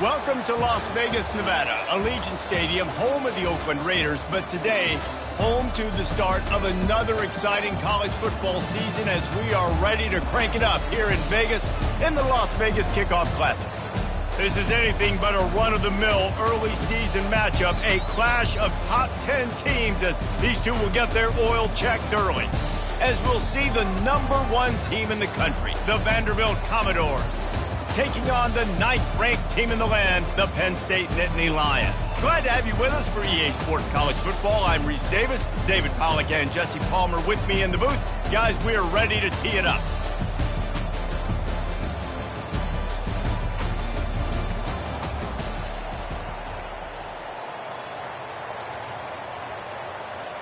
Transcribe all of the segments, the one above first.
Welcome to Las Vegas, Nevada, Allegiant Stadium, home of the Oakland Raiders, but today, home to the start of another exciting college football season as we are ready to crank it up here in Vegas in the Las Vegas Kickoff Classic. This is anything but a run-of-the-mill early season matchup, a clash of top 10 teams as these two will get their oil checked early. As we'll see the #1 team in the country, the Vanderbilt Commodores, taking on the 9th-ranked team in the land, the Penn State Nittany Lions. Glad to have you with us for EA Sports College Football. I'm Reese Davis, David Pollack and Jesse Palmer with me in the booth. Guys, we are ready to tee it up.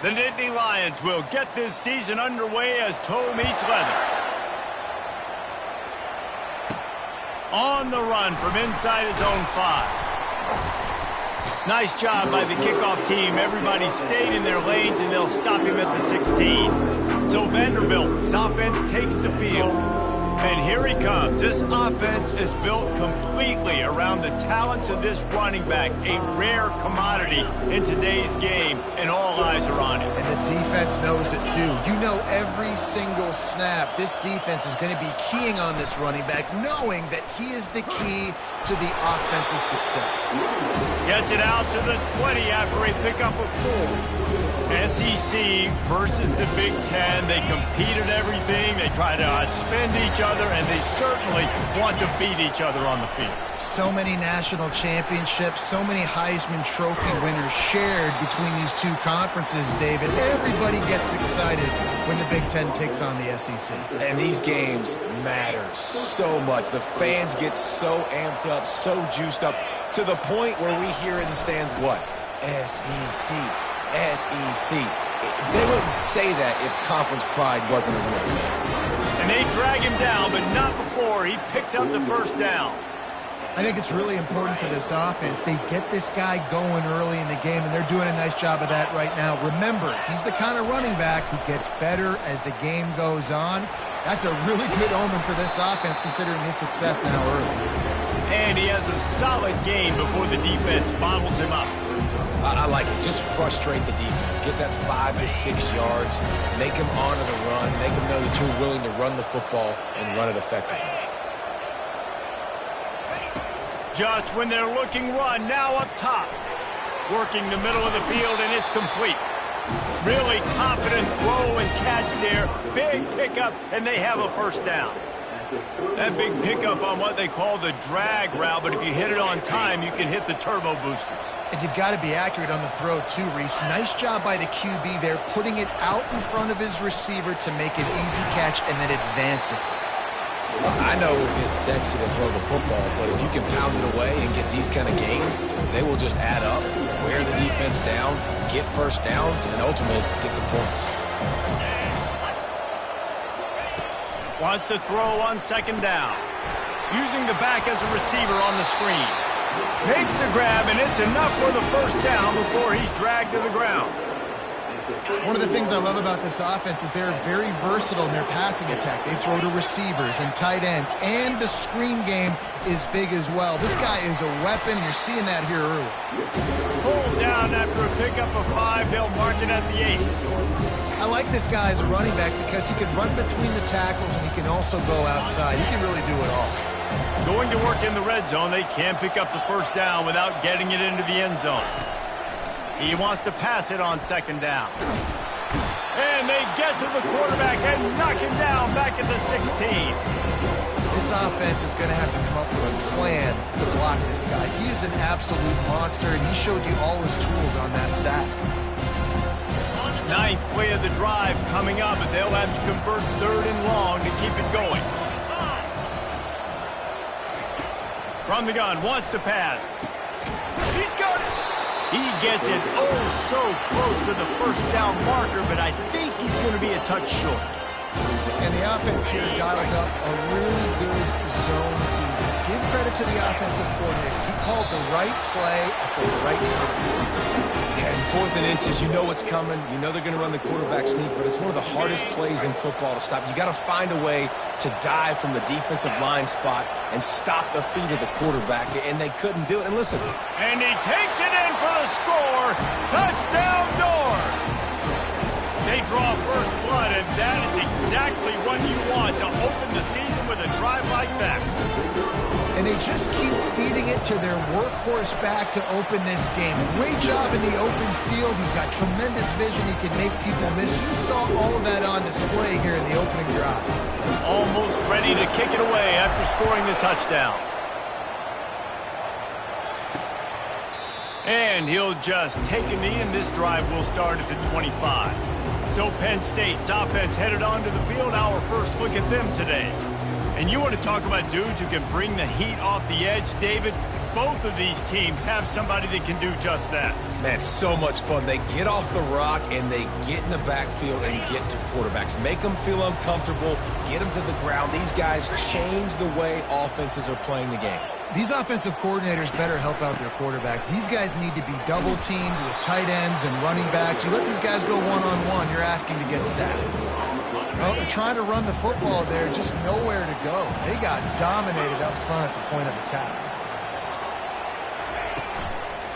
The Nittany Lions will get this season underway as toe meets leather. On the run from inside his own 5. Nice job by the kickoff team. Everybody stayed in their lanes, and they'll stop him at the 16. So Vanderbilt's offense takes the field. And here he comes. This offense is built completely around the talents of this running back, a rare commodity in today's game, and all eyes are on him. And the defense knows it too. You know every single snap, this defense is going to be keying on this running back, knowing that he is the key to the offense's success. Gets it out to the 20 after a pickup of 4. SEC versus the Big Ten. They compete at everything. They try to outspend each other, and they certainly want to beat each other on the field. So many national championships, so many Heisman Trophy winners shared between these two conferences, David. Everybody gets excited when the Big Ten takes on the SEC. And these games matter so much. The fans get so amped up, so juiced up, to the point where we hear in the stands, what? SEC. SEC. They wouldn't say that if conference pride wasn't a real thing. And they drag him down, but not before he picks up the first down. I think it's really important for this offense. They get this guy going early in the game, and they're doing a nice job of that right now. Remember, he's the kind of running back who gets better as the game goes on. That's a really good omen for this offense, considering his success now early. And he has a solid game before the defense bottles him up. I like it. Just frustrate the defense. Get that 5 to 6 yards. Make them honor the run. Make them know that you're willing to run the football and run it effectively. Just when they're looking run, now up top. Working the middle of the field, and it's complete. Really confident throw and catch there. Big pickup, and they have a first down. That big pickup on what they call the drag route, but if you hit it on time, you can hit the turbo boosters. And you've got to be accurate on the throw too, Reese. Nice job by the QB there, putting it out in front of his receiver to make an easy catch and then advance it. I know it's sexy to throw the football, but if you can pound it away and get these kind of gains, they will just add up, wear the defense down, get first downs, and ultimately get some points. Wants to throw on second down. Using the back as a receiver on the screen. Makes the grab, and it's enough for the first down before he's dragged to the ground. One of the things I love about this offense is they're very versatile in their passing attack. They throw to receivers and tight ends, and the screen game is big as well. This guy is a weapon, and you're seeing that here early. Pulled down after a pickup of 5. They'll mark it at the 8. I like this guy as a running back because he can run between the tackles, and he can also go outside. He can really do it all. Going to work in the red zone, they can't pick up the first down without getting it into the end zone. He wants to pass it on second down. And they get to the quarterback and knock him down back at the 16. This offense is going to have to come up with a plan to block this guy. He is an absolute monster, and he showed you all his tools on that sack. 9th play of the drive coming up, and they'll have to convert 3rd and long to keep it going. From the gun, wants to pass. He's got it. He gets it so close to the first down marker, but I think he's going to be a touch short. And the offense here dialed up a really good zone read. give credit to the offensive coordinator. He called the right play at the right time. Yeah, and 4th and inches, you know what's coming. You know they're going to run the quarterback sneak, but it's one of the hardest plays in football to stop. You got to find a way to dive from the defensive line spot and stop the feet of the quarterback, and they couldn't do it. And listen. And he takes it in for the score. Touchdown Doors. They draw first blood, and that is exactly what you want to open the season with a drive like that. And they just keep feeding it to their workhorse back to open this game. Great job in the open field. He's got tremendous vision. He can make people miss. You saw all of that on display here in the opening drive. Almost ready to kick it away after scoring the touchdown. And he'll just take a knee, and this drive will start at the 25. So Penn State's offense headed onto the field. Our first look at them today. And you want to talk about dudes who can bring the heat off the edge, David? Both of these teams have somebody that can do just that. Man, so much fun. They get off the rock, and they get in the backfield and get to quarterbacks. Make them feel uncomfortable, get them to the ground. These guys change the way offenses are playing the game. These offensive coordinators better help out their quarterback. These guys need to be double-teamed with tight ends and running backs. You let these guys go one-on-one, you're asking to get sacked. Well, they're trying to run the football there, just nowhere to go. They got dominated up front at the point of attack.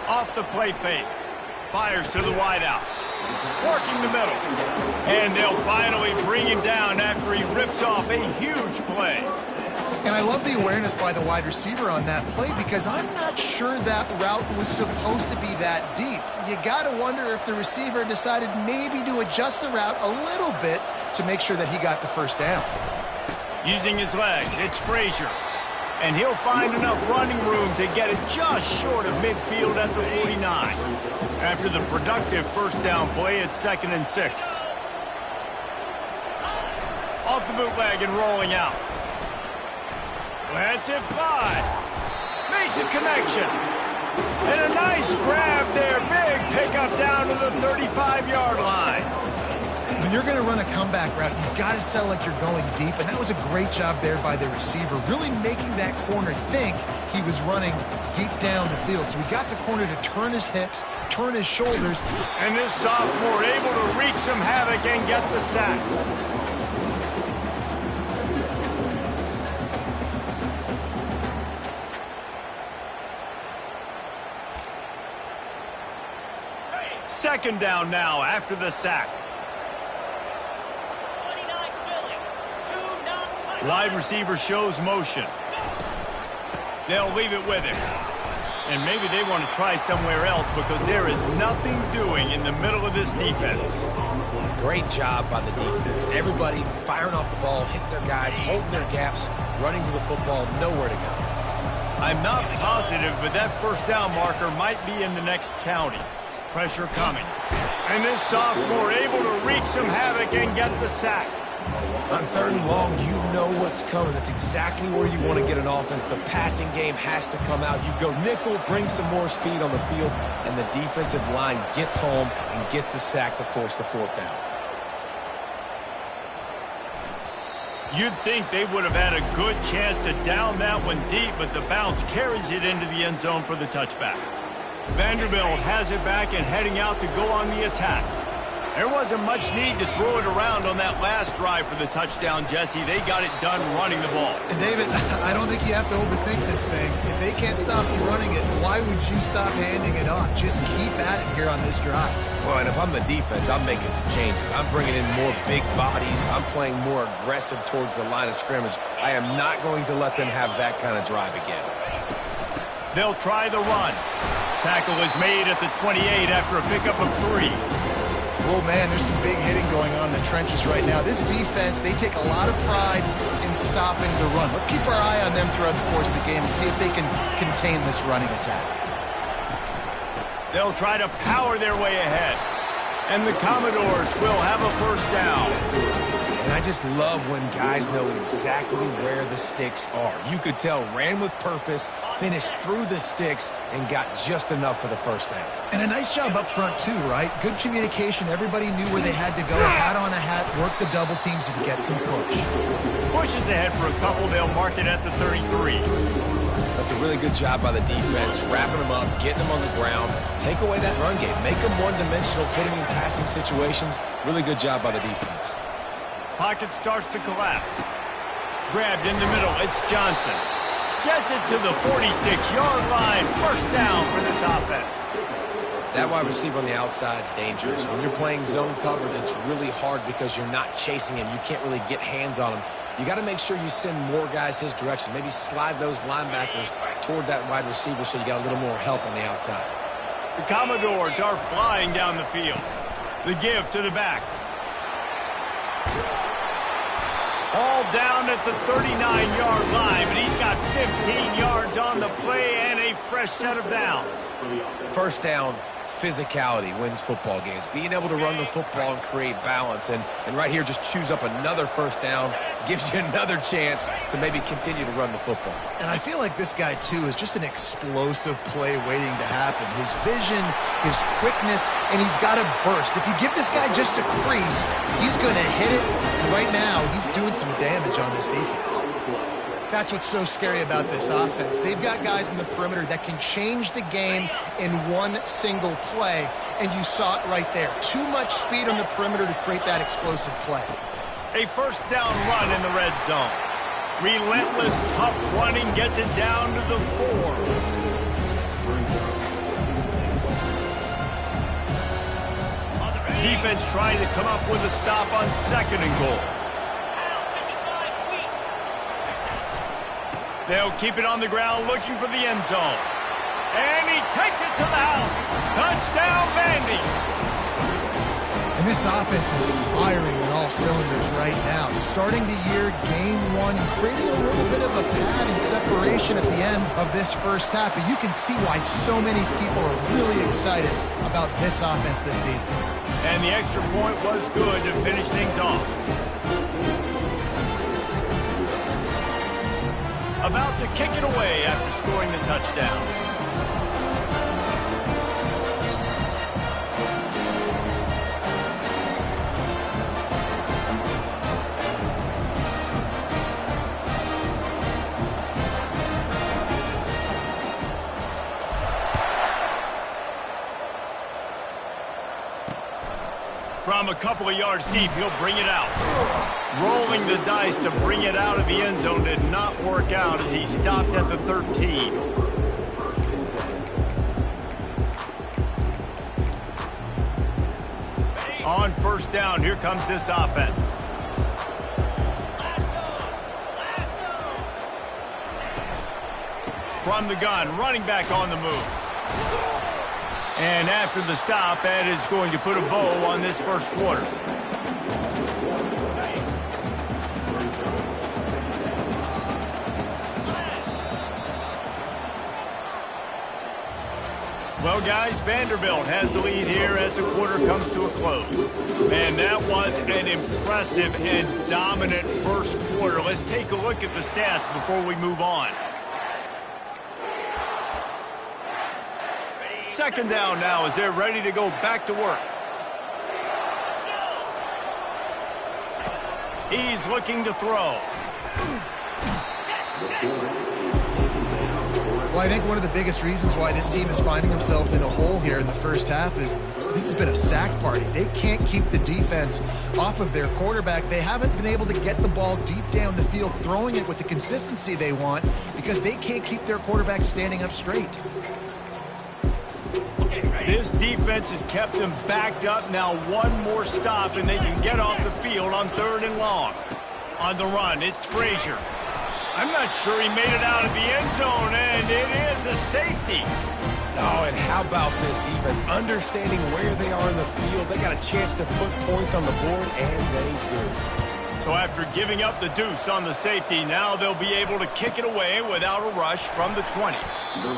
Off the play fake. Fires to the wideout. Working the middle. And they'll finally bring him down after he rips off a huge play. And I love the awareness by the wide receiver on that play because I'm not sure that route was supposed to be that deep. You got to wonder if the receiver decided maybe to adjust the route a little bit to make sure that he got the first down. Using his legs, it's Frazier. And he'll find enough running room to get it just short of midfield at the 49. After the productive first down play, it's 2nd and 6. Off the bootleg and rolling out. That's it by. Makes a connection. And a nice grab there. Big pickup down to the 35-yard line. When you're going to run a comeback route, you've got to sell like you're going deep, and that was a great job there by the receiver, really making that corner think he was running deep down the field. So we got the corner to turn his hips, turn his shoulders. And this sophomore able to wreak some havoc and get the sack. Second down now after the sack. Wide receiver shows motion. They'll leave it with him. And maybe they want to try somewhere else because there is nothing doing in the middle of this defense. Great job by the defense. Everybody firing off the ball, hitting their guys, holding their gaps, running to the football, nowhere to go. I'm not positive, but that first down marker might be in the next county. Pressure coming. And this sophomore able to wreak some havoc and get the sack. On 3rd and long, you know what's coming. That's exactly where you want to get an offense. The passing game has to come out. You go nickel, bring some more speed on the field, and the defensive line gets home and gets the sack to force the 4th down. You'd think they would have had a good chance to down that one deep, but the bounce carries it into the end zone for the touchback. Vanderbilt has it back and heading out to go on the attack. There wasn't much need to throw it around on that last drive for the touchdown, Jesse. They got it done running the ball. And David, I don't think you have to overthink this thing. If they can't stop you running it, why would you stop handing it off? Just keep at it here on this drive. Well, and if I'm the defense, I'm making some changes. I'm bringing in more big bodies. I'm playing more aggressive towards the line of scrimmage. I am not going to let them have that kind of drive again. They'll try the run. Tackle is made at the 28 after a pickup of 3. Oh, man, there's some big hitting going on in the trenches right now. This defense, they take a lot of pride in stopping the run. Let's keep our eye on them throughout the course of the game and see if they can contain this running attack. They'll try to power their way ahead. And the Commodores will have a first down. And I just love when guys know exactly where the sticks are. You could tell ran with purpose, finished through the sticks, and got just enough for the first down. And a nice job up front, too, right? Good communication. Everybody knew where they had to go. Hat on a hat, work the double teams, and get some push. Pushes ahead for a couple. They'll mark it at the 33. That's a really good job by the defense, wrapping them up, getting them on the ground, take away that run game, make them one-dimensional, put them in passing situations. Really good job by the defense. Pocket starts to collapse. Grabbed in the middle, it's Johnson. Gets it to the 46-yard line. First down for this offense. That wide receiver on the outside is dangerous. When you're playing zone coverage, it's really hard because you're not chasing him. You can't really get hands on him. You got to make sure you send more guys his direction. Maybe slide those linebackers toward that wide receiver so you got a little more help on the outside. The Commodores are flying down the field. The give to the back. All down at the 39-yard line, but he's got 15 yards on the play and a fresh set of downs. First down, physicality wins football games. Being able to run the football and create balance. And right here, just choose up another first down, gives you another chance to maybe continue to run the football. And I feel like this guy, too, is just an explosive play waiting to happen. His vision, his quickness, and he's got a burst. If you give this guy just a crease, he's going to hit it. And right now, he's doing some damage on this defense. That's what's so scary about this offense. They've got guys in the perimeter that can change the game in one single play, and you saw it right there. Too much speed on the perimeter to create that explosive play. A first down run in the red zone. Relentless, tough running gets it down to the 4. Defense trying to come up with a stop on 2nd and goal. They'll keep it on the ground looking for the end zone. And he takes it to the house. Touchdown, Vandy. And this offense is firing on all cylinders right now. Starting the year, game 1, creating a little bit of a pad and separation at the end of this first half. But you can see why so many people are really excited about this offense this season. And the extra point was good to finish things off. About to kick it away after scoring the touchdown. From a couple of yards deep, he'll bring it out. Rolling the dice to bring it out of the end zone did not work out as he stopped at the 13. On first down, here comes this offense. From the gun, running back on the move. And after the stop, that is going to put a bow on this first quarter. Well, guys, Vanderbilt has the lead here as the quarter comes to a close. And that was an impressive and dominant first quarter. Let's take a look at the stats before we move on. Second down now as they're ready to go back to work. He's looking to throw. Well, I think one of the biggest reasons why this team is finding themselves in a hole here in the first half is this has been a sack party. They can't keep the defense off of their quarterback. They haven't been able to get the ball deep down the field, throwing it with the consistency they want because they can't keep their quarterback standing up straight. This defense has kept them backed up. Now one more stop, and they can get off the field on 3rd and long. On the run, it's Frazier. I'm not sure he made it out of the end zone, and it is a safety. Oh, and how about this defense? Understanding where they are in the field. They got a chance to put points on the board, and they do. So after giving up the deuce on the safety, now they'll be able to kick it away without a rush from the 20.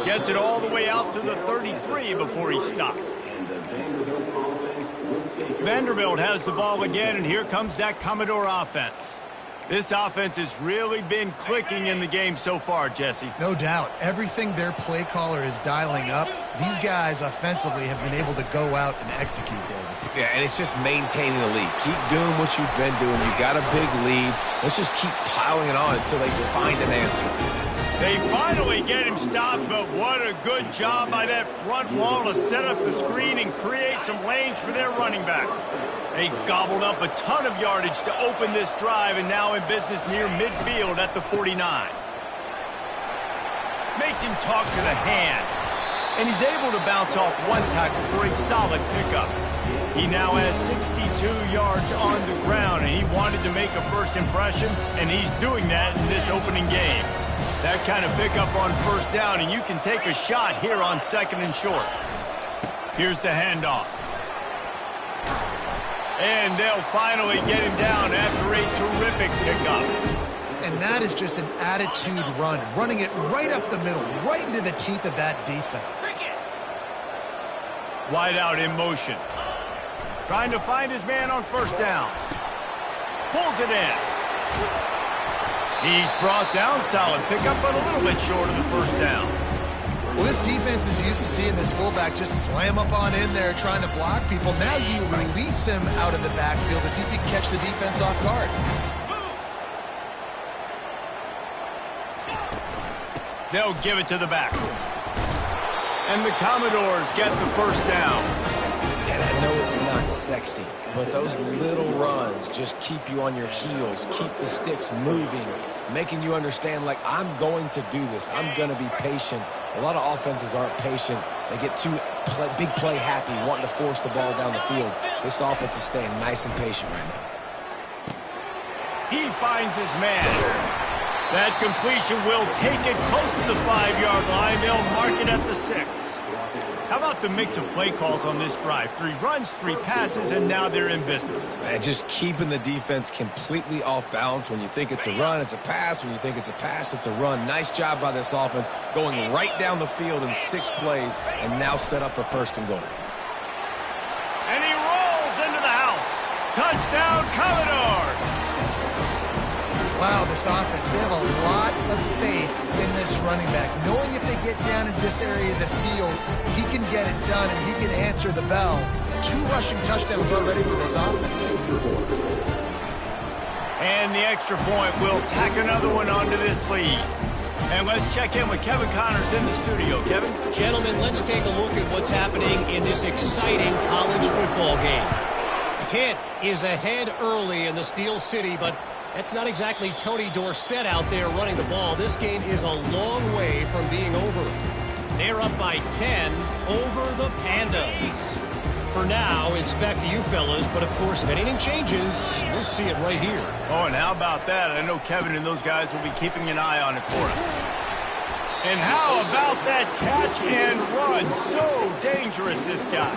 Gets it all the way out to the 33 before he stopped. Vanderbilt has the ball again, and here comes that Commodore offense. This offense has really been clicking in the game so far, Jesse. No doubt. Everything their play caller is dialing up, these guys offensively have been able to go out and execute, David. Yeah, and it's just maintaining the lead. Keep doing what you've been doing. You got a big lead. Let's just keep piling it on until they find an answer. They finally get him stopped, but what a good job by that front wall to set up the screen and create some lanes for their running back. They gobbled up a ton of yardage to open this drive, and now in business near midfield at the 49. Makes him talk to the hand, and he's able to bounce off one tackle for a solid pickup. He now has 62 yards on the ground, and he wanted to make a first impression, and he's doing that in this opening game. That kind of pickup on first down, and you can take a shot here on second and short. Here's the handoff. And they'll finally get him down after a terrific pickup. And that is just an attitude run, running it right up the middle, right into the teeth of that defense. Wide out in motion. Trying to find his man on first down. Pulls it in. He's brought down, solid pickup, but a little bit short of the first down. Well, this defense is used to seeing this fullback just slam up on in there trying to block people. Now you release him out of the backfield to see if you can catch the defense off guard. They'll give it to the back. And the Commodores get the first down. And I know it's not sexy, but those little runs just keep you on your heels, keep the sticks moving, making you understand, like, I'm going to do this. I'm going to be patient. A lot of offenses aren't patient. They get too big play happy, wanting to force the ball down the field. This offense is staying nice and patient right now. He finds his man. That completion will take it close to the 5-yard line. They'll mark it at the 6. How about the mix of play calls on this drive? 3 runs, 3 passes, and now they're in business. And just keeping the defense completely off balance. When you think it's a run, it's a pass. When you think it's a pass, it's a run. Nice job by this offense, going right down the field in 6 plays, and now set up for first and goal. And he rolls into the house. Touchdown, Commodores! Wow, this offense, they have a lot of faith in this running back. Knowing if they get down into this area of the field, he can get it done and he can answer the bell. 2 rushing touchdowns already for this offense. And the extra point will tack another one onto this lead. And let's check in with Kevin Connors in the studio. Kevin? Gentlemen, let's take a look at what's happening in this exciting college football game. Pitt is ahead early in the Steel City, but that's not exactly Tony Dorsett out there running the ball. This game is a long way from being over. They're up by 10 over the Pandas. For now, it's back to you fellas, but of course, if anything changes, we'll see it right here. Oh, and how about that? I know Kevin and those guys will be keeping an eye on it for us. And how about that catch and run? So dangerous, this guy.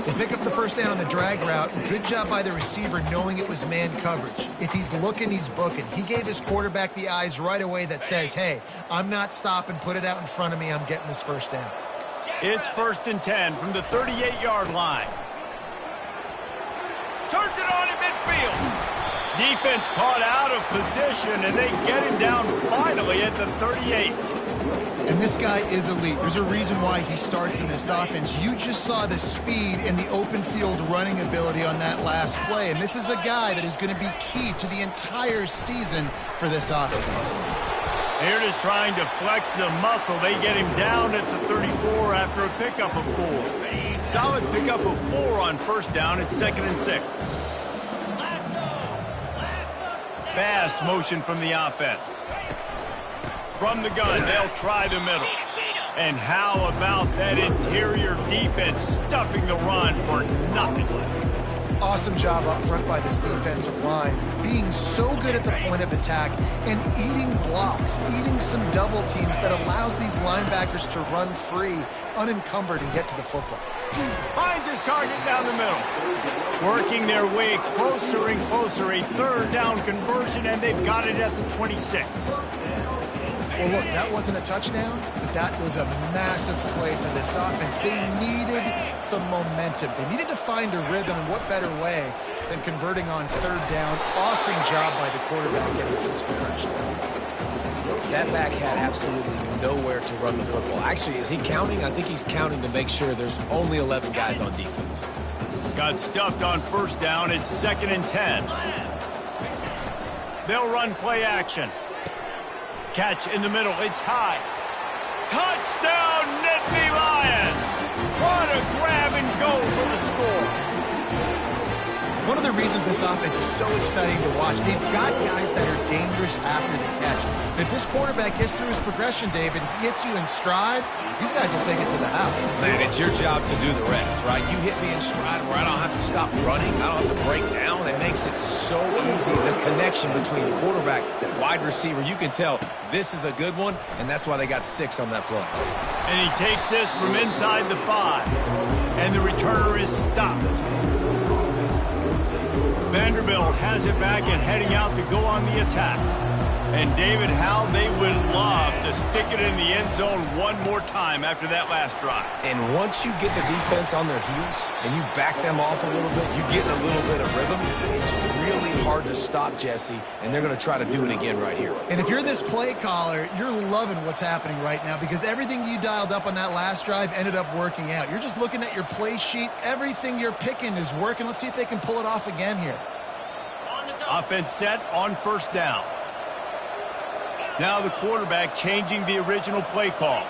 They pick up the first down on the drag route. Good job by the receiver knowing it was man coverage. If he's looking, he's booking. He gave his quarterback the eyes right away that says, hey, I'm not stopping. Put it out in front of me. I'm getting this first down. It's 1st and 10 from the 38-yard line. Turns it on in midfield. Defense caught out of position, and they get him down finally at the 38. And this guy is elite. There's a reason why he starts in this offense. You just saw the speed and the open field running ability on that last play. And this is a guy that is going to be key to the entire season for this offense. They're just trying to flex the muscle. They get him down at the 34 after a pickup of 4. Solid pickup of 4 on first down. It's 2nd and 6. Fast motion from the offense. From the gun, they'll try the middle. And how about that interior defense stuffing the run for nothing? Awesome job up front by this defensive line. Being so good at the point of attack and eating blocks, eating some double teams that allows these linebackers to run free, unencumbered, and get to the football. Finds his target down the middle. Working their way closer and closer. A 3rd down conversion, and they've got it at the 26. Well, look, that wasn't a touchdown, but that was a massive play for this offense. They needed some momentum. They needed to find a rhythm, and what better way than converting on 3rd down. Awesome job by the quarterback getting to his progression. That back had absolutely nowhere to run the football. Actually, is he counting? I think he's counting to make sure there's only 11 guys on defense. Got stuffed on first down. It's 2nd and 10. They'll run play action. catch in the middle. It's high. Touchdown, Nittany Lions! What a grab and go for the score. One of the reasons this offense is so exciting to watch, they've got guys that are dangerous after the catch. But if this quarterback gets through his progression, David, hits you in stride, these guys will take it to the house. Man, it's your job to do the rest, right? You hit me in stride where I don't have to stop running. I don't have to break down. It makes it so easy. The connection between quarterback, wide receiver, you can tell this is a good one, and that's why they got 6 on that play. And he takes this from inside the 5. And the returner is stopped. Vanderbilt has it back and heading out to go on the attack. And David, how they would love to stick it in the end zone one more time after that last drive. And once you get the defense on their heels and you back them off a little bit, you get a little bit of rhythm, it's really hard to stop, Jesse, and they're going to try to do it again right here. And if you're this play caller, you're loving what's happening right now because everything you dialed up on that last drive ended up working out. You're just looking at your play sheet. Everything you're picking is working. Let's see if they can pull it off again here. Offense set on first down. Now the quarterback changing the original play call.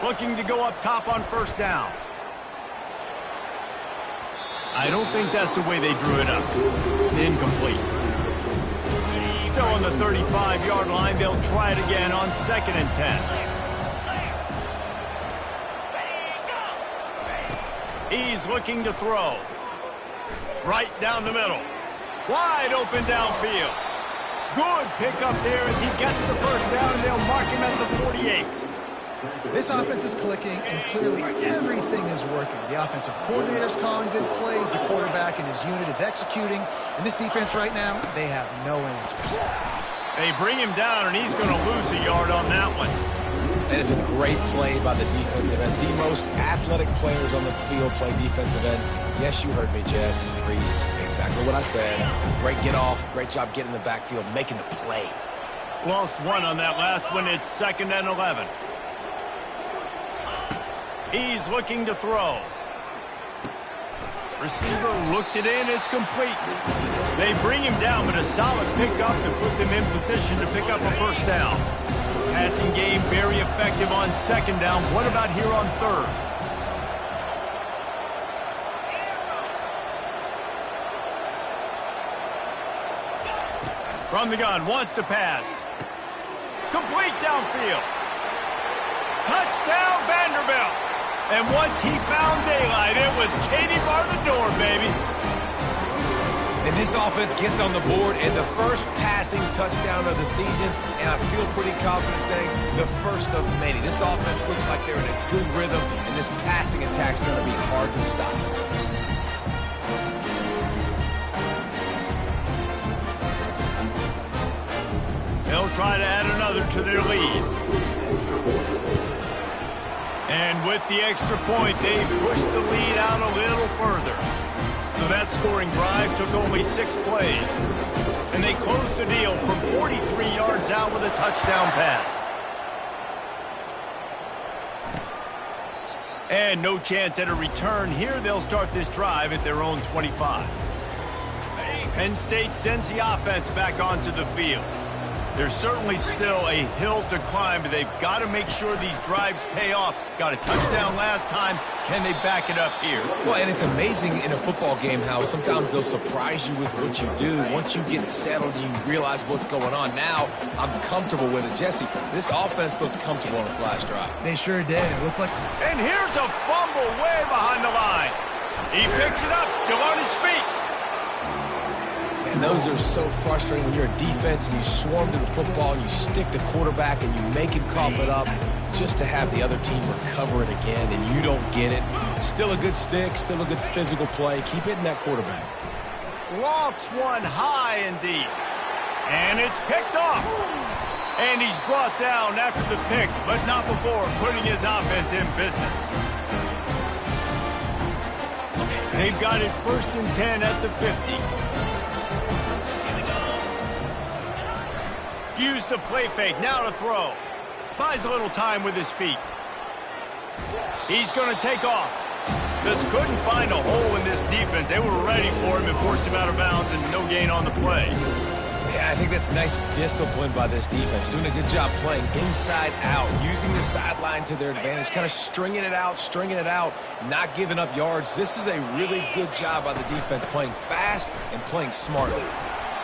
Looking to go up top on first down. I don't think that's the way they drew it up. Incomplete. Still on the 35-yard line. They'll try it again on 2nd and 10. He's looking to throw. Right down the middle. Wide open downfield. Good pickup there as he gets the first down, and they'll mark him at the 48. This offense is clicking, and clearly everything is working. The offensive coordinator's calling good plays. The quarterback and his unit is executing. And this defense right now, they have no answers. They bring him down, and he's going to lose a yard on that one. That is a great play by the defensive end. The most athletic players on the field play defensive end. Yes, you heard me, Jess, Reese. Exactly what I said. Great get off. Great job getting the backfield, making the play. Lost one on that last one. It's 2nd and 11. He's looking to throw. Receiver looks it in. It's complete. They bring him down, but a solid pickup to put them in position to pick up a first down. Passing game very effective on 2nd down. What about here on 3rd? From the gun, wants to pass. Complete downfield. Touchdown, Vanderbilt. And once he found daylight, it was Katie bar the door, baby. And this offense gets on the board in the first passing touchdown of the season, and I feel pretty confident saying the first of many. This offense looks like they're in a good rhythm, and this passing attack's going to be hard to stop. They'll try to add another to their lead. And with the extra point, they pushed the lead out a little further. So that scoring drive took only 6 plays. And they closed the deal from 43 yards out with a touchdown pass. And no chance at a return. Here they'll start this drive at their own 25. Penn State sends the offense back onto the field. There's certainly still a hill to climb, but they've got to make sure these drives pay off. Got a touchdown last time. Can they back it up here? Well, and it's amazing in a football game how sometimes they'll surprise you with what you do. Once you get settled and you realize what's going on, now I'm comfortable with it. Jesse, this offense looked comfortable on its last drive. They sure did. It looked like... And here's a fumble way behind the line. He picks it up, still on his feet. And those are so frustrating when you're a defense and you swarm to the football and you stick the quarterback and you make him cough it up just to have the other team recover it again and you don't get it. Still a good stick, still a good physical play. Keep hitting that quarterback. Lofts one high and deep. And it's picked off. And he's brought down after the pick, but not before putting his offense in business. They've got it 1st and 10 at the 50. Use the play fake, now to throw. Buys a little time with his feet. He's going to take off. Just couldn't find a hole in this defense. They were ready for him and forced him out of bounds and no gain on the play. Yeah, I think that's nice discipline by this defense. Doing a good job playing inside out, using the sideline to their advantage, kind of stringing it out, not giving up yards. This is a really good job by the defense, playing fast and playing smartly.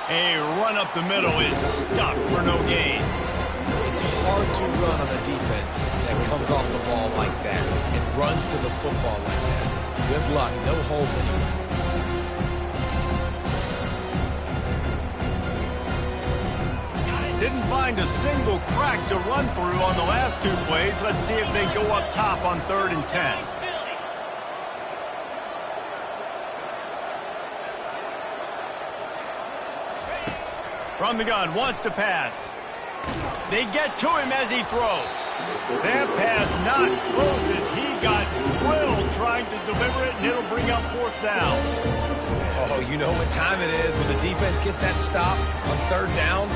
A run up the middle is stuck for no gain. It's hard to run on a defense that comes off the ball like that and runs to the football like that. Good luck. No holes anywhere. Didn't find a single crack to run through on the last 2 plays. Let's see if they go up top on 3rd and 10. From the gun, wants to pass. They get to him as he throws. That pass not close as he got drilled trying to deliver it, and it'll bring up 4th down. Oh, you know what time it is when the defense gets that stop on 3rd down.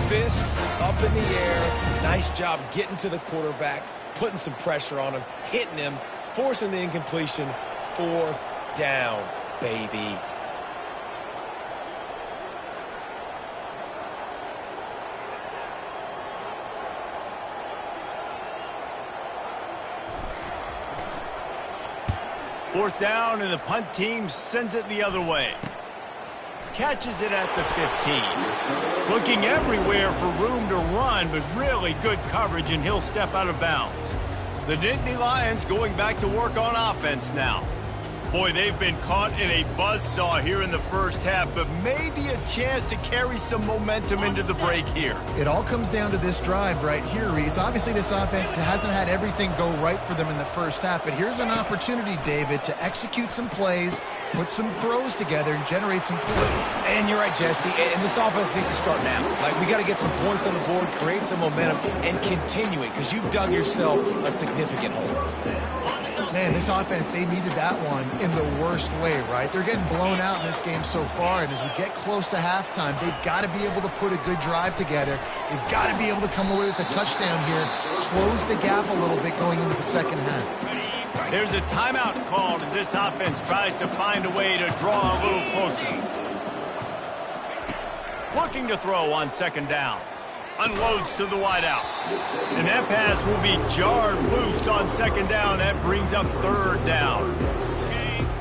Fist up in the air. Nice job getting to the quarterback, putting some pressure on him, hitting him, forcing the incompletion. 4th down, baby. Fourth down, and the punt team sends it the other way. Catches it at the 15. Looking everywhere for room to run, but really good coverage, and he'll step out of bounds. The Nittany Lions going back to work on offense now. Boy, they've been caught in a buzzsaw here in the first half, but maybe a chance to carry some momentum into the break here. It all comes down to this drive right here, Reese. Obviously, this offense hasn't had everything go right for them in the first half, but here's an opportunity, David, to execute some plays, put some throws together, and generate some points. And you're right, Jesse, and this offense needs to start now. Like, we got to get some points on the board, create some momentum, and continue it, because you've dug yourself a significant hole. Man, this offense, they needed that one in the worst way, right? They're getting blown out in this game so far, and as we get close to halftime, they've got to be able to put a good drive together. They've got to be able to come away with a touchdown here, close the gap a little bit going into the second half. There's a timeout called as this offense tries to find a way to draw a little closer. Looking to throw on 2nd down. Unloads to the wideout. And that pass will be jarred loose on 2nd down. That brings up 3rd down.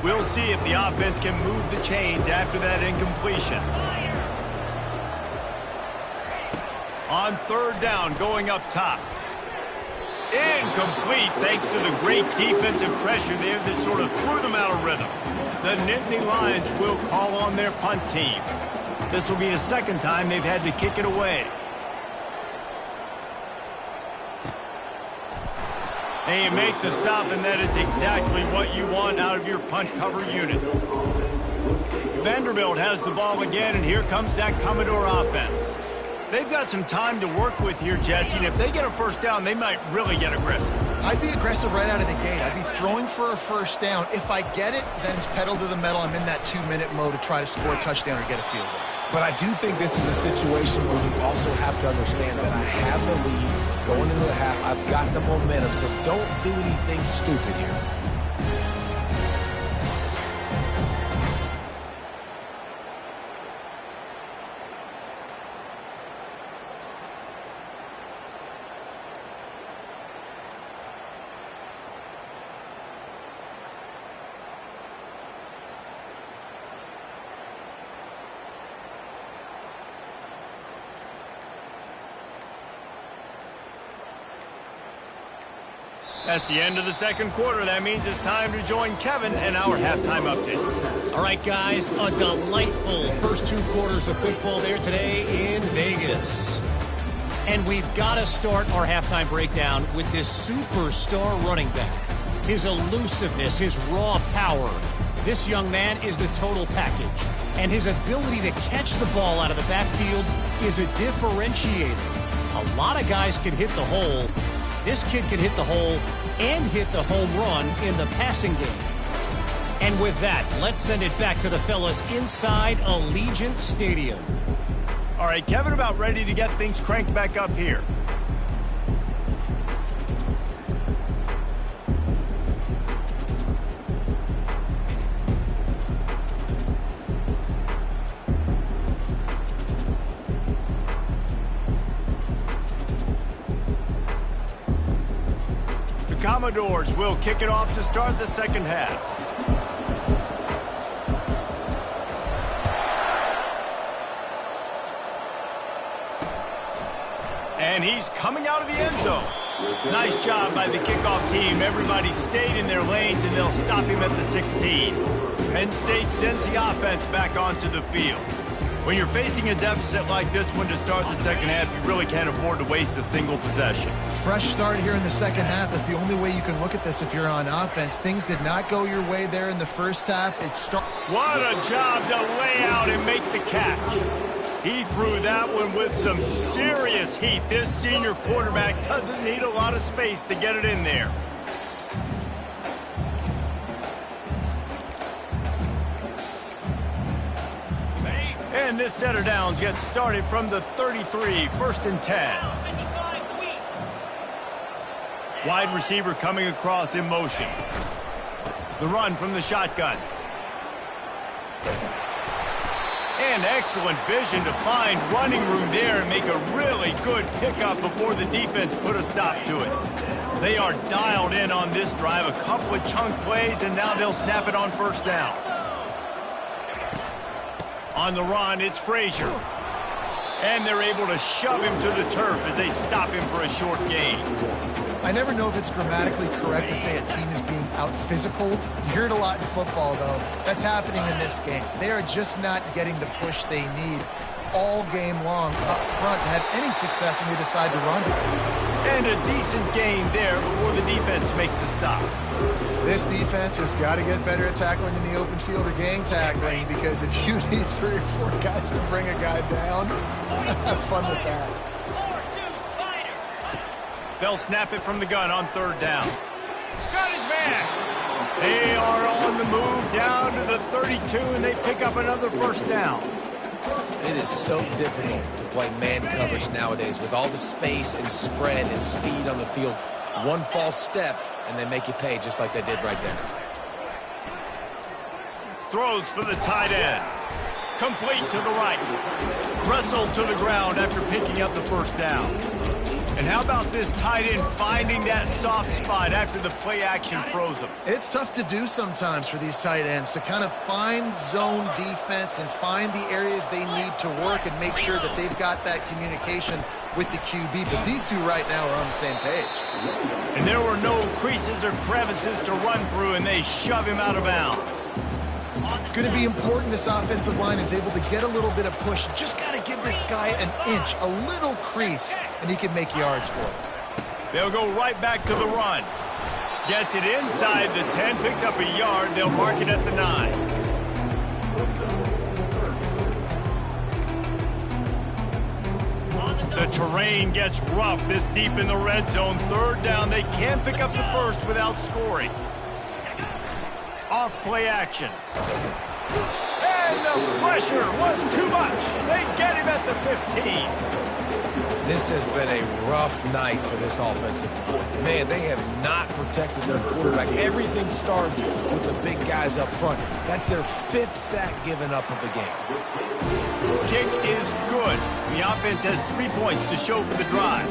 We'll see if the offense can move the chains after that incompletion. On 3rd down, going up top. Incomplete thanks to the great defensive pressure there that sort of threw them out of rhythm. The Nittany Lions will call on their punt team. This will be the 2nd time they've had to kick it away. And you make the stop, and that is exactly what you want out of your punt cover unit. Vanderbilt has the ball again, and here comes that Commodore offense. They've got some time to work with here, Jesse, and if they get a 1st down, they might really get aggressive. I'd be aggressive right out of the gate. I'd be throwing for a 1st down. If I get it, then it's pedal to the metal. I'm in that 2-minute mode to try to score a touchdown or get a field goal. But I do think this is a situation where you also have to understand that I have the lead going into the half. I've got the momentum, so don't do anything stupid here. That's the end of the 2nd quarter. That means it's time to join Kevin and our halftime update. All right, guys, a delightful first 2 quarters of football there today in Vegas. And we've got to start our halftime breakdown with this superstar running back. His elusiveness, his raw power. This young man is the total package. And his ability to catch the ball out of the backfield is a differentiator. A lot of guys can hit the hole. This kid can hit the hole and hit the home run in the passing game. And with that, let's send it back to the fellas inside Allegiant Stadium. All right, Kevin, about ready to get things cranked back up here. Commodores will kick it off to start the second half. And he's coming out of the end zone. Nice job by the kickoff team. Everybody stayed in their lanes, and they'll stop him at the 16. Penn State sends the offense back onto the field. When you're facing a deficit like this one to start the second half, you really can't afford to waste a single possession. Fresh start here in the second half. That's the only way you can look at this if you're on offense. Things did not go your way there in the first half. What a job to lay out and make the catch. He threw that one with some serious heat. This senior quarterback doesn't need a lot of space to get it in there. And this set of downs gets started from the 33, 1st and 10. Wide receiver coming across in motion. The run from the shotgun. And excellent vision to find running room there and make a really good pickup before the defense put a stop to it. They are dialed in on this drive. A couple of chunk plays, and now they'll snap it on first down. On the run, it's Frazier. And they're able to shove him to the turf as they stop him for a short gain. I never know if it's grammatically correct to say a team is being out-physicaled. You hear it a lot in football, though. That's happening in this game. They are just not getting the push they need all game long up front to have any success when they decide to run. And a decent gain there before the defense makes the stop. This defense has got to get better at tackling in the open field or gang tackling, because if you need 3 or 4 guys to bring a guy down, have fun with that. They'll snap it from the gun on 3rd down. Got his man. They are on the move down to the 32, and they pick up another first down. It is so difficult to play man coverage nowadays with all the space and spread and speed on the field. One false step, and they make you pay just like they did right there. Throws for the tight end. Complete to the right. Wrestled to the ground after picking up the first down. And how about this tight end finding that soft spot after the play action froze him? It's tough to do sometimes for these tight ends to kind of find zone defense and find the areas they need to work and make sure that they've got that communication with the QB. But these two right now are on the same page. And there were no creases or crevices to run through, and they shove him out of bounds. It's going to be important this offensive line is able to get a little bit of push. Just got to give this guy an inch, a little crease, and he can make yards for it. They'll go right back to the run. Gets it inside the 10, picks up a yard. They'll mark it at the 9. The terrain gets rough this deep in the red zone. 3rd down. They can't pick up the first without scoring. Off play action. And the pressure was too much. They get him at the 15. This has been a rough night for this offensive line. Man, they have not protected their quarterback. Everything starts with the big guys up front. That's their 5th sack given up of the game. Kick is good. The offense has 3 points to show for the drive.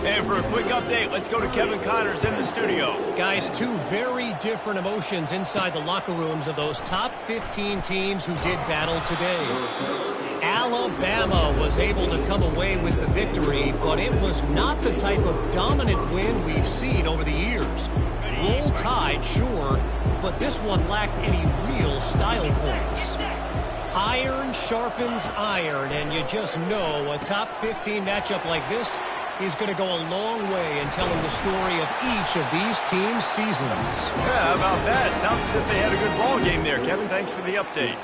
And for a quick update, let's go to Kevin Connors in the studio. Guys, 2 very different emotions inside the locker rooms of those top 15 teams who did battle today. Alabama was able to come away with the victory, but it was not the type of dominant win we've seen over the years. Roll Tide, sure, but this one lacked any real style points. Iron sharpens iron, and you just know a top 15 matchup like this is going to go a long way in telling the story of each of these teams' seasons. Yeah, how about that? Sounds as if they had a good ball game there. Kevin, thanks for the update.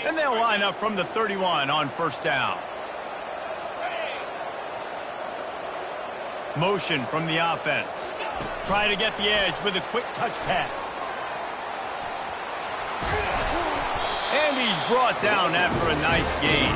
And they'll line up from the 31 on 1st down. Motion from the offense. Try to get the edge with a quick touch pass. And he's brought down after a nice gain.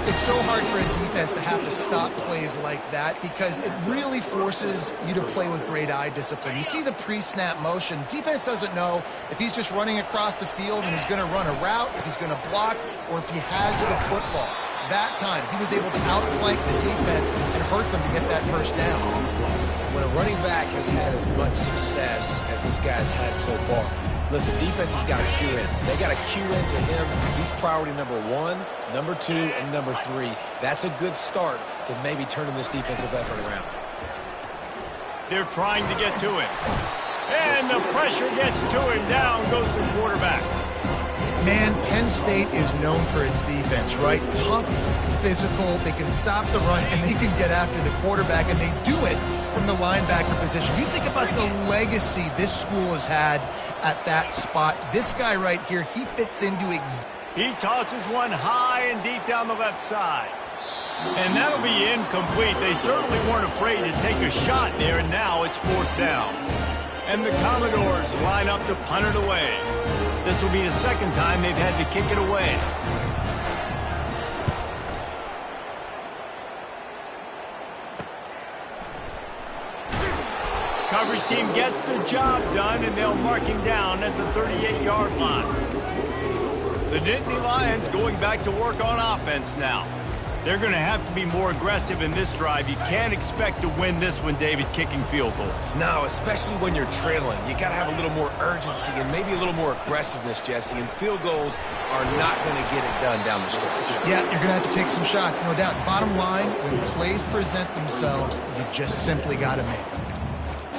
It's so hard for a defense to have to stop plays like that because it really forces you to play with great eye discipline. You see the pre-snap motion. Defense doesn't know if he's just running across the field and he's going to run a route, if he's going to block, or if he has the football. that time, he was able to outflank the defense and hurt them to get that first down. When a running back has had as much success as this guy's had so far, listen, defense has got to cue in. They got to cue into him. He's priority number 1, number 2, and number 3. That's a good start to maybe turning this defensive effort around. They're trying to get to him. And the pressure gets to him. Down goes the quarterback. Man, Penn State is known for its defense, right? Tough, physical, they can stop the run, and they can get after the quarterback, and they do it from the linebacker position. You think about the legacy this school has had at that spot. This guy right here, he fits into He tosses one high and deep down the left side. And that'll be incomplete. They certainly weren't afraid to take a shot there, and now it's 4th down. And the Commodores line up to punt it away. This will be the second time they've had to kick it away. Coverage team gets the job done, and they'll mark him down at the 38-yard line. The Nittany Lions going back to work on offense now. They're going to have to be more aggressive in this drive. You can't expect to win this one, David, kicking field goals. No, especially when you're trailing. You got to have a little more urgency and maybe a little more aggressiveness, Jesse. And field goals are not going to get it done down the stretch. Yeah, you're going to have to take some shots, no doubt. Bottom line, when plays present themselves, you just simply got to make them.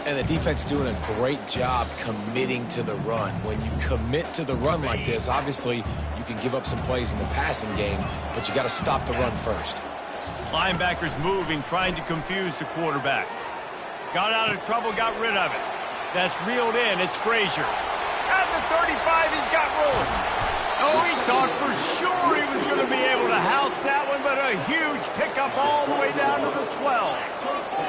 And the defense doing a great job committing to the run. When you commit to the run like this, obviously you can give up some plays in the passing game, but you got to stop the run first. Linebackers moving, trying to confuse the quarterback. Got out of trouble, got rid of it. That's reeled in. It's Frazier. At the 35, he's got room. Oh, he thought for sure he was going to be able to house that one, but a huge pickup all the way down to the 12.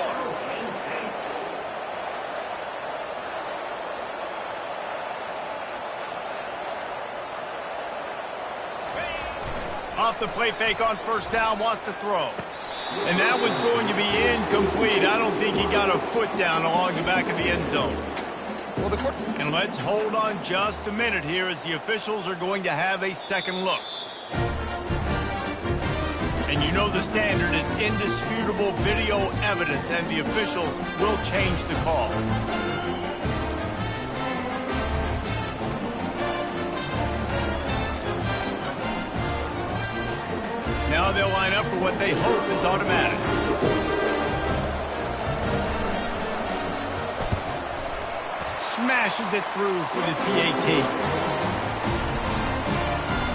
Off the play fake on 1st down, wants to throw. And that one's going to be incomplete. I don't think he got a foot down along the back of the end zone. Well, and let's hold on just a minute here as the officials are going to have a second look. And you know the standard is indisputable video evidence, and the officials will change the call. Now they'll line up for what they hope is automatic. Smashes it through for the PAT.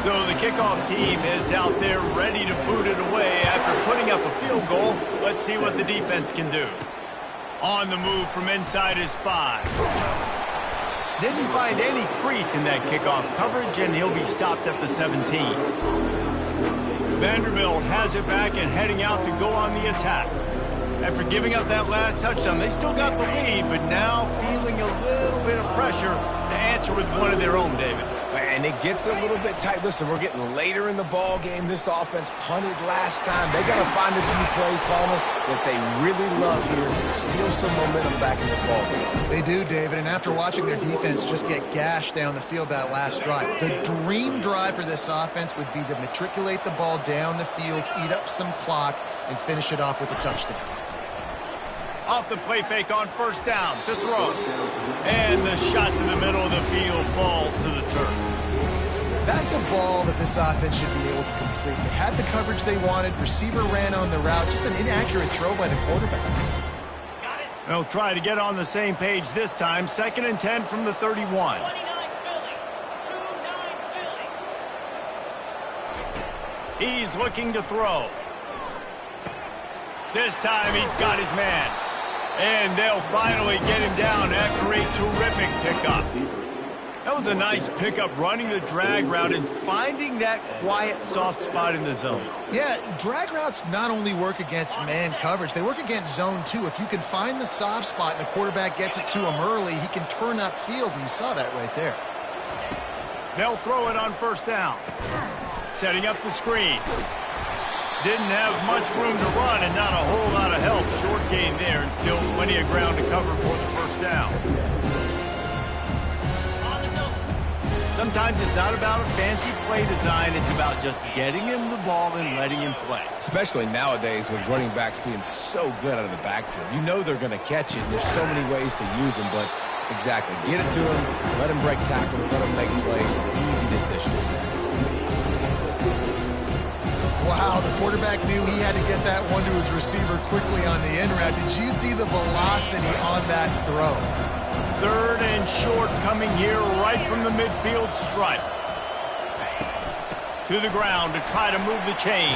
So the kickoff team is out there ready to boot it away after putting up a field goal. Let's see what the defense can do. On the move from inside his 5. Didn't find any crease in that kickoff coverage, and he'll be stopped at the 17. Vanderbilt has it back and heading out to go on the attack. After giving up that last touchdown, they still got the lead, but now feeling a little bit of pressure to answer with one of their own, David. And it gets a little bit tight. Listen, we're getting later in the ball game. This offense punted last time. They got to find a few plays, Palmer, that they really love here. Steal some momentum back in this ball game. They do, David, and after watching their defense just get gashed down the field that last drive, the dream drive for this offense would be to matriculate the ball down the field, eat up some clock, and finish it off with a touchdown. Off the play fake on 1st down to throw. And the shot to the middle of the field falls to the turf. That's a ball that this offense should be able to complete. They had the coverage they wanted. Receiver ran on the route. Just an inaccurate throw by the quarterback. They'll try to get on the same page this time. 2nd and 10 from the 31. He's looking to throw. This time he's got his man. And they'll finally get him down after a terrific pickup. That was a nice pickup, running the drag route and finding that quiet, soft spot in the zone. Yeah, drag routes not only work against man coverage, they work against zone too. If you can find the soft spot and the quarterback gets it to him early, he can turn upfield, and you saw that right there. They'll throw it on 1st down. Setting up the screen. Didn't have much room to run and not a whole lot of help. Short gain there and still plenty of ground to cover for the 1st down. sometimes it's not about a fancy play design. It's about just getting him the ball and letting him play. Especially nowadays with running backs being so good out of the backfield. You know they're going to catch it. And there's so many ways to use them, but exactly. Get it to him, let him break tackles, let him make plays. Easy decision. Wow, the quarterback knew he had to get that one to his receiver quickly on the in route. Did you see the velocity on that throw? 3rd and short coming here right from the midfield stripe. To the ground to try to move the chains.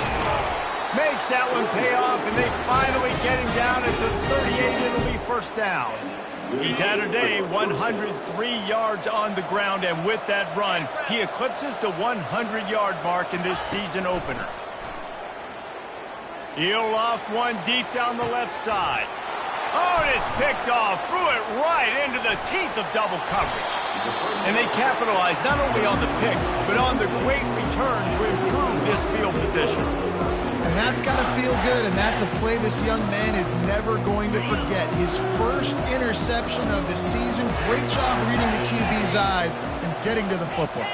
Makes that one pay off, and they finally get him down at the 38. It'll be first down. He's had a day, 103 yards on the ground, and with that run, he eclipses the 100-yard mark in this season opener. He'll loft one deep down the left side. Oh, and it's picked off. Threw it right into the teeth of double coverage. And they capitalize not only on the pick, but on the great return to improve this field position. And that's got to feel good, and that's a play this young man is never going to forget. His first interception of the season. Great job reading the QB's eyes and getting to the football.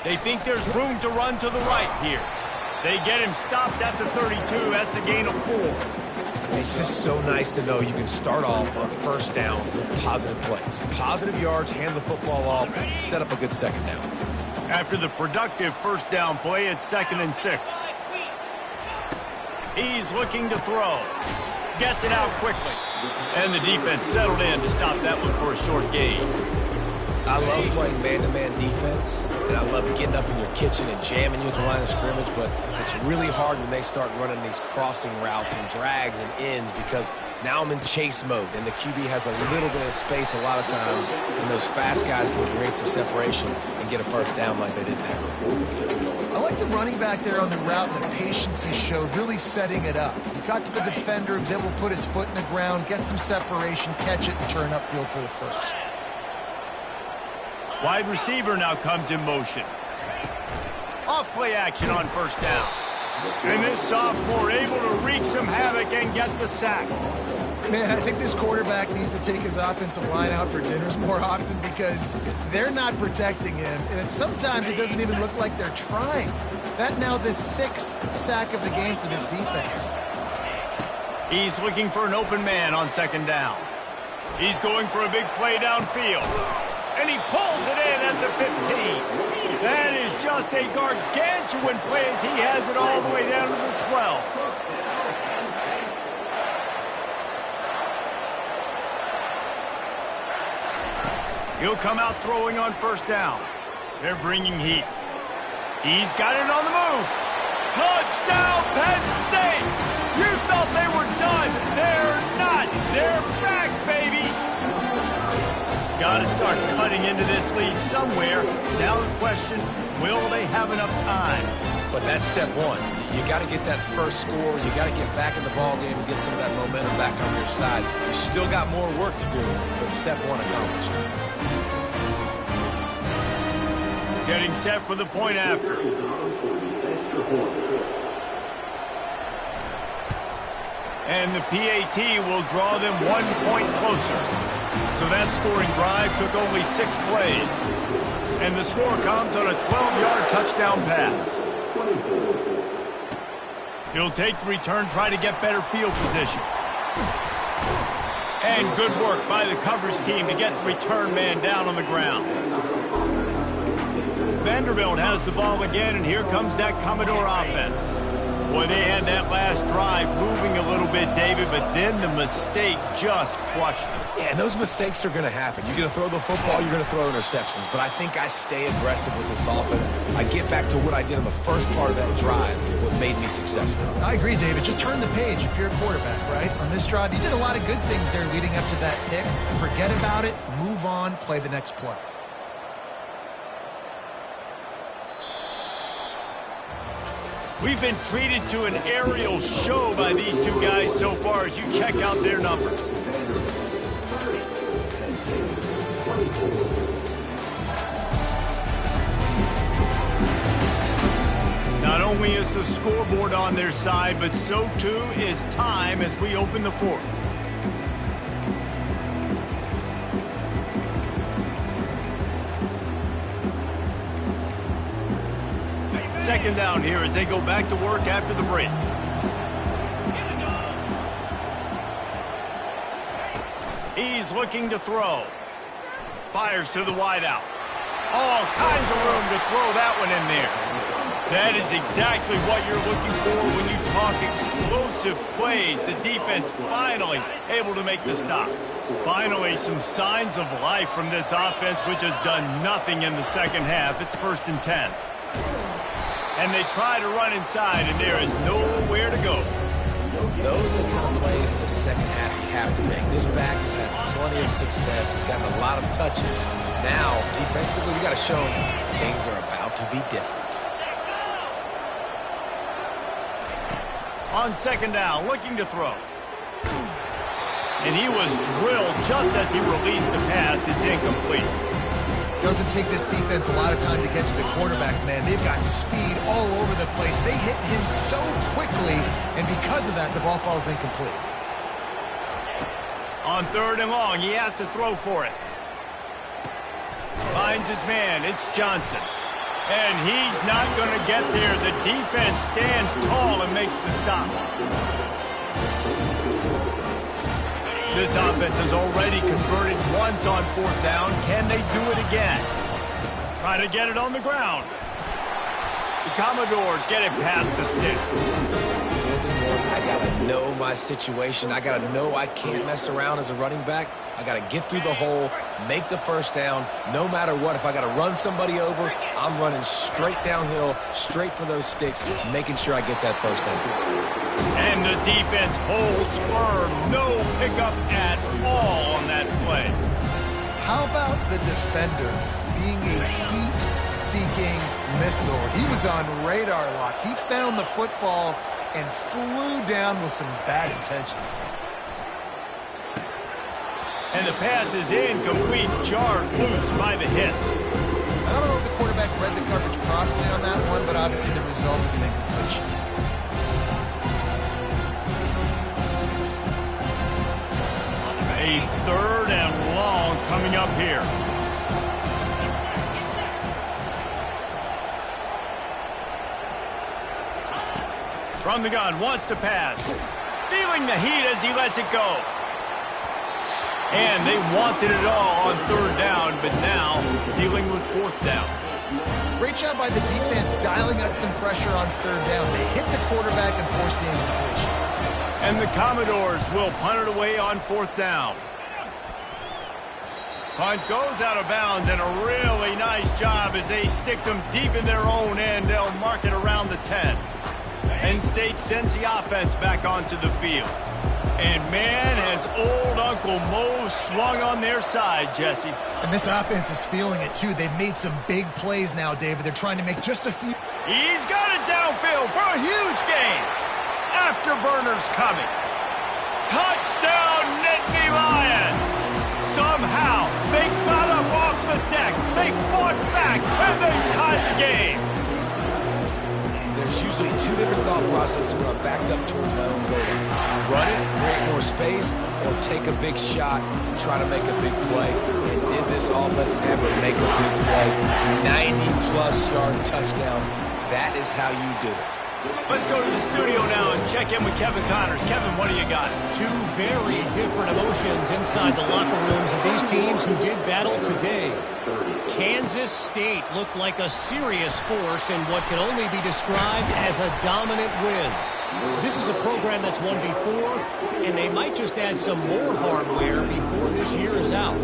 They think there's room to run to the right here. They get him stopped at the 32. That's a gain of 4. It's just so nice to know you can start off on first down with positive plays. Positive yards, hand the football off, set up a good second down. After the productive first down play, it's 2nd and 6. He's looking to throw. Gets it out quickly. And the defense settled in to stop that one for a short gain. I love playing man-to-man defense, and I love getting up in your kitchen and jamming you at the line of scrimmage, but it's really hard when they start running these crossing routes and drags and ends because now I'm in chase mode, and the QB has a little bit of space a lot of times, and those fast guys can create some separation and get a first down like they did there. I like the running back there on the route and the patience he showed, really setting it up. He got to the defender, he was able to put his foot in the ground, get some separation, catch it, and turn upfield for the first. Wide receiver now comes in motion. Off play action on first down. And this sophomore able to wreak some havoc and get the sack. Man, I think this quarterback needs to take his offensive line out for dinners more often because they're not protecting him. And sometimes it doesn't even look like they're trying. That now the 6th sack of the game for this defense. He's looking for an open man on second down. He's going for a big play downfield. And he pulls it in at the 15. That is just a gargantuan play as he has it all the way down to the 12. He'll come out throwing on first down. They're bringing heat. He's got it on the move. Touchdown, Penn State! You thought they were done. They're not. They're back, baby. Got to start cutting into this lead somewhere. Now the question, will they have enough time? But that's step one. You got to get that first score. You got to get back in the ball game and get some of that momentum back on your side. You still got more work to do, but step one accomplished. Getting set for the point after. And the PAT will draw them 1 point closer. So that scoring drive took only 6 plays. And the score comes on a 12-yard touchdown pass. He'll take the return, try to get better field position. And good work by the coverage team to get the return man down on the ground. Vanderbilt has the ball again, and here comes that Commodore offense. Boy, they had that last drive moving a little bit, David, but then the mistake just crushed them. Yeah, and those mistakes are going to happen. You're going to throw the football, you're going to throw interceptions. But I think I stay aggressive with this offense. I get back to what I did in the first part of that drive, what made me successful. I agree, David. Just turn the page if you're a quarterback, right? On this drive, you did a lot of good things there leading up to that pick. Forget about it, move on, play the next play. We've been treated to an aerial show by these two guys so far as you check out their numbers. Not only is the scoreboard on their side, but so too is time as we open the fourth. second down here as they go back to work after the break. He's looking to throw. Fires to the wideout. All kinds of room to throw that one in there. That is exactly what you're looking for when you talk explosive plays. The defense finally able to make the stop. Finally, some signs of life from this offense, which has done nothing in the second half. It's 1st and 10. And they try to run inside, and there is nowhere to go. Those are the kind of plays in the second half you have to make. This back has had plenty of success. He's gotten a lot of touches. Now, defensively, we got to show him things are about to be different. On second down, looking to throw. And he was drilled just as he released the pass. It's incomplete. Doesn't take this defense a lot of time to get to the quarterback, man. They've got speed all over the place. They hit him so quickly, and because of that, the ball falls incomplete. On 3rd and long, he has to throw for it. Finds his man. It's Johnson. And he's not going to get there. The defense stands tall and makes the stop. This offense has already converted once on 4th down. Can they do it again? Try to get it on the ground. The Commodores get it past the sticks. I got to know my situation. I got to know I can't mess around as a running back. I got to get through the hole, make the 1st down, no matter what. If I got to run somebody over, I'm running straight downhill, straight for those sticks, making sure I get that 1st down. And the defense holds firm. No pickup at all on that play. How about the defender being a heat-seeking missile? He was on radar lock. He found the football and flew down with some bad intentions. And the pass is incomplete, jarred loose by the hit. I don't know if the quarterback read the coverage properly on that one, but obviously the result is an incompletion. A 3rd and long coming up here. From the gun, wants to pass. Feeling the heat as he lets it go. And they wanted it all on 3rd down, but now dealing with 4th down. Great job by the defense dialing out some pressure on 3rd down. They hit the quarterback and forced the incompletion. And the Commodores will punt it away on 4th down. Punt goes out of bounds, and a really nice job as they stick them deep in their own end. They'll mark it around the 10. Penn State sends the offense back onto the field. And, man, has old Uncle Mo swung on their side, Jesse. And this offense is feeling it, too. They've made some big plays now, David. They're trying to make just a few. He's got it downfield for a huge gain. Afterburners coming. Touchdown, Nittany Lions. Somehow, they got up off the deck. They fought back, and they tied the game. There's usually 2 different thought processes when I'm backed up towards my own goal line. Run it, create more space, or take a big shot and try to make a big play. And did this offense ever make a big play? 90-plus yard touchdown. That is how you do it. Let's go to the studio now and check in with Kevin Connors. Kevin, what do you got? 2 very different emotions inside the locker rooms of these teams who did battle today. Kansas State looked like a serious force in what can only be described as a dominant win. This is a program that's won before, and they might just add some more hardware before this year is out.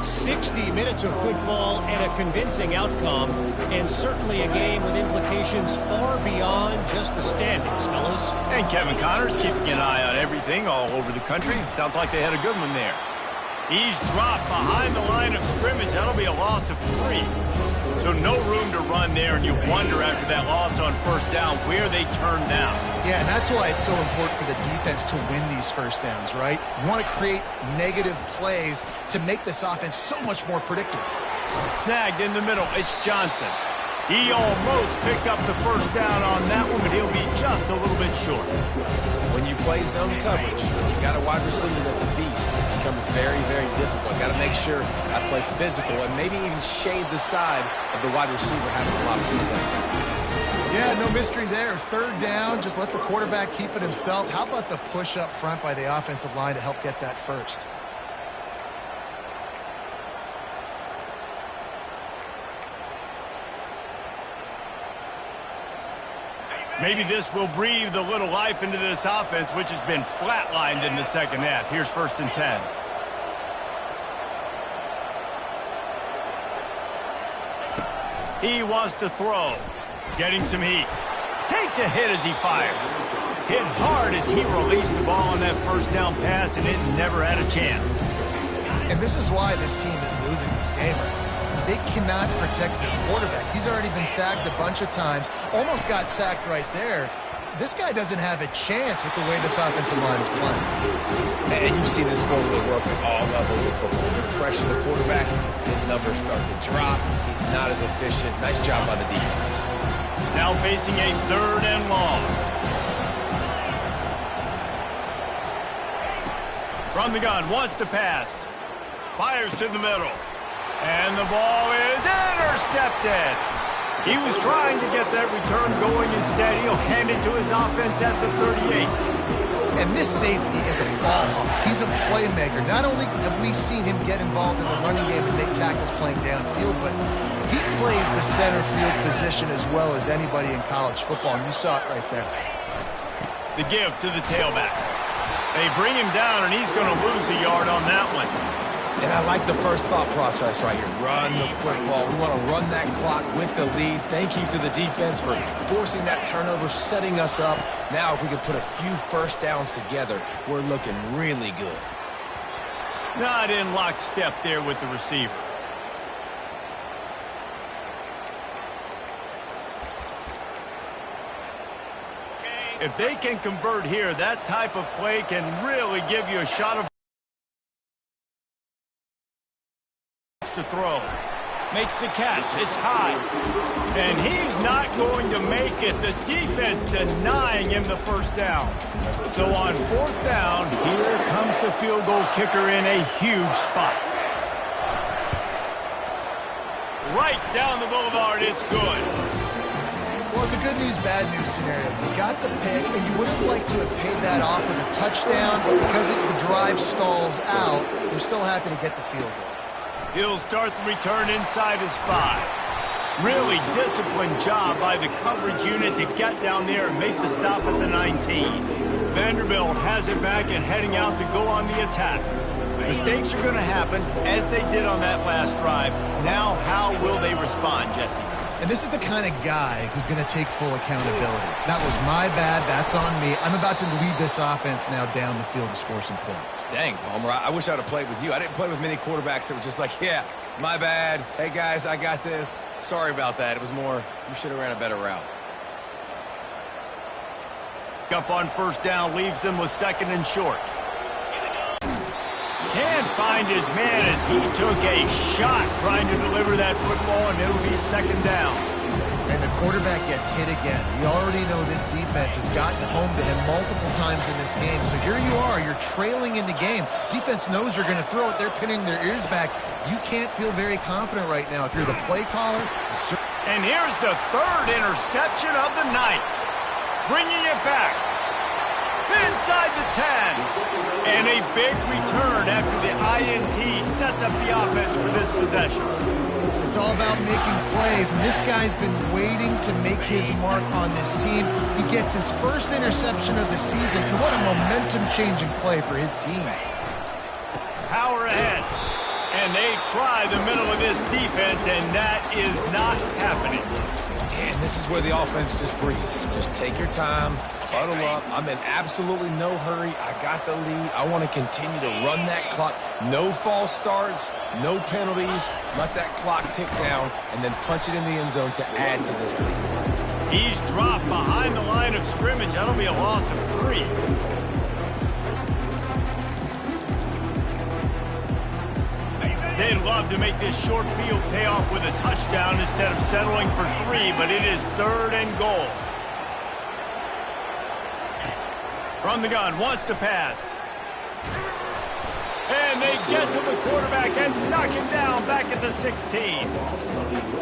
60 minutes of football and a convincing outcome, and certainly a game with implications far beyond just the standings, fellas. And Kevin Connors keeping an eye on everything all over the country. Sounds like they had a good one there. He's dropped behind the line of scrimmage. That'll be a loss of 3. So no room to run there, and you wonder after that loss on 1st down where they turn down. Yeah, and that's why it's so important for the defense to win these 1st downs, right? You want to create negative plays to make this offense so much more predictable. Snagged in the middle, it's Johnson. He almost picked up the 1st down on that one, but he'll be just a little bit short. When you play zone coverage, you got a wide receiver that's a beast. It becomes very, very difficult. Got to make sure I play physical and maybe even shade the side of the wide receiver having a lot of success. Yeah, no mystery there. Third down, just let the quarterback keep it himself. How about the push up front by the offensive line to help get that first? Maybe this will breathe a little life into this offense, which has been flatlined in the second half. Here's 1st and 10. He wants to throw. Getting some heat. Takes a hit as he fires. Hit hard as he released the ball on that first down pass, and it never had a chance. And this is why this team is losing this game right now. They cannot protect their quarterback. He's already been sacked a bunch of times. Almost got sacked right there. This guy doesn't have a chance with the way this offensive line is playing. And you see this formula work at all levels of football. You pressure the quarterback, his numbers start to drop. He's not as efficient. Nice job by the defense. Now facing a 3rd and long. From the gun, wants to pass. Fires to the middle. And the ball is intercepted. He was trying to get that return going. Instead, he'll hand it to his offense at the 38. And this safety is a ball hawk. He's a playmaker. Not only have we seen him get involved in the running game and make tackles playing downfield, but he plays the center field position as well as anybody in college football, and you saw it right there. The give to the tailback. They bring him down, and he's going to lose a yard on that one. And I like the first thought process right here. Run the football. We want to run that clock with the lead. Thank you to the defense for forcing that turnover, setting us up. Now, if we can put a few first downs together, we're looking really good. Not in lockstep there with the receiver. If they can convert here, that type of play can really give you a shot of to throw. Makes the catch. It's high. And he's not going to make it. The defense denying him the first down. So on 4th down, here comes the field goal kicker in a huge spot. Right down the boulevard. It's good. Well, it's a good news, bad news scenario. You got the pick, and you would have liked to have paid that off with a touchdown, but because the drive stalls out, you're still happy to get the field goal. He'll start the return inside his 5. Really disciplined job by the coverage unit to get down there and make the stop at the 19. Vanderbilt has it back and heading out to go on the attack. Mistakes are going to happen, as they did on that last drive. Now, how will they respond, Jesse? And this is the kind of guy who's going to take full accountability. That was my bad. That's on me. I'm about to lead this offense now down the field to score some points. Dang, Palmer, I wish I'd have played with you. I didn't play with many quarterbacks that were just like, yeah, my bad. Hey, guys, I got this. Sorry about that. It was more, you should have ran a better route. Up on 1st down, leaves them with 2nd and short. Can't find his man as he took a shot trying to deliver that football, and it'll be 2nd down. And the quarterback gets hit again. We already know this defense has gotten home to him multiple times in this game. So here you are, you're trailing in the game. Defense knows you're going to throw it. They're pinning their ears back. You can't feel very confident right now. If you're the play caller. And here's the 3rd interception of the night. Bringing it back. Inside the 10. And a big return after the INT sets up the offense for this possession. It's all about making plays, and this guy's been waiting to make his mark on this team. He gets his first interception of the season, and what a momentum-changing play for his team. Power ahead. And they try the middle of this defense, and that is not happening. And this is where the offense just breathes. Just take your time, huddle up. I'm in absolutely no hurry. I got the lead. I want to continue to run that clock. No false starts, no penalties. Let that clock tick down, and then punch it in the end zone to add to this lead. He's dropped behind the line of scrimmage. That'll be a loss of 3. They'd love to make this short field pay off with a touchdown instead of settling for 3, but it is 3rd and goal. From the gun, wants to pass. And they get to the quarterback quarterback and knock him down back at the 16.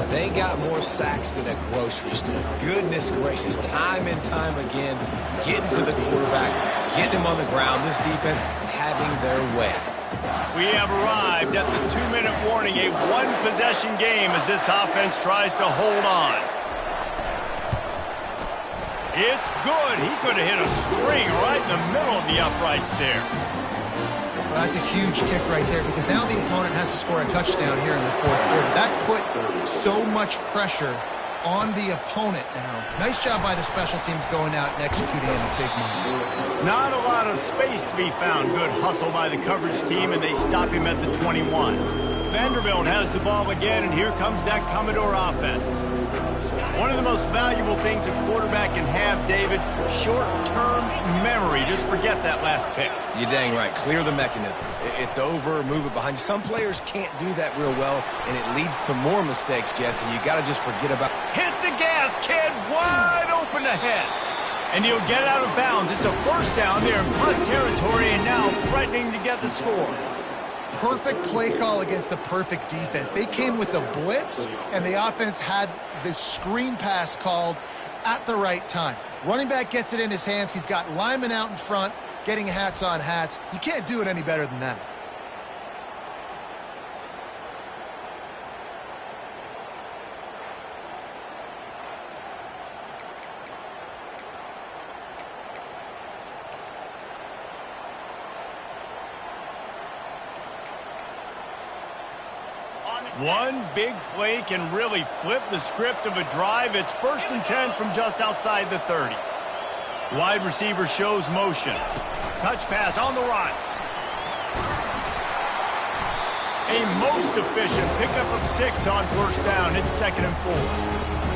They got more sacks than a grocery store. Goodness gracious, time and time again, getting to the quarterback, getting him on the ground. This defense having their way. We have arrived at the 2-minute warning, a one-possession game as this offense tries to hold on. It's good. He could have hit a string right in the middle of the uprights there. Well, that's a huge kick right there because now the opponent has to score a touchdown here in the fourth quarter. That put so much pressure on the opponent now. Nice job by the special teams going out and executing in a big moment. Not a lot of space to be found. Good hustle by the coverage team, and they stop him at the 21. Vanderbilt has the ball again, and here comes that Commodore offense. One of the most valuable things a quarterback can have, David, short-term memory. Just forget that last pick. You're dang right. Clear the mechanism. It's over, move it behind you. Some players can't do that real well, and it leads to more mistakes, Jesse. You got to just forget about. Hit the gas, kid. Wide open ahead. And he'll get out of bounds. It's a first down there in plus territory, and now threatening to get the score. Perfect play call against the perfect defense. They came with a blitz, and the offense had the screen pass called at the right time. Running back gets it in his hands. He's got linemen out in front, getting hats on hats. You can't do it any better than that. One big play can really flip the script of a drive. It's 1st and 10 from just outside the 30. Wide receiver shows motion. Touch pass on the run. A most efficient pickup of 6 on first down. It's 2nd and 4.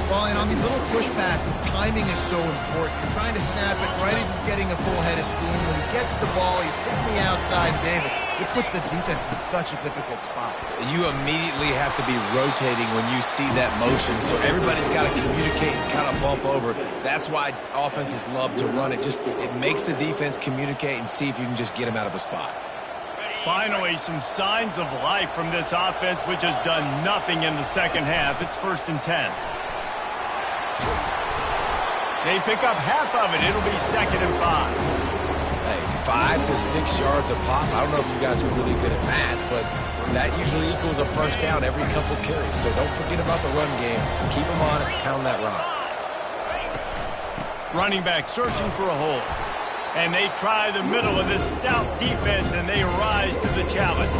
Well, and on these little push passes, timing is so important. You're trying to snap it right as he's getting a full head of steam. When he gets the ball, he's hitting the outside, David. It puts the defense in such a difficult spot. You immediately have to be rotating when you see that motion, so everybody's got to communicate and kind of bump over. That's why offenses love to run it. It makes the defense communicate and see if you can just get them out of a spot. Finally, some signs of life from this offense, which has done nothing in the second half. It's 1st and 10. They pick up half of it. It'll be 2nd and 5. Hey, 5 to 6 yards a pop. I don't know if you guys are really good at math, but that usually equals a first down every couple carries. So don't forget about the run game. Keep them honest. Pound that rock. Running back searching for a hole. And they try the middle of this stout defense, and they rise to the challenge.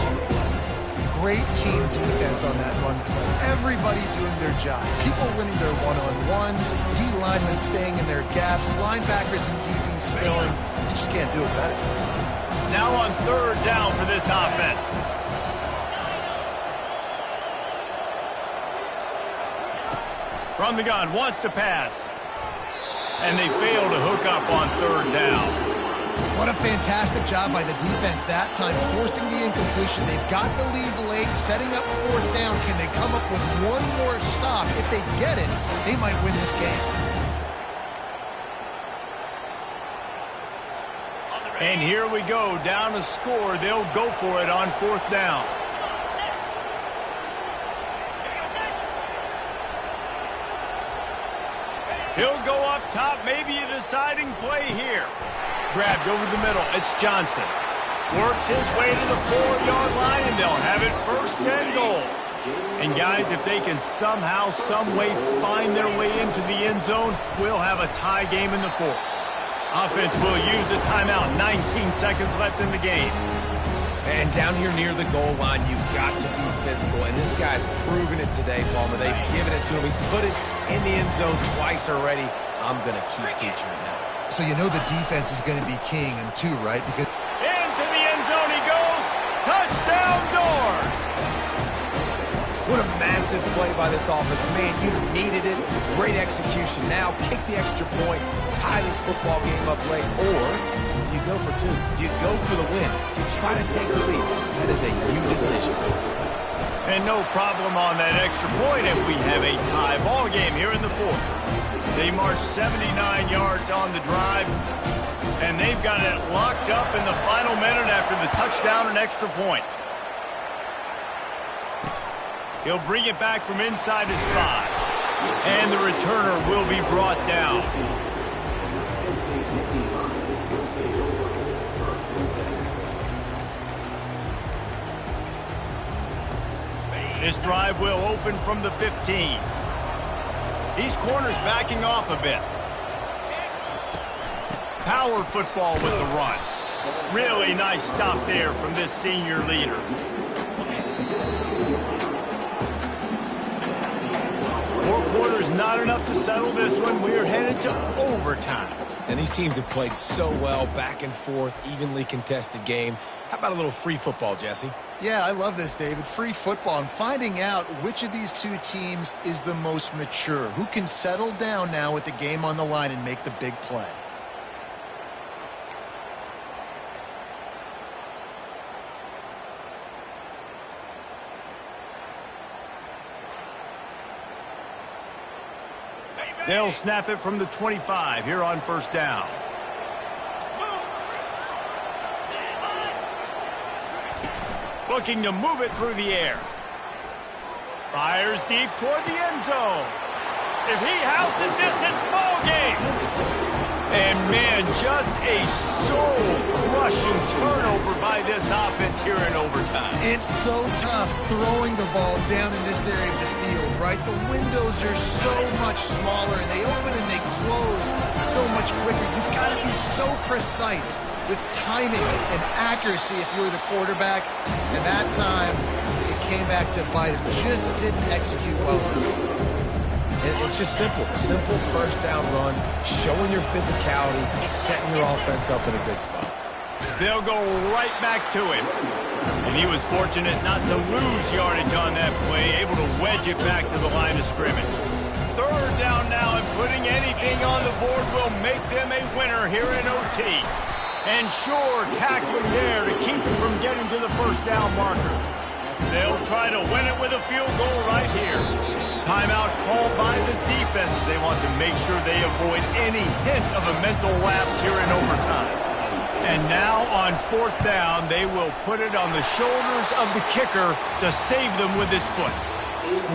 Great team defense on that run play. Everybody doing their job. People winning their one-on-ones, D linemen staying in their gaps, linebackers and DBs filling. You just can't do it better. Now on 3rd down for this offense. From the gun, wants to pass. And they fail to hook up on 3rd down. What a fantastic job by the defense that time, forcing the incompletion. They've got the lead late, setting up 4th down. Can they come up with one more stop? If they get it, they might win this game. And here we go, down to score. They'll go for it on 4th down. He'll go up top, maybe a deciding play here. Grabbed over the middle, it's Johnson. Works his way to the 4-yard line, and they'll have it 1st and goal. And guys, if they can somehow, some way find their way into the end zone, we'll have a tie game in the 4th. Offense will use a timeout, 19 seconds left in the game. And down here near the goal line, you've got to be physical. And this guy's proven it today, Palmer. They've given it to him. He's put it in the end zone twice already. I'm going to keep featuring him. So you know the defense is going to be keying him too, right? Because into the end zone he goes. Touchdown Doors. What a massive play by this offense. Man, you needed it. Great execution. Now kick the extra point, tie this football game up late, or do you go for 2? Do you go for the win? Do you try to take the lead? That is a you decision. And no problem on that extra point if we have a tie ball game here in the 4th. They march 79 yards on the drive, and they've got it locked up in the final minute after the touchdown and extra point. He'll bring it back from inside his 5. And the returner will be brought down. This drive will open from the 15. These corners backing off a bit. Power football with the run. Really nice stop there from this senior leader. Four quarters not enough to settle this one. We are headed to overtime. And these teams have played so well, back and forth, evenly contested game. How about a little free football, Jesse? Yeah, I love this, David. Free football and finding out which of these two teams is the most mature. Who can settle down now with the game on the line and make the big play. They'll snap it from the 25 here on first down. Looking to move it through the air. Fires deep toward the end zone. If he houses this, it's ball game. And man, just a soul-crushing turnover by this offense here in overtime. It's so tough throwing the ball down in this area of the field, right? The windows are so much smaller, and they open and they close so much quicker. You've got to be so precise with timing and accuracy if you're the quarterback. And that time, it came back to bite him. Just didn't execute well. It's just simple. Simple first down run, showing your physicality, setting your offense up in a good spot. They'll go right back to him. And he was fortunate not to lose yardage on that play, able to wedge it back to the line of scrimmage. Third down now, and putting anything on the board will make them a winner here in OT. And sure, tackling there to keep him from getting to the first down marker. They'll try to win it with a field goal right here. Timeout called by the defense. They want to make sure they avoid any hint of a mental lapse here in overtime. And now on fourth down, they will put it on the shoulders of the kicker to save them with his foot.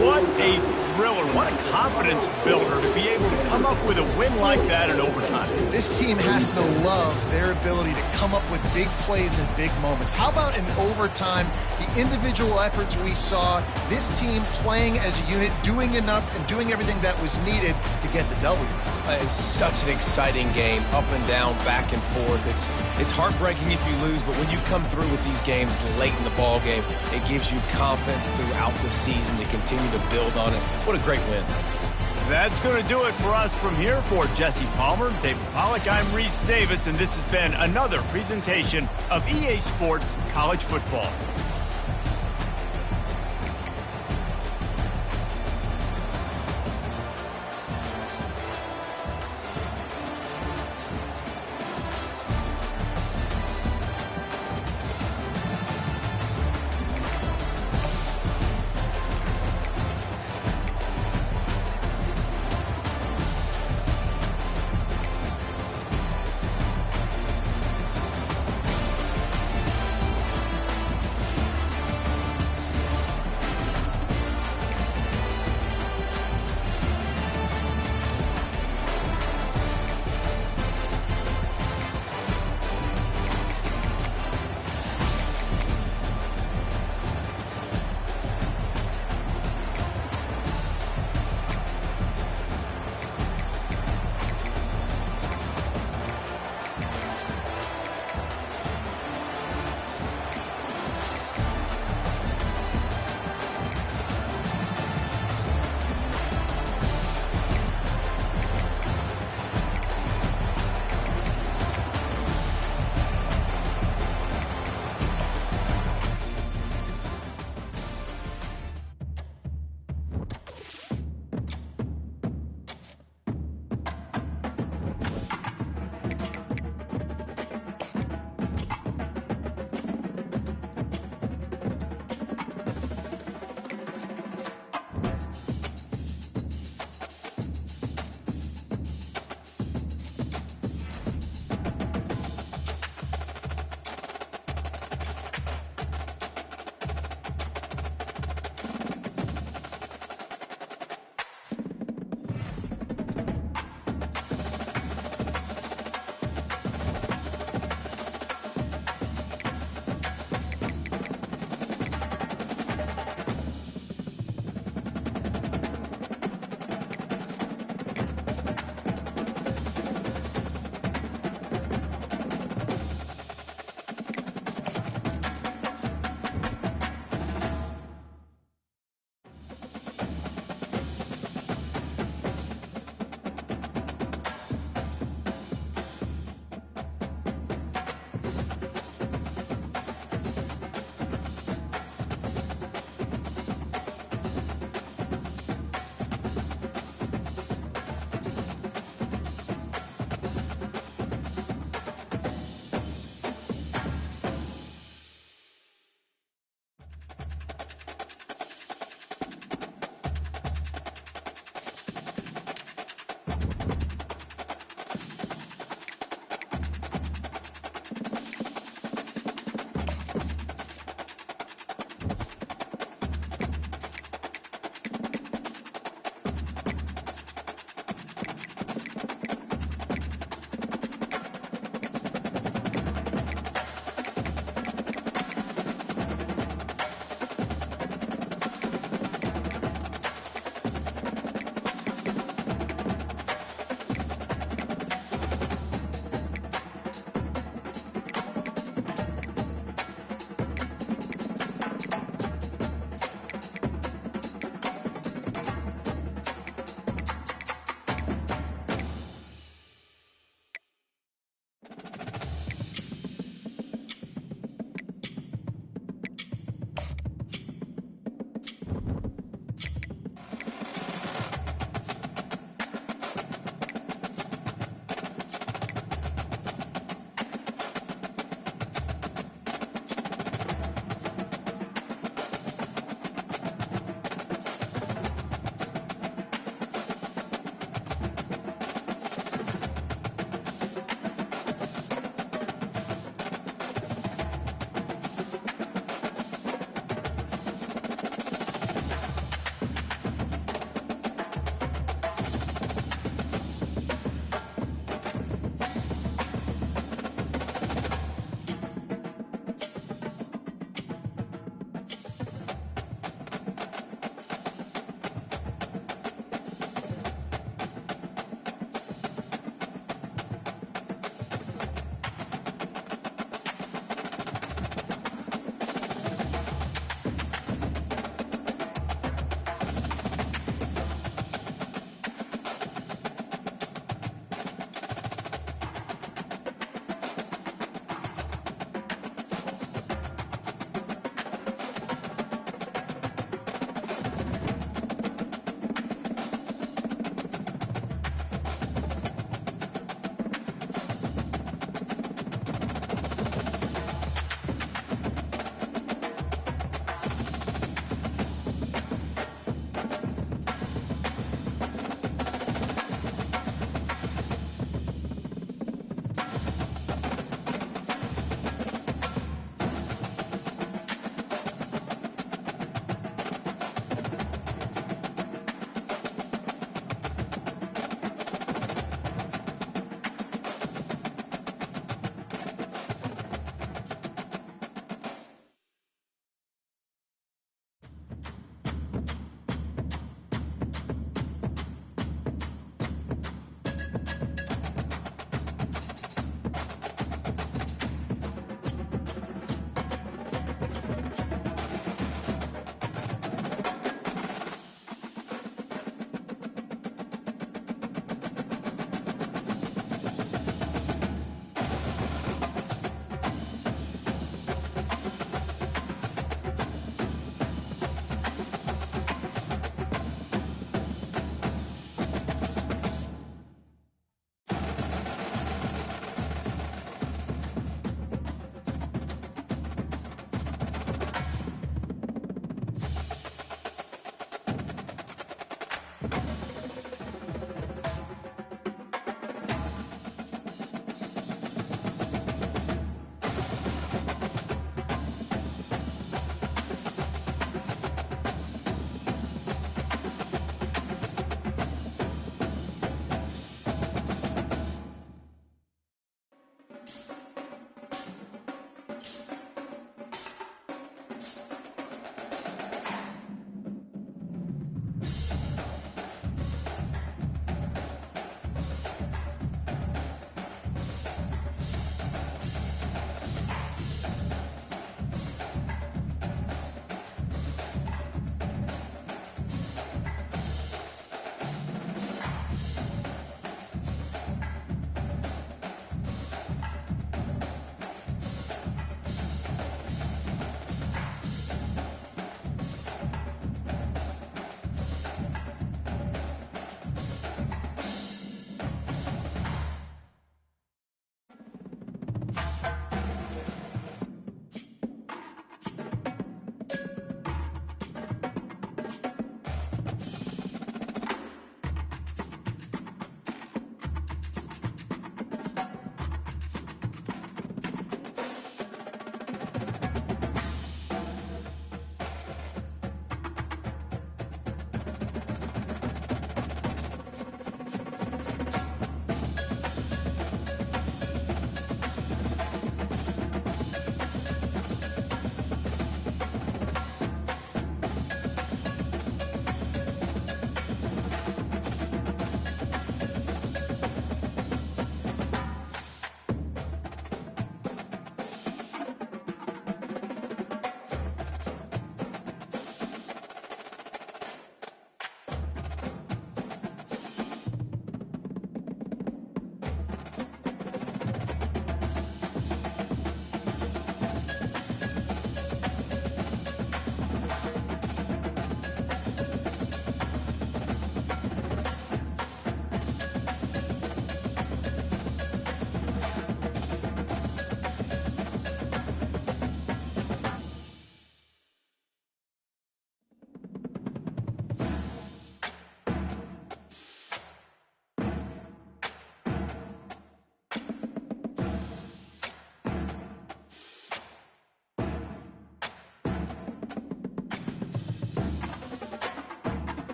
What a thriller. What a confidence builder to be able to come up with a win like that in overtime. This team has to love their ability to come up with big plays and big moments. How about in overtime, the individual efforts we saw, this team playing as a unit, doing enough and doing everything that was needed to get the W. It's such an exciting game, up and down, back and forth. It's heartbreaking if you lose, but when you come through with these games late in the ball game, it gives you confidence throughout the season to continue to build on it. What a great win. That's going to do it for us from here. For Jesse Palmer, David Pollack, I'm Reese Davis, and this has been another presentation of EA Sports College Football.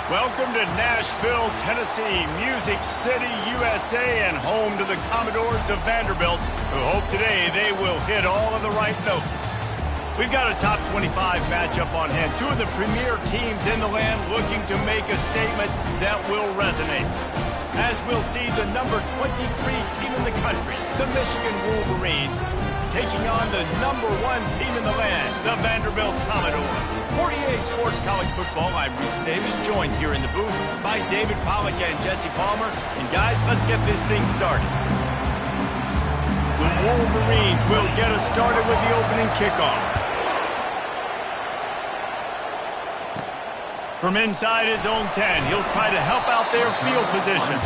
Welcome to Nashville, Tennessee, Music City, USA, and home to the Commodores of Vanderbilt, who hope today they will hit all of the right notes. We've got a top 25 matchup on hand. Two of the premier teams in the land looking to make a statement that will resonate. As we'll see, the number 23 team in the country, the Michigan Wolverines, taking on the number 1 team in the land, the Vanderbilt Commodores. 48 Sports College Football, I'm Reese Davis, joined here in the booth by David Pollack and Jesse Palmer. And guys, let's get this thing started. The Wolverines will get us started with the opening kickoff. From inside his own 10, he'll try to help out their field position.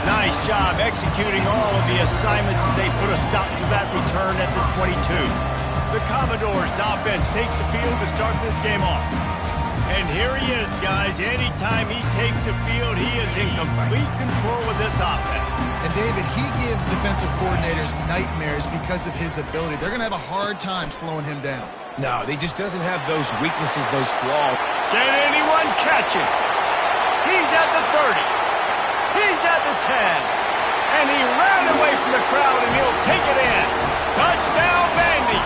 Nice job executing all of the assignments as they put a stop to that return at the 22. The Commodores offense takes the field to start this game off. And here he is, guys. Anytime he takes the field, he is in complete control of this offense. And David, he gives defensive coordinators nightmares because of his ability. They're going to have a hard time slowing him down. No, he just doesn't have those weaknesses, those flaws. Can anyone catch him? He's at the 30. He's at the 10. And he ran away from the crowd, and he'll take it in. Touchdown, Vandy.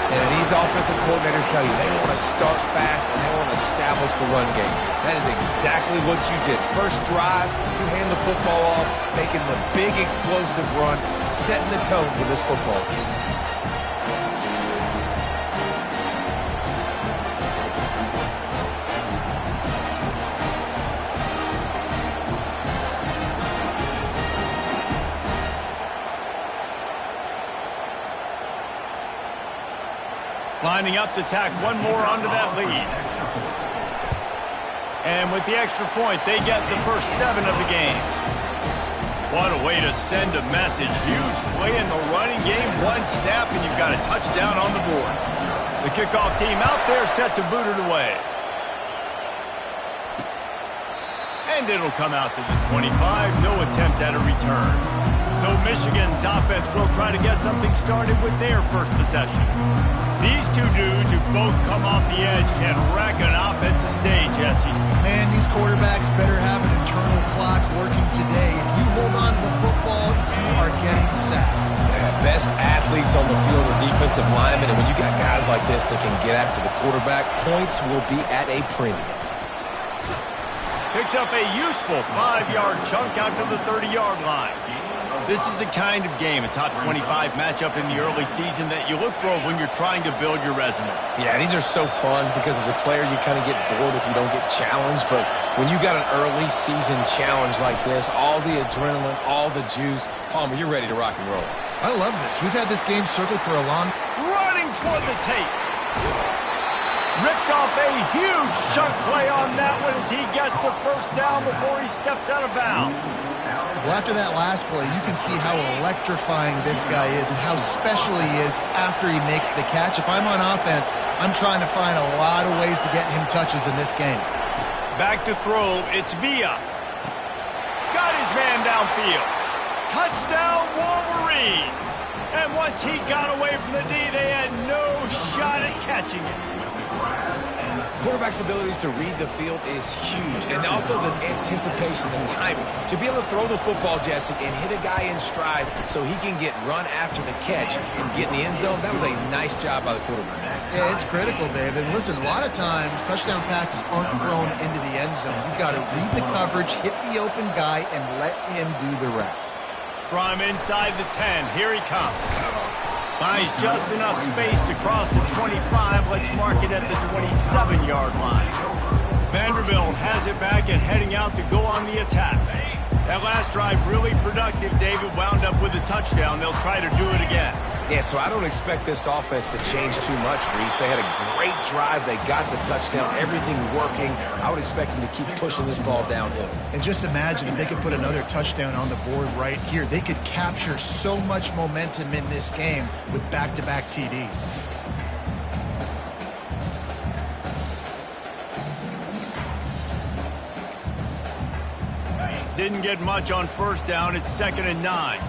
And these offensive coordinators tell you they want to start fast and they want to establish the run game. That is exactly what you did. First drive, you hand the football off, making the big explosive run, setting the tone for this football game. Lining up to tack one more onto that lead. And with the extra point, they get the first 7 of the game. What a way to send a message. Huge play in the running game. One snap, and you've got a touchdown on the board. The kickoff team out there set to boot it away. And it'll come out to the 25. No attempt at a return. So Michigan's offense will try to get something started with their first possession. These two dudes who both come off the edge can wreck an offensive stage, Jesse. Man, these quarterbacks better have an internal clock working today. If you hold on to the football, you are getting sacked. Yeah, best athletes on the field are defensive linemen, and when you got guys like this that can get after the quarterback, points will be at a premium. Picks up a useful 5-yard chunk out to the 30-yard line. This is the kind of game, a top 25 matchup in the early season, that you look for when you're trying to build your resume. Yeah, these are so fun because as a player you kind of get bored if you don't get challenged. But when you got an early season challenge like this, all the adrenaline, all the juice, Palmer, you're ready to rock and roll. I love this. We've had this game circled for a long... Running toward the tape. Ripped off a huge chunk play on that one as he gets the first down before he steps out of bounds. Well, after that last play, you can see how electrifying this guy is and how special he is after he makes the catch. If I'm on offense, I'm trying to find a lot of ways to get him touches in this game. Back to throw, it's Villa. Got his man downfield. Touchdown, Wolverines. And once he got away from the D, they had no shot at catching it. Quarterback's abilities to read the field is huge, and also the anticipation, the timing. To be able to throw the football, Jesse, and hit a guy in stride so he can get run after the catch and get in the end zone, that was a nice job by the quarterback. Yeah, it's critical, David. And listen, a lot of times, touchdown passes aren't thrown into the end zone. You've got to read the coverage, hit the open guy, and let him do the rest. From inside the 10, here he comes. Finds just enough space to cross the 25. Let's mark it at the 27-yard line. Vanderbilt has it back and heading out to go on the attack. That last drive really productive. David wound up with a touchdown. They'll try to do it again. Yeah, so I don't expect this offense to change too much, Reese. They had a great drive. They got the touchdown. Everything working. I would expect them to keep pushing this ball downhill. And just imagine if they could put another touchdown on the board right here. They could capture so much momentum in this game with back-to-back TDs. Didn't get much on first down. It's 2nd and 9.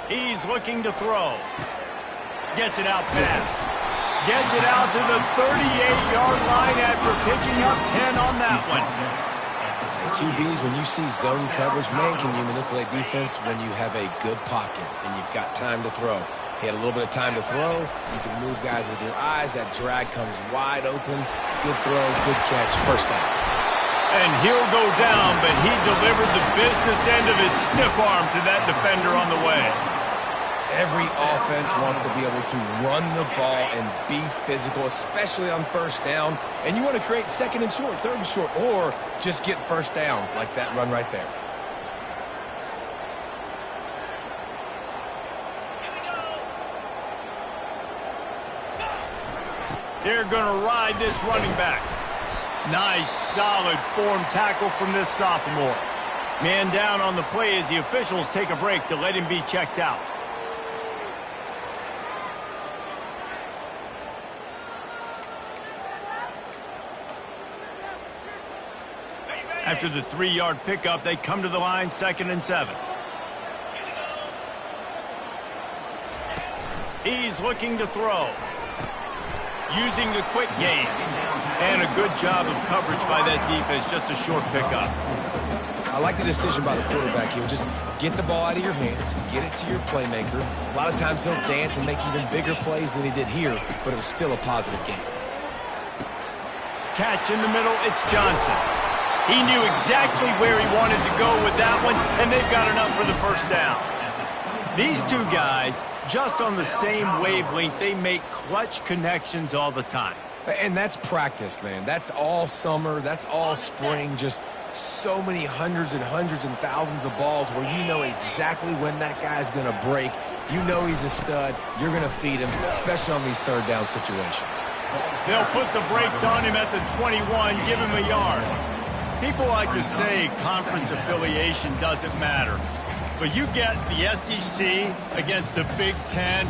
He's looking to throw. Gets it out fast. Gets it out to the 38-yard line after picking up 10 on that one. QBs, when you see zone coverage, man, can you manipulate defense when you have a good pocket and you've got time to throw. He had a little bit of time to throw. You can move guys with your eyes. That drag comes wide open. Good throw, good catch, first down. And he'll go down, but he delivered the business end of his stiff arm to that defender on the way. Every offense wants to be able to run the ball and be physical, especially on first down. And you want to create second and short, third and short, or just get first downs like that run right there. They're going to ride this running back. Nice, solid form tackle from this sophomore. Man down on the play as the officials take a break to let him be checked out. After the 3-yard pickup, they come to the line, 2nd and 7. He's looking to throw. Using the quick game. And a good job of coverage by that defense, just a short pickup. I like the decision by the quarterback here. Just get the ball out of your hands, get it to your playmaker. A lot of times he'll dance and make even bigger plays than he did here, but it was still a positive game. Catch in the middle, it's Johnson. He knew exactly where he wanted to go with that one, and they've got enough for the first down. These two guys, just on the same wavelength, they make clutch connections all the time. And that's practice, man. That's all summer. That's all spring. Just so many hundreds and thousands of balls where you know exactly when that guy's going to break. You know he's a stud. You're going to feed him, especially on these third down situations. They'll put the brakes on him at the 21, give him a yard. People like to say conference affiliation doesn't matter. But you get the SEC against the Big Ten,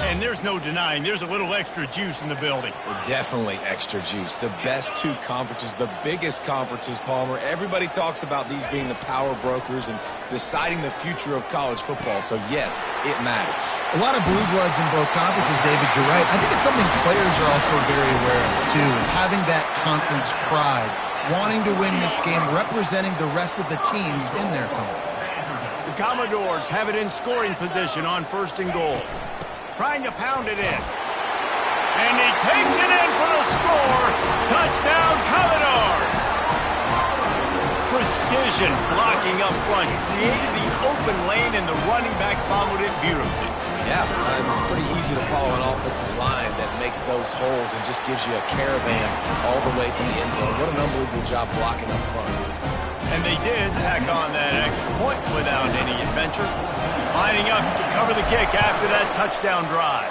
and there's no denying there's a little extra juice in the building. Definitely extra juice. The best two conferences, the biggest conferences, Palmer. Everybody talks about these being the power brokers and deciding the future of college football. So, yes, it matters. A lot of blue bloods in both conferences, David. You're right. I think it's something players are also very aware of, too, is having that conference pride, wanting to win this game, representing the rest of the teams in their conference. The Commodores have it in scoring position on 1st and goal. Trying to pound it in. And he takes it in for the score. Touchdown, Commodores! Precision blocking up front. Created the open lane, and the running back followed it beautifully. Yeah, it's pretty easy to follow an offensive line that makes those holes and just gives you a caravan all the way to the end zone. What an unbelievable job blocking up front. And they did tack on that extra point without any adventure. Lining up to cover the kick after that touchdown drive.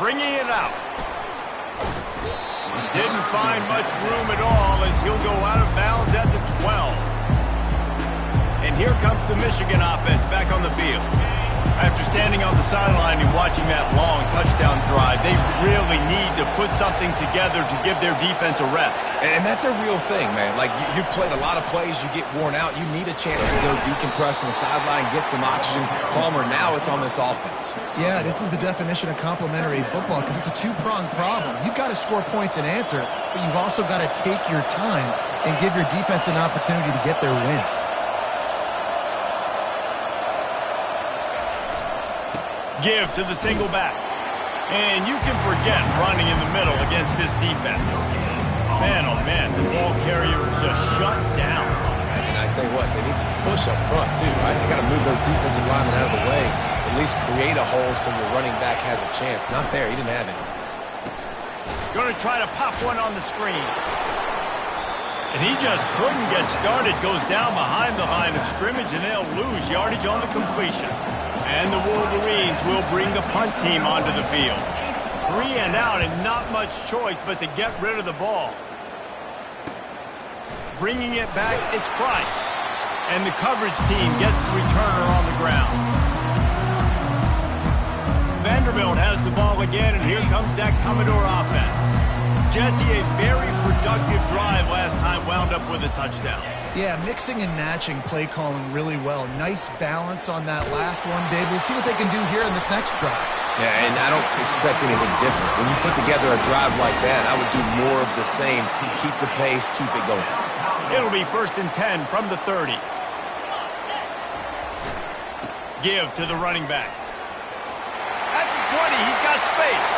Bringing it out. Didn't find much room at all as he'll go out of bounds at the 12. And here comes the Michigan offense back on the field. After standing on the sideline and watching that long touchdown drive, they really need to put something together to give their defense a rest. And that's a real thing, man. Like, you played a lot of plays, you get worn out. You need a chance to go decompress on the sideline, get some oxygen. Palmer, now it's on this offense. Yeah, this is the definition of complementary football because it's a two-pronged problem. You've got to score points and answer, but you've also got to take your time and give your defense an opportunity to get their win. Give to the single back. And you can forget running in the middle against this defense. Man, oh man, the ball carrier is just shut down. And I tell you what, they need some push up front too, right? They got to move those defensive linemen out of the way. At least create a hole so your running back has a chance. Not there, he didn't have any. Going to try to pop one on the screen. And he just couldn't get started. Goes down behind the line of scrimmage, and they'll lose yardage on the completion. And the Wolverines will bring the punt team onto the field. 3 and out, and not much choice but to get rid of the ball. Bringing it back, it's Price. And the coverage team gets the returner on the ground. Vanderbilt has the ball again, and here comes that Commodore offense. Jesse, a very productive drive last time, wound up with a touchdown. Yeah, mixing and matching play calling really well. Nice balance on that last one, Dave. Let's see what they can do here in this next drive. Yeah, and I don't expect anything different. When you put together a drive like that, I would do more of the same. Keep the pace, keep it going. It'll be 1st and 10 from the 30. Give to the running back. At the 20, he's got space.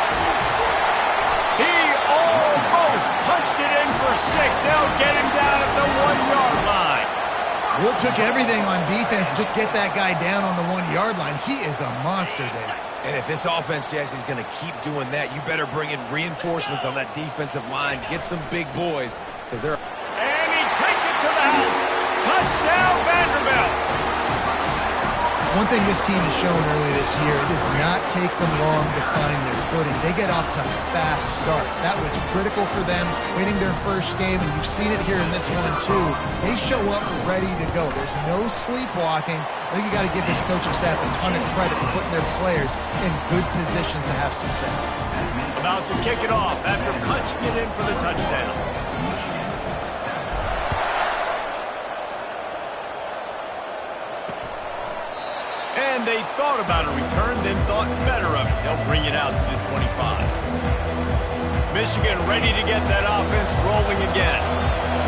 He almost punched it in for 6. They'll get him down at the 1-yard line. Will took everything on defense to just get that guy down on the 1-yard line. He is a monster, Dave. And if this offense, Jesse's going to keep doing that, you better bring in reinforcements on that defensive line. Get some big boys, because they're... And he takes it to the house. Touchdown, Vanderbilt. One thing this team has shown early this year, it does not take them long to find their footing. They get off to fast starts. That was critical for them winning their first game, and you've seen it here in this one too. They show up ready to go. There's no sleepwalking. I think you got to give this coaching staff a ton of credit for putting their players in good positions to have success. About to kick it off after punching it in for the touchdown. And they thought about a return, then thought better of it. They'll bring it out to the 25. Michigan ready to get that offense rolling again.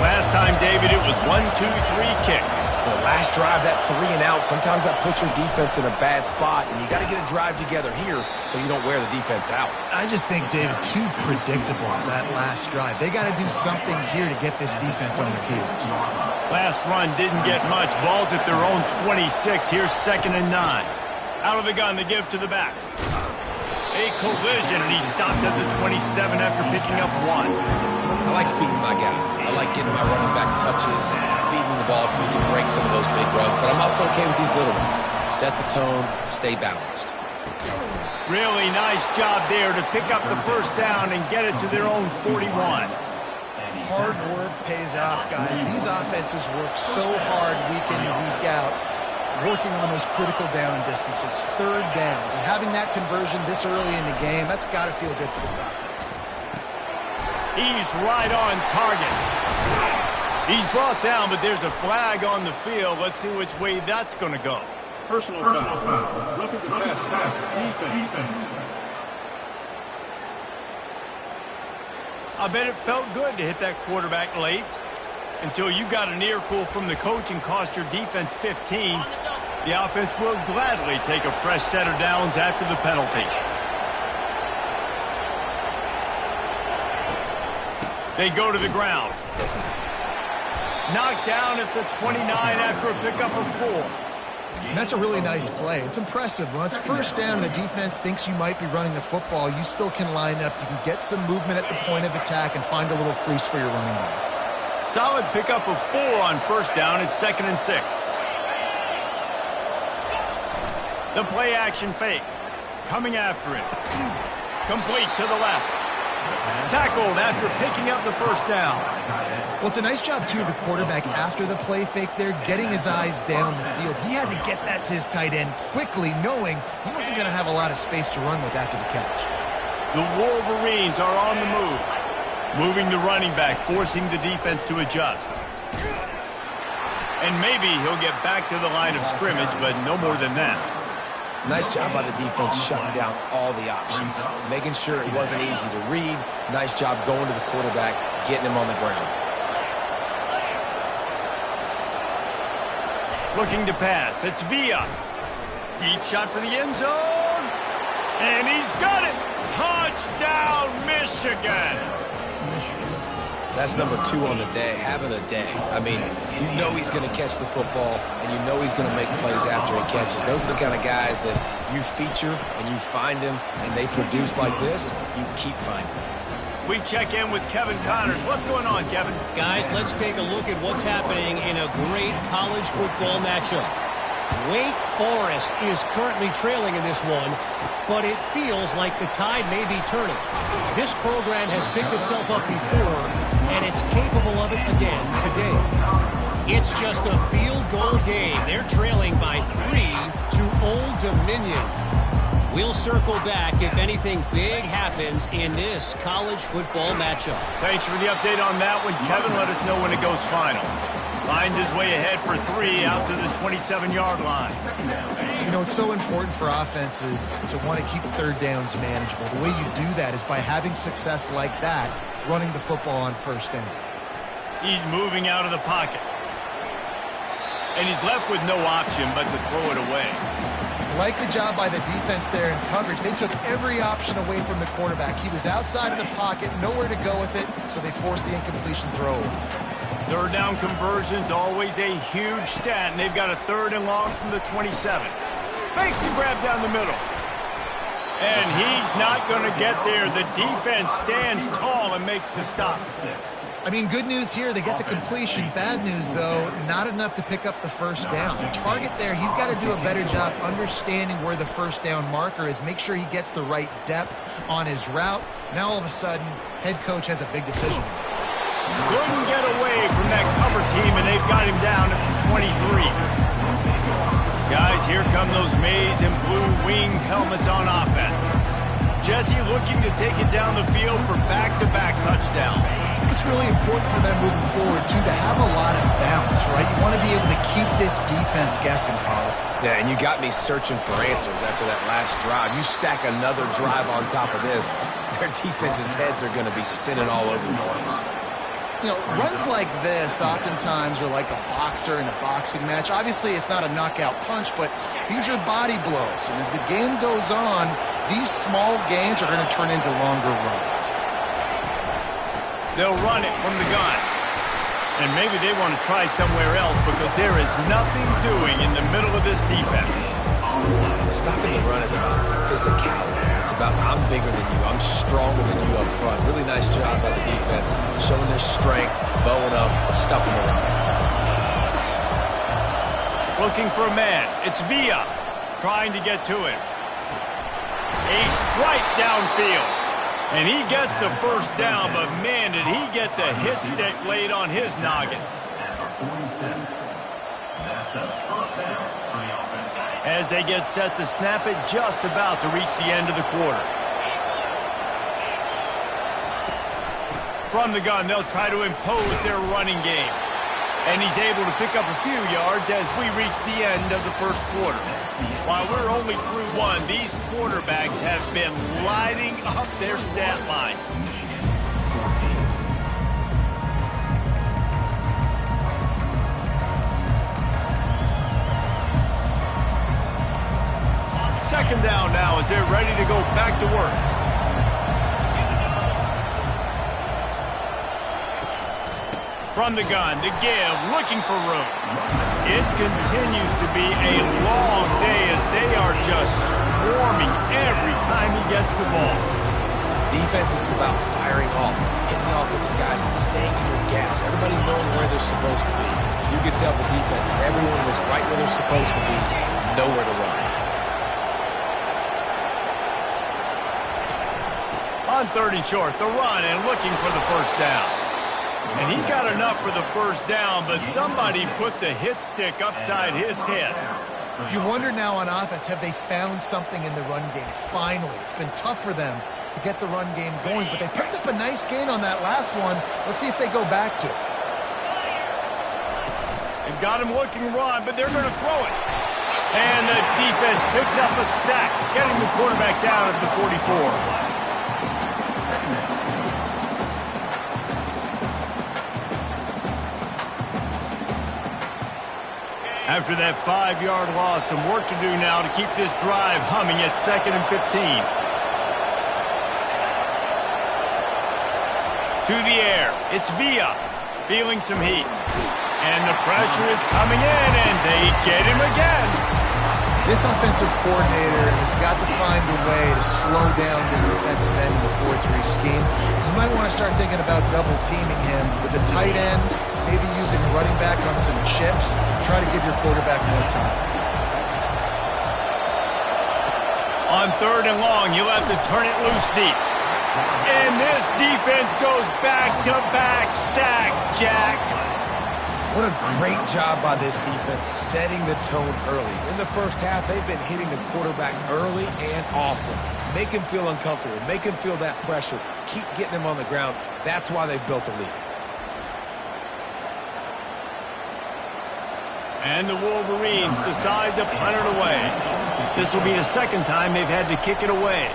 Last time, David, it was 1-2-3 kick. The last drive, that 3-and-out, sometimes that puts your defense in a bad spot, and you got to get a drive together here so you don't wear the defense out. I just think, David, too predictable that last drive. They got to do something here to get this defense on their heels. Last run didn't get much. Ball's at their own 26. Here's 2nd and 9. Out of the gun, they give to the back. A collision, and he stopped at the 27 after picking up 1. I like feeding my guy. I like getting my running back touches, feeding the ball so he can break some of those big runs. But I'm also okay with these little ones. Set the tone, stay balanced. Really nice job there to pick up the 1st down and get it to their own 41. Hard work pays off, guys. These offenses work so hard week in and week out, working on those critical down distances, 3rd downs, and having that conversion this early in the game, that's got to feel good for this offense. He's right on target. He's brought down, but there's a flag on the field. Let's see which way that's going to go. Personal foul. Roughing the pass. Defense. I bet it felt good to hit that quarterback late until you got an earful from the coach and cost your defense 15. The offense will gladly take a fresh set of downs after the penalty. They go to the ground. Knocked down at the 29 after a pickup of 4. And that's a really nice play. It's impressive. When it's 1st down, the defense thinks you might be running the football. You still can line up. You can get some movement at the point of attack and find a little crease for your running back. Solid pickup of 4 on 1st down. It's 2nd and 6. The play action fake. Coming after it. Complete to the left. Tackled after picking up the 1st down. Well, it's a nice job, too, of the quarterback after the play fake there, getting his eyes down the field. He had to get that to his tight end quickly, knowing he wasn't going to have a lot of space to run with after the catch. The Wolverines are on the move. Moving the running back, forcing the defense to adjust. And maybe he'll get back to the line of scrimmage, but no more than that. Nice job by the defense shutting down all the options, making sure it wasn't easy to read. Nice job going to the quarterback, getting him on the ground. Looking to pass. It's Villa. Deep shot for the end zone. And he's got it. Touchdown, Michigan. That's number 2 on the day, having a day. I mean, you know he's going to catch the football, and you know he's going to make plays after he catches. Those are the kind of guys that you feature and you find them, and they produce like this, you keep finding them. We check in with Kevin Connors. What's going on, Kevin? Guys, let's take a look at what's happening in a great college football matchup. Wake Forest is currently trailing in this one, but it feels like the tide may be turning. This program has picked itself up before, and it's capable of it again today. It's just a field goal game. They're trailing by 3 to Old Dominion. We'll circle back if anything big happens in this college football matchup. Thanks for the update on that one, Kevin. Let us know when it goes final. Finds his way ahead for 3 out to the 27-yard line. You know, it's so important for offenses to want to keep third downs manageable. The way you do that is by having success like that, running the football on first down. He's moving out of the pocket. And he's left with no option but to throw it away. Like the job by the defense there in coverage. They took every option away from the quarterback. He was outside of the pocket, nowhere to go with it, so they forced the incompletion throw. Third down conversion's always a huge stat, and they've got a 3rd and long from the 27. Makes the grab down the middle. And he's not going to get there. The defense stands tall and makes the stop. I mean, good news here, they get the completion. Bad news, though, not enough to pick up the first down. The target there, he's got to do a better job understanding where the first down marker is, make sure he gets the right depth on his route. Now, all of a sudden, head coach has a big decision. Couldn't get away from that cover team, and they've got him down at the 23. Guys, here come those maize and blue wing helmets on offense. Jesse looking to take it down the field for back-to-back touchdowns. It's really important for them moving forward, too, to have a lot of bounce, right? You want to be able to keep this defense guessing, Colin. Yeah, and you got me searching for answers after that last drive. You stack another drive on top of this, their defense's heads are going to be spinning all over the place. You know, runs like this oftentimes are like a boxer in a boxing match. Obviously, it's not a knockout punch, but these are body blows. And as the game goes on, these small gains are going to turn into longer runs. They'll run it from the gun. And maybe they want to try somewhere else because there is nothing doing in the middle of this defense. Stopping the run is about physicality. It's about I'm bigger than you. I'm stronger than you up front. Really nice job by the defense, showing their strength, bowing up, stuffing the run. Looking for a man. It's Villa trying to get to him. A strike downfield. And he gets the first down, but man, did he get the hit stick laid on his noggin. As they get set to snap it, just about to reach the end of the quarter. From the gun, they'll try to impose their running game. And he's able to pick up a few yards as we reach the end of the first quarter. While we're only through one, these quarterbacks have been lighting up their stat lines. Second down now as they're ready to go back to work. From the gun, the give, looking for room. It continues to be a long day as they are just swarming every time he gets the ball. Defense is about firing off, hitting the offensive guys and staying in your gaps. Everybody knowing where they're supposed to be. You could tell the defense, everyone was right where they're supposed to be, nowhere to run. On 3rd and short, the run and looking for the first down. And he got enough for the first down, but somebody put the hit stick upside his head. You wonder now on offense, have they found something in the run game? Finally, it's been tough for them to get the run game going, but they picked up a nice gain on that last one. Let's see if they go back to it. They've got him looking run, but they're going to throw it. And the defense picks up a sack, getting the quarterback down at the 44. After that 5-yard loss, some work to do now to keep this drive humming at 2nd and 15. To the air, it's Villa, feeling some heat. And the pressure is coming in, and they get him again. This offensive coordinator has got to find a way to slow down this defensive end in the 4-3 scheme. You might want to start thinking about double-teaming him with a tight end, maybe using a running back on some chips. Try to give your quarterback more time. On 3rd and long, you'll have to turn it loose deep. And this defense goes back-to-back sack, Jack. What a great job by this defense setting the tone early. In the first half, they've been hitting the quarterback early and often. Make him feel uncomfortable. Make him feel that pressure. Keep getting him on the ground. That's why they've built a lead. And the Wolverines decide to punt it away. This will be the second time they've had to kick it away.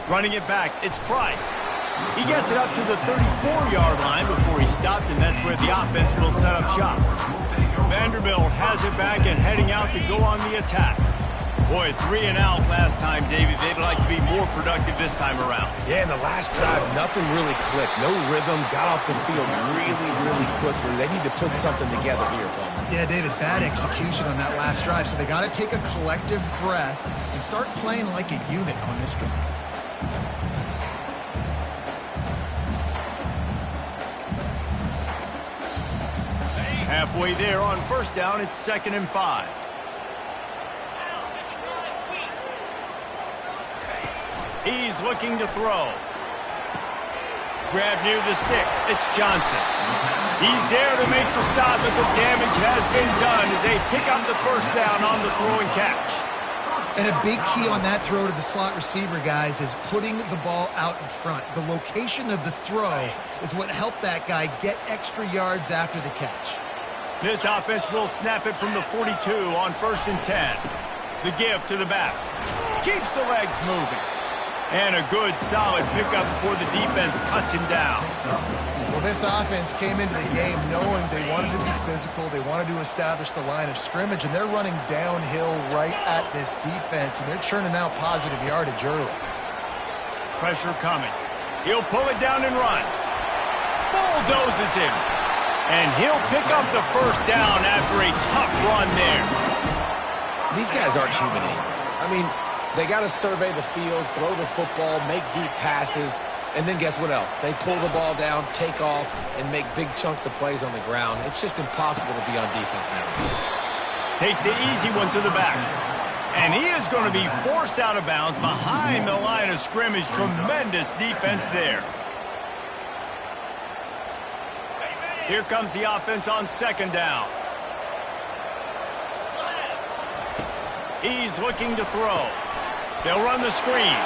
Running it back, it's Price. He gets it up to the 34-yard line before he stopped, and that's where the offense will set up shop. Vanderbilt has it back and heading out to go on the attack. Boy, 3 and out last time, David. They'd like to be more productive this time around. Yeah, in the last drive, nothing really clicked. No rhythm, got off the field really quickly. They need to put something together here, Coleman. Yeah, David, bad execution on that last drive, so they got to take a collective breath and start playing like a unit on this drive. Halfway there on first down, it's 2nd and 5. He's looking to throw. Grab near the sticks. It's Johnson. He's there to make the stop, but the damage has been done as they pick up the first down on the throw and catch. And a big key on that throw to the slot receiver, guys, is putting the ball out in front. The location of the throw is what helped that guy get extra yards after the catch. This offense will snap it from the 42 on 1st and 10. The give to the back. Keeps the legs moving. And a good, solid pickup before the defense cuts him down. Well, this offense came into the game knowing they wanted to be physical. They wanted to establish the line of scrimmage, and they're running downhill right at this defense, and they're churning out positive yardage early. Pressure coming. He'll pull it down and run. Bulldozes him. And he'll pick up the first down after a tough run there. These guys aren't human anymore. I mean, they got to survey the field, throw the football, make deep passes, and then guess what else? They pull the ball down, take off, and make big chunks of plays on the ground. It's just impossible to be on defense nowadays. Takes the easy one to the back. And he is going to be forced out of bounds behind the line of scrimmage. Tremendous defense there. Here comes the offense on 2nd down. He's looking to throw. They'll run the screen.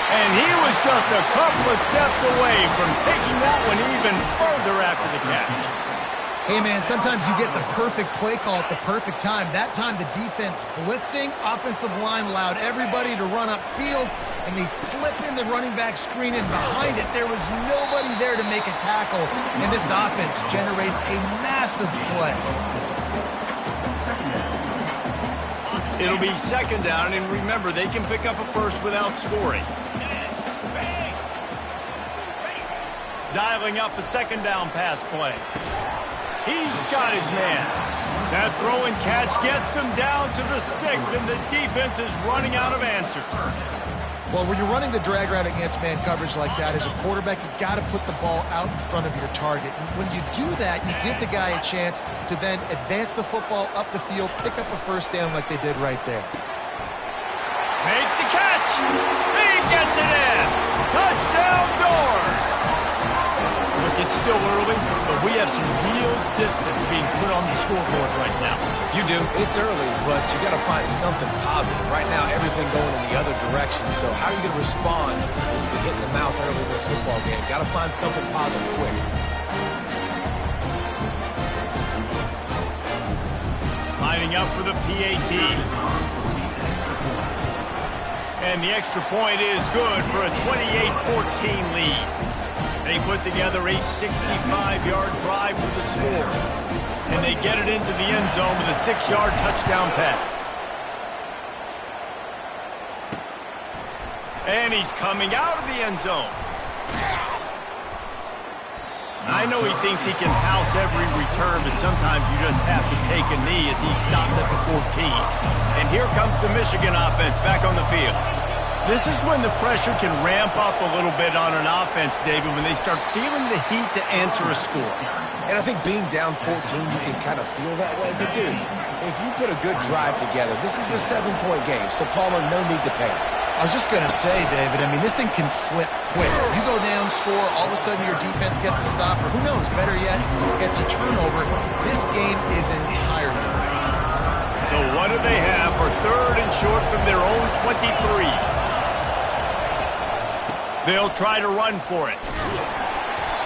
And he was just a couple of steps away from taking that one even further after the catch. Hey, man, sometimes you get the perfect play call at the perfect time. That time the defense blitzing, offensive line allowed everybody to run upfield, and they slip in the running back screen, and behind it there was nobody there to make a tackle, and this offense generates a massive play. It'll be 2nd down, and remember, they can pick up a first without scoring. Dialing up a 2nd down pass play. He's got his man. That throw and catch gets them down to the 6, and the defense is running out of answers. Well, when you're running the drag route against man coverage like that, as a quarterback, you got to put the ball out in front of your target. And when you do that, you give the guy a chance to then advance the football up the field, pick up a first down like they did right there. Makes the catch. He gets it in. Touchdown Doors. Look, it's still early, but we have some real distance being put on the scoreboard right now. You do. It's early, but you got to find something positive. Right now, everything going in the other direction. So how are you going to respond when you get hit in the mouth early in this football game? Got to find something positive quick. Lining up for the PAT. And the extra point is good for a 28-14 lead. They put together a 65-yard drive for the score. And they get it into the end zone with a 6-yard touchdown pass. And he's coming out of the end zone. I know he thinks he can house every return, but sometimes you just have to take a knee as he stopped at the 14. And here comes the Michigan offense back on the field. This is when the pressure can ramp up a little bit on an offense, David, when they start feeling the heat to answer a score. And I think being down 14, you can kind of feel that way. But, dude, if you put a good drive together, this is a 7-point game, so Palmer, no need to panic. I was just going to say, David, I mean, this thing can flip quick. You go down, score, all of a sudden your defense gets a stop, or who knows, better yet, gets a turnover. This game is entirely different. So what do they have for 3rd and short from their own 23? They'll try to run for it.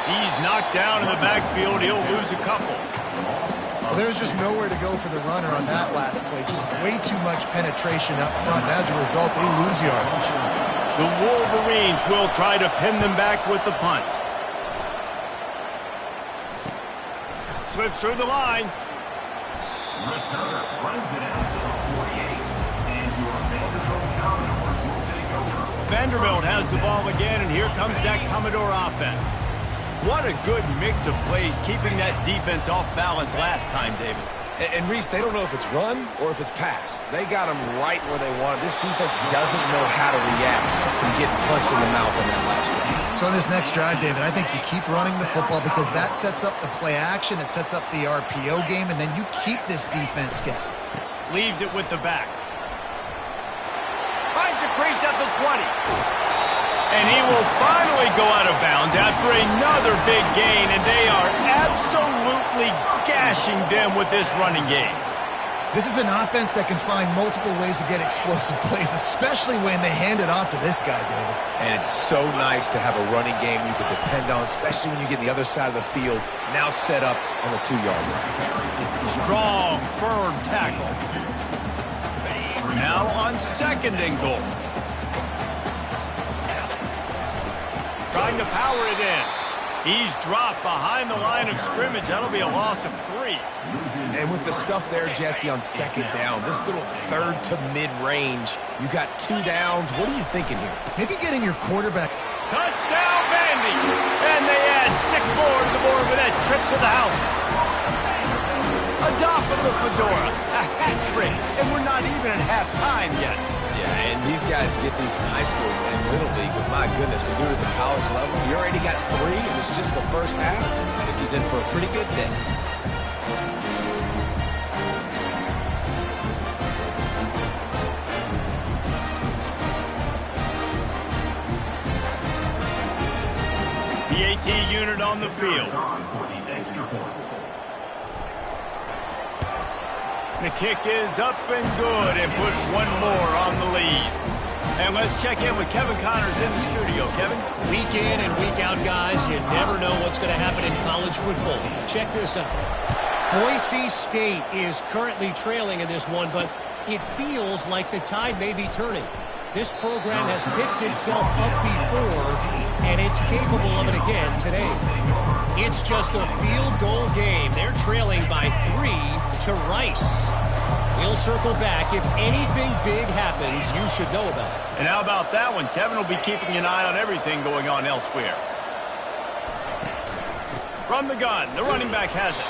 He's knocked down in the backfield. He'll lose a couple. Well, there's just nowhere to go for the runner on that last play. Just way too much penetration up front. And as a result, they lose yardage. The Wolverines will try to pin them back with the punt. Slips through the line. Returner runs it out to the 48. And your Vanderbilt Commodores will take over. Vanderbilt has the ball again, and here comes that Commodore offense. What a good mix of plays, keeping that defense off balance last time, David. And Reese, they don't know if it's run or if it's pass. They got them right where they want it. This defense doesn't know how to react from getting punched in the mouth on that last drive. So in this next drive, David, I think you keep running the football because that sets up the play action, it sets up the RPO game, and then you keep this defense guessing. Leaves it with the back. Finds a crease at the 20. And he will finally go out of bounds after another big gain, and they are absolutely gashing them with this running game. This is an offense that can find multiple ways to get explosive plays, especially when they hand it off to this guy, David. And it's so nice to have a running game you can depend on, especially when you get the other side of the field, now set up on the 2-yard line. Strong, firm tackle. Now on 2nd and goal. Trying to power it in. He's dropped behind the line of scrimmage. That'll be a loss of 3. And with the stuff there, Jesse, on 2nd down, this little third to mid-range, you got 2 downs. What are you thinking here? Maybe getting your quarterback. Touchdown, Vandy! And they add 6 more to the board with that trip to the house. A doff of the fedora, a hat trick, and we're not even at halftime yet. Yeah, and these guys get these in high school and little league, but my goodness, to do it at the college level, you already got 3, and it's just the first half. I think he's in for a pretty good day. The AT unit on the field. The kick is up and good, and put 1 more on the lead. And let's check in with Kevin Connors in the studio. Kevin? Week in and week out, guys, you never know what's going to happen in college football. Check this out. Boise State is currently trailing in this one, but it feels like the tide may be turning. This program has picked itself up before, and it's capable of it again today. It's just a field goal game. They're trailing by 3 to Rice. We'll circle back. If anything big happens, you should know about it. And how about that one? Kevin will be keeping an eye on everything going on elsewhere. From the gun, the running back has it.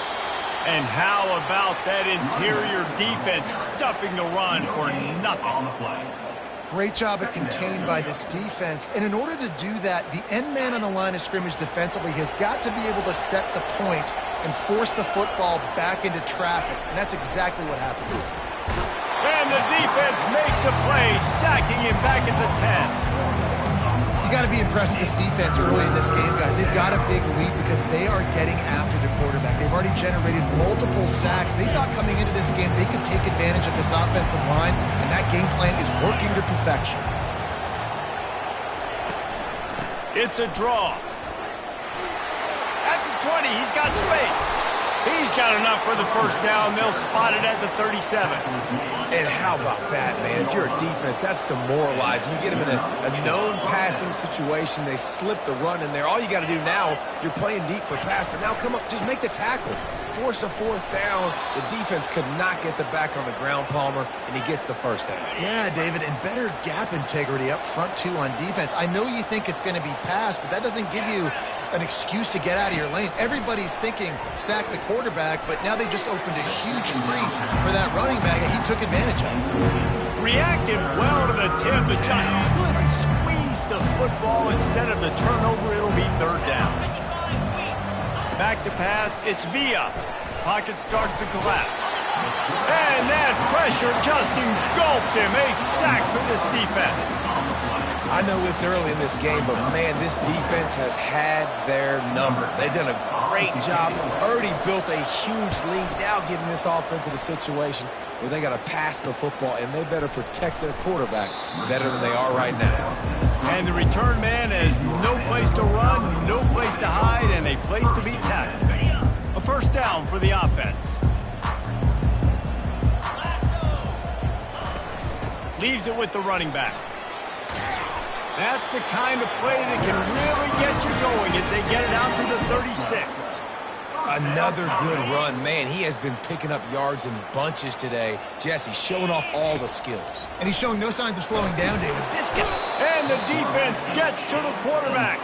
And how about that interior defense stuffing the run for nothing? Great job at contained by this defense. And in order to do that, the end man on the line of scrimmage defensively has got to be able to set the point and force the football back into traffic. And that's exactly what happened. And the defense makes a play, sacking him back at the 10. You got to be impressed with this defense early in this game, guys. They've got a big lead because they are getting after the quarterback. They've already generated multiple sacks. They thought coming into this game they could take advantage of this offensive line, and that game plan is working to perfection. It's a draw. At the 20, he's got space. He's got enough for the first down. They'll spot it at the 37. And how about that, man? If you're a defense, that's demoralizing. You get them in a known passing situation. They slip the run in there. All you got to do now, you're playing deep for pass, but now come up, just make the tackle. Force a 4th down. The defense could not get the back on the ground, Palmer, and he gets the first down. Yeah, David, and better gap integrity up front, too, on defense. I know you think it's going to be pass, but that doesn't give you an excuse to get out of your lane. Everybody's thinking sack the quarterback, but now they just opened a huge crease for that running back, and he took advantage of it. Reacted well to the tip, but just couldn't squeeze the football. Instead of the turnover, it'll be 3rd down. Back to pass, it's Villa. Pocket starts to collapse. And that pressure just engulfed him. A sack for this defense. I know it's early in this game, but, man, this defense has had their number. They've done a great job. Already built a huge lead. Now getting this offense in a situation where they got to pass the football, and they better protect their quarterback better than they are right now. And the return man has no place to run, no place to hide, and a place to be tackled. A first down for the offense. Leaves it with the running back. That's the kind of play that can really get you going as they get it out to the 36. Another good run. Man, he has been picking up yards in bunches today. Jesse showing off all the skills. And he's showing no signs of slowing down, David. This guy... And the defense gets to the quarterback.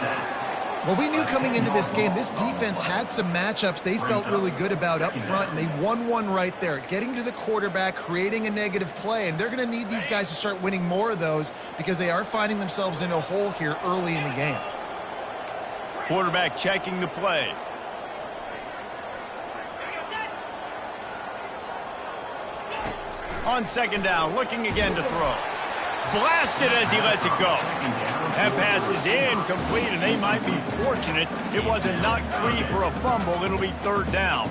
Well, we knew coming into this game, this defense had some matchups they felt really good about up front, and they won one right there, getting to the quarterback, creating a negative play, and they're going to need these guys to start winning more of those because they are finding themselves in a hole here early in the game. Quarterback checking the play. On second down, looking again to throw. Blasted as he lets it go. That pass is incomplete, and they might be fortunate it wasn't knocked free for a fumble. It'll be third down.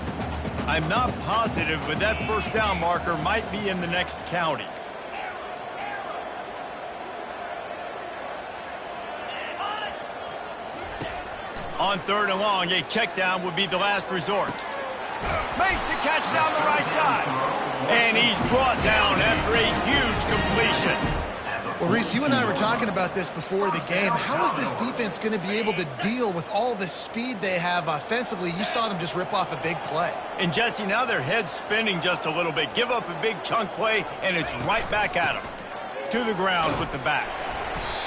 I'm not positive, but that first down marker might be in the next county. On third and long, a check down would be the last resort. Makes the catch down the right side. And he's brought down after a huge completion. Well, Reese, you and I were talking about this before the game. How is this defense going to be able to deal with all the speed they have offensively? You saw them just rip off a big play. And, Jesse, now their head's spinning just a little bit. Give up a big chunk play, and it's right back at him. To the ground with the back.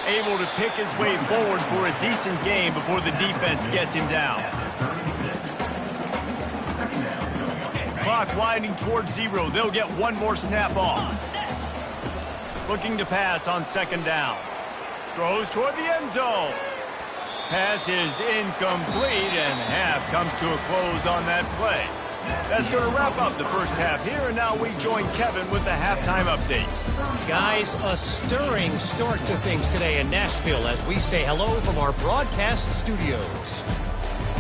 Able to pick his way forward for a decent game before the defense gets him down. Clock winding towards 0. They'll get one more snap off. Looking to pass on second down. Throws toward the end zone. Pass is incomplete, and half comes to a close on that play. That's going to wrap up the first half here, and now we join Kevin with the halftime update. Guys, a stirring start to things today in Nashville as we say hello from our broadcast studios.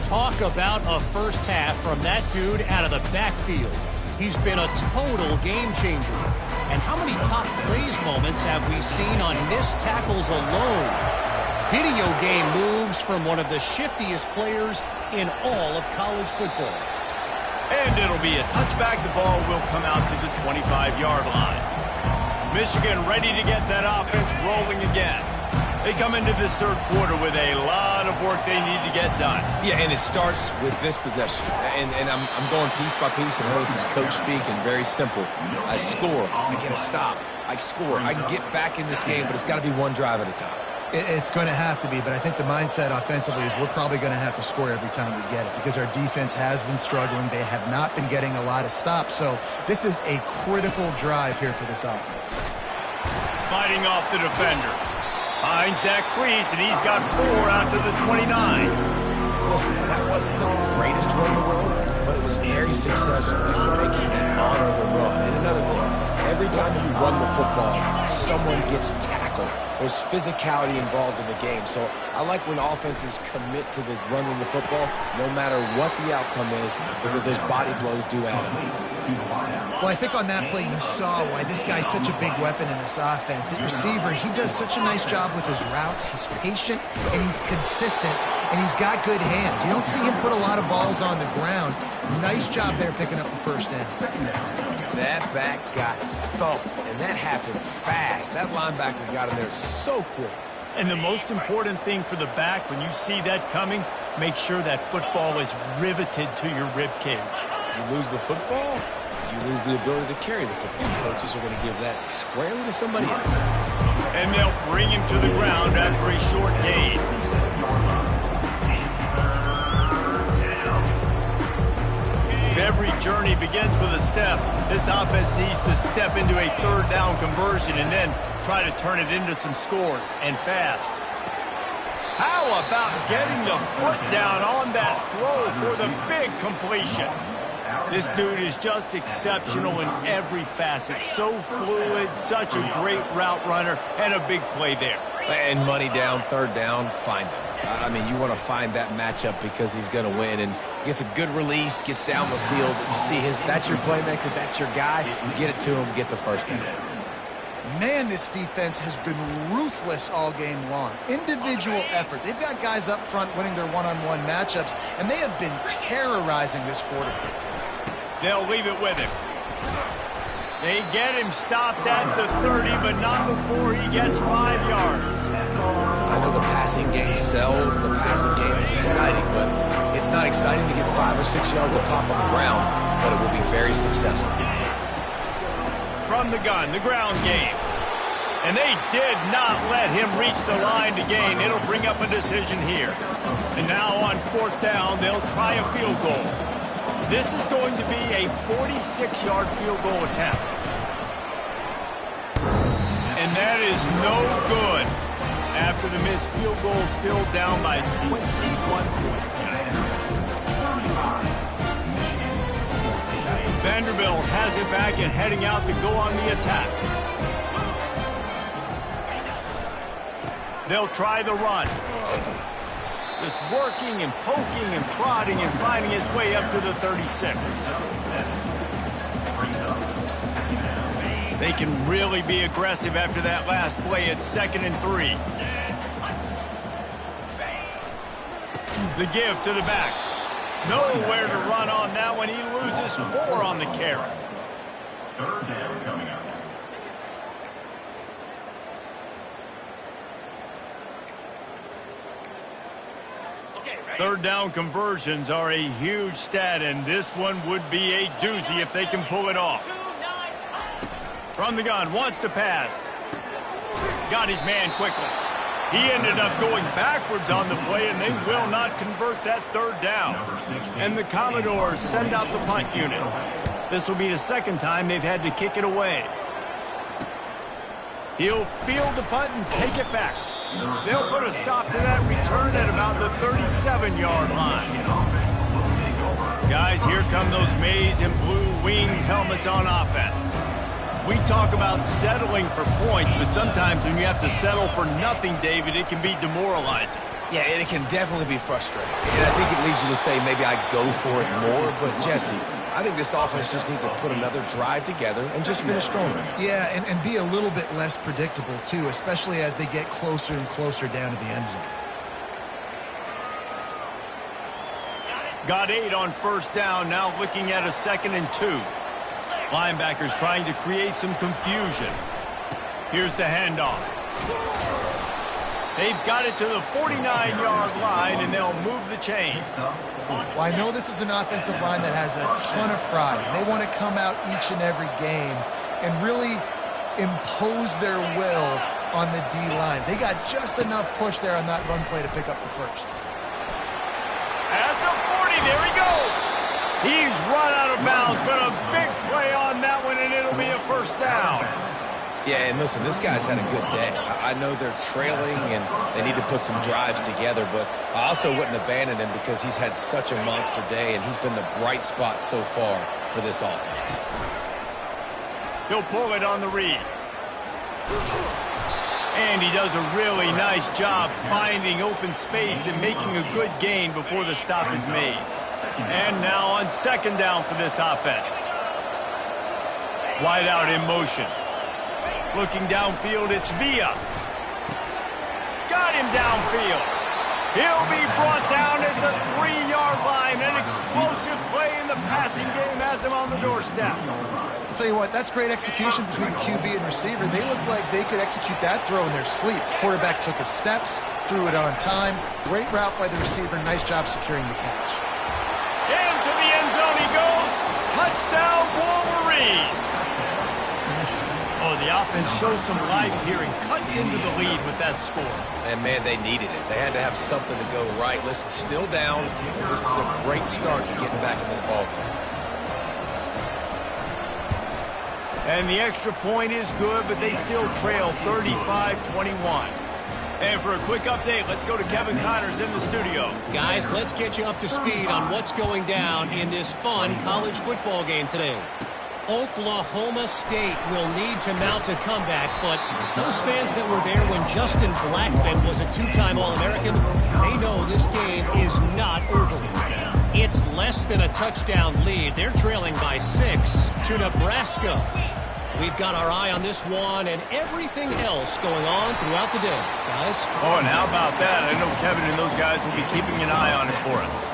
Talk about a first half from that dude out of the backfield. He's been a total game changer. And how many top plays moments have we seen on missed tackles alone? Video game moves from one of the shiftiest players in all of college football. And it'll be a touchback. The ball will come out to the 25-yard line. Michigan ready to get that offense rolling again. They come into this third quarter with a lot of work they need to get done. Yeah, and it starts with this possession. And I'm going piece by piece, and I know this is coach speak and very simple. I score, I get a stop, I score. I can get back in this game, but it's got to be one drive at a time. It's going to have to be, but I think the mindset offensively is we're probably going to have to score every time we get it because our defense has been struggling. They have not been getting a lot of stops, so this is a critical drive here for this offense. Fighting off the defender. Finds that crease, and he's got 4 out to the 29. Listen, that wasn't the greatest run in the world, but it was very successful in making an honor of the run. And another thing, every time you run the football, someone gets tackled. There's physicality involved in the game. So I like when offenses commit to the running the football, no matter what the outcome is, because those body blows do add up. Well, I think on that play you saw why this guy's such a big weapon in this offense. At receiver, he does such a nice job with his routes. He's patient, and he's consistent, and he's got good hands. You don't see him put a lot of balls on the ground. Nice job there picking up the first down. That back got thumped, and that happened fast. That linebacker got in there so quick. And the most important thing for the back, when you see that coming, make sure that football is riveted to your rib cage. You lose the football, you lose the ability to carry the football. Coaches are going to give that squarely to somebody else. And they'll bring him to the ground after a short gain. If every journey begins with a step, this offense needs to step into a third down conversion and then try to turn it into some scores, and fast. How about getting the foot down on that throw for the big completion? This dude is just exceptional in every facet. So fluid, such a great route runner, and a big play there. And money down, third down, find him. I mean, you want to find that matchup because he's going to win and gets a good release, gets down the field. You see that's your playmaker, that's your guy. Get it to him, get the first down. Man, this defense has been ruthless all game long. Individual effort. They've got guys up front winning their one-on-one matchups, and they have been terrorizing this quarterback. They'll leave it with him. They get him stopped at the 30, but not before he gets 5 yards. I know the passing game sells, and the passing game is exciting, but it's not exciting to get 5 or 6 yards of pop on the ground, but it will be very successful. From the gun, the ground game. And they did not let him reach the line to gain. It'll bring up a decision here. And now on 4th down, they'll try a field goal. This is going to be a 46-yard field goal attempt. And that is no good. After the missed field goal, still down by 21 points. Vanderbilt has it back and heading out to go on the attack. They'll try the run. Just working and poking and prodding and finding his way up to the 36. They can really be aggressive after that last play. It's 2nd and 3. The give to the back. Nowhere to run on that one. He loses 4 on the carry. 3rd down coming up. Third down conversions are a huge stat, and this one would be a doozy if they can pull it off. From the gun, wants to pass. Got his man quickly. He ended up going backwards on the play, and they will not convert that 3rd down. And the Commodores send out the punt unit. This will be the 2nd time they've had to kick it away. He'll field the punt and take it back. They'll put a stop to that return at about the 37-yard line. Guys, here come those maize and blue winged helmets on offense. We talk about settling for points, but sometimes when you have to settle for nothing, David, it can be demoralizing. Yeah, and it can definitely be frustrating. And I think it leads you to say maybe I go for it more. But, Jesse, I think this offense just needs to put another drive together and just finish stronger. Yeah, and be a little bit less predictable, too, especially as they get closer and closer down to the end zone. Got 8 on 1st down, now looking at a 2nd and 2. Linebackers trying to create some confusion. Here's the handoff. They've got it to the 49-yard line, and they'll move the chains. Well, I know this is an offensive line that has a ton of pride. They want to come out each and every game and really impose their will on the D-line. They got just enough push there on that run play to pick up the 1st. At the 40, there he goes. He's run out of bounds, but a big play on that one, and it'll be a 1st down. Yeah, and listen, this guy's had a good day. I know they're trailing and they need to put some drives together, but I also wouldn't abandon him because he's had such a monster day, and he's been the bright spot so far for this offense. He'll pull it on the read. And he does a really nice job finding open space and making a good gain before the stop is made. And now on 2nd down for this offense. Wide out in motion. Looking downfield, it's Villa. Got him downfield. He'll be brought down at the 3-yard line. An explosive play in the passing game has him on the doorstep. I'll tell you what, that's great execution between the QB and receiver. They look like they could execute that throw in their sleep. Quarterback took his steps, threw it on time. Great route by the receiver. Nice job securing the catch. Into the end zone he goes. Touchdown, Wolverines. Oh, the offense shows some life here and cuts into the lead with that score. And, man, they needed it. They had to have something to go right. Listen, still down. This is a great start to getting back in this ballgame. And the extra point is good, but they still trail 35-21. And for a quick update, let's go to Kevin Connors in the studio. Guys, let's get you up to speed on what's going down in this fun college football game today. Oklahoma State will need to mount a comeback, but those fans that were there when Justin Blackmon was a two-time All-American, they know this game is not over. It's less than a touchdown lead. They're trailing by 6 to Nebraska. We've got our eye on this one and everything else going on throughout the day, guys. Oh, and how about that? I know Kevin and those guys will be keeping an eye on it for us.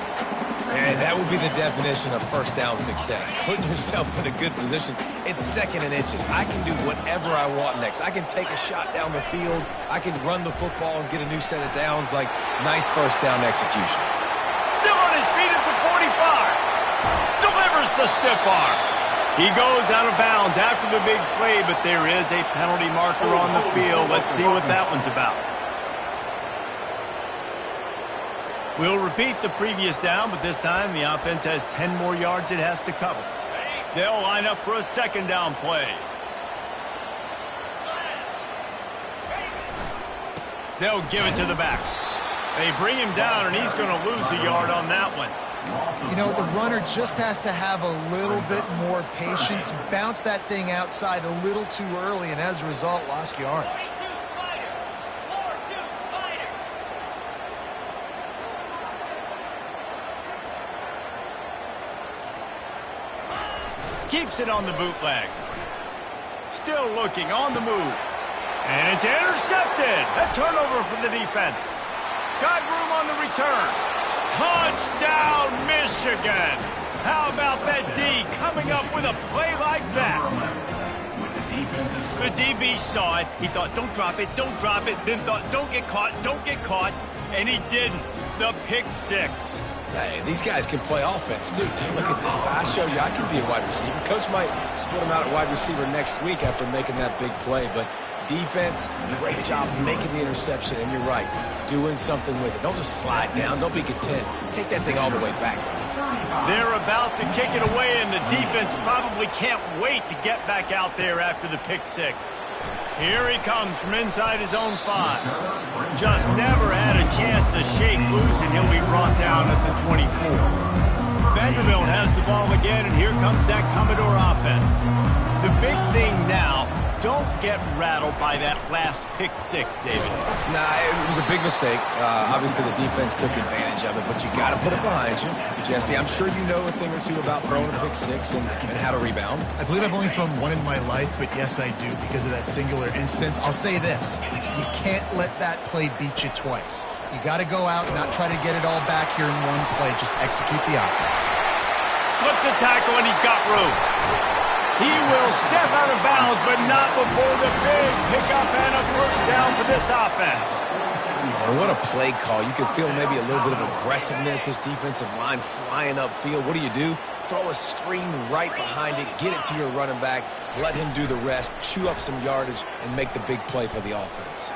And that would be the definition of first down success. Putting yourself in a good position. It's second and inches. I can do whatever I want next. I can take a shot down the field. I can run the football and get a new set of downs. Like, nice first down execution. Still on his feet at the 45. Delivers the stiff arm. He goes out of bounds after the big play, but there is a penalty marker on the field. Let's see what that one's about. We'll repeat the previous down, but this time the offense has 10 more yards it has to cover. They'll line up for a second down play. They'll give it to the back. They bring him down, and he's going to lose a yard on that one. You know, the runner just has to have a little bit more patience. He bounced that thing outside a little too early, and as a result, lost yards. Keeps it on the bootleg. Still looking on the move. And it's intercepted. A turnover for the defense. Got room on the return. Touchdown, Michigan. How about that D coming up with a play like that? The DB saw it. He thought, don't drop it, don't drop it. Then thought, don't get caught, don't get caught. And he didn't. The pick six. Hey, these guys can play offense, too. Now, look at this. I showed you I can be a wide receiver. Coach might split him out at wide receiver next week after making that big play. But defense, great job making the interception. And you're right, doing something with it. Don't just slide down. Don't be content. Take that thing all the way back. They're about to kick it away, and the defense probably can't wait to get back out there after the pick six. Here he comes from inside his own 5. Just never had a chance to shake loose, and he'll be brought down at the 24. Vanderbilt has the ball again, and here comes that Commodore offense. The big thing now, don't get rattled by that last pick six, David. Nah, it was a big mistake. Obviously, the defense took advantage of it, but you got to put it behind you. Jesse, I'm sure you know a thing or two about throwing a pick six and how to rebound. I believe I've only thrown one in my life, but yes, I do because of that singular instance. I'll say this. You can't let that play beat you twice. You got to go out and not try to get it all back here in one play. Just execute the offense. Slips a tackle, and he's got room. He will step out of bounds, but not before the big pickup and a first down for this offense. And what a play call. You can feel maybe a little bit of aggressiveness, this defensive line flying upfield. What do? Throw a screen right behind it, get it to your running back, let him do the rest, chew up some yardage, and make the big play for the offense.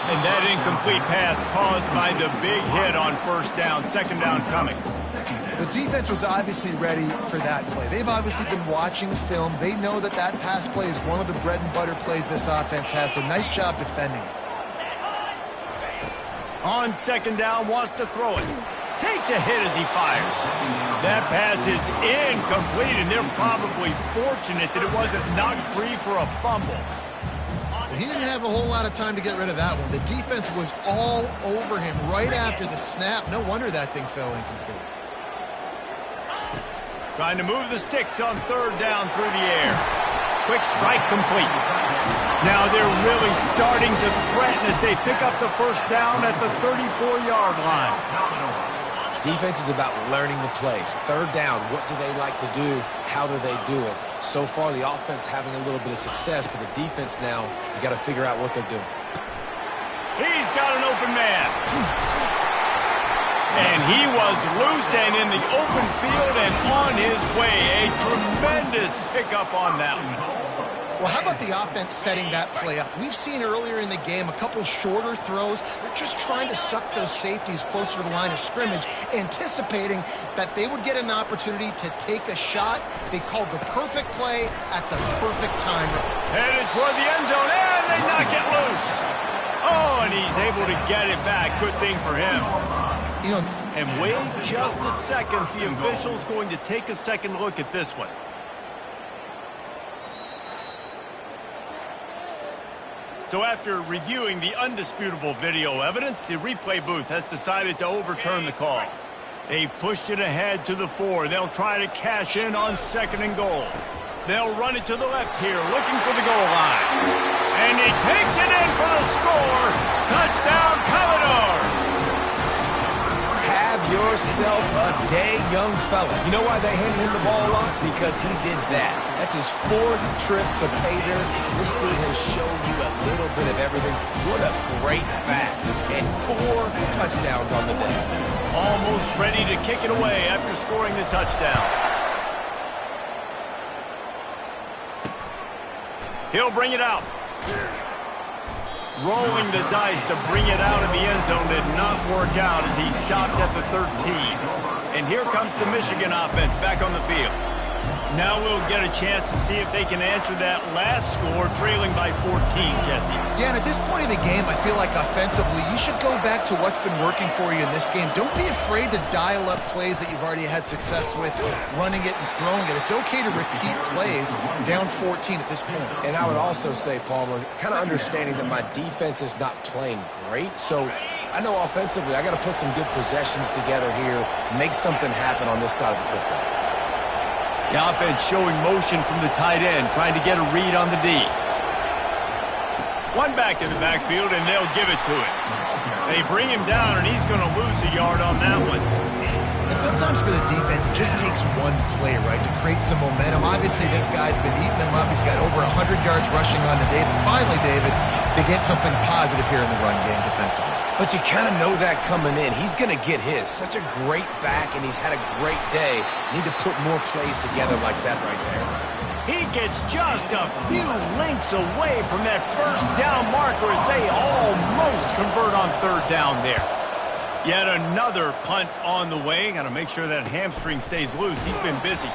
And that incomplete pass caused by the big hit on first down, second down coming. The defense was obviously ready for that play. They've obviously been watching film. They know that that pass play is one of the bread and butter plays this offense has, so nice job defending it. On second down, wants to throw it. Takes a hit as he fires. That pass is incomplete, and they're probably fortunate that it wasn't knocked free for a fumble. He didn't have a whole lot of time to get rid of that one. The defense was all over him right after the snap. No wonder that thing fell incomplete. Trying to move the sticks on third down through the air. Quick strike complete. Now they're really starting to threaten as they pick up the first down at the 34-yard line. Defense is about learning the plays. Third down, what do they like to do? How do they do it? So far, the offense having a little bit of success, but the defense now, you got to figure out what they're doing. He's got an open man. And he was loose and in the open field and on his way. A tremendous pickup on that one. Well, how about the offense setting that play up? We've seen earlier in the game a couple shorter throws. They're just trying to suck those safeties closer to the line of scrimmage, anticipating that they would get an opportunity to take a shot. They called the perfect play at the perfect time. Headed toward the end zone, and they knock it loose. Oh, and he's able to get it back. Good thing for him. You know, and wait just a second. The official's going to take a second look at this one. So after reviewing the undisputable video evidence, the replay booth has decided to overturn the call. They've pushed it ahead to the 4. They'll try to cash in on 2nd and goal. They'll run it to the left here, looking for the goal line. And he takes it in for the score. Touchdown, Commodores! Have yourself a day, young fella. You know why they handed him the ball a lot? Because he did that. That's his 4th trip to pay dirt. This dude has shown you a little bit of everything. What a great back. And 4 touchdowns on the day. Almost ready to kick it away after scoring the touchdown. He'll bring it out. Rolling the dice to bring it out of the end zone did not work out as he stopped at the 13. And here comes the Michigan offense back on the field. Now we'll get a chance to see if they can answer that last score, trailing by 14, Jesse. Yeah, and at this point in the game, I feel like offensively, you should go back to what's been working for you in this game. Don't be afraid to dial up plays that you've already had success with, running it and throwing it. It's okay to repeat plays down 14 at this point. And I would also say, Palmer, kind of understanding that my defense is not playing great, so I know offensively I got to put some good possessions together here, make something happen on this side of the football. The offense showing motion from the tight end, trying to get a read on the D. One back in the backfield, and they'll give it to him. They bring him down, and he's going to lose a yard on that one. And sometimes for the defense, it just takes one play, right, to create some momentum. Obviously, this guy's been eating them up. He's got over 100 yards rushing on the day. But finally, David, they get something positive here in the run game defensively. But you kind of know that coming in. He's going to get his. Such a great back, and he's had a great day. Need to put more plays together like that right there. He gets just a few lengths away from that first down marker as they almost convert on 3rd down there. Yet another punt on the way. Got to make sure that hamstring stays loose. He's been busy.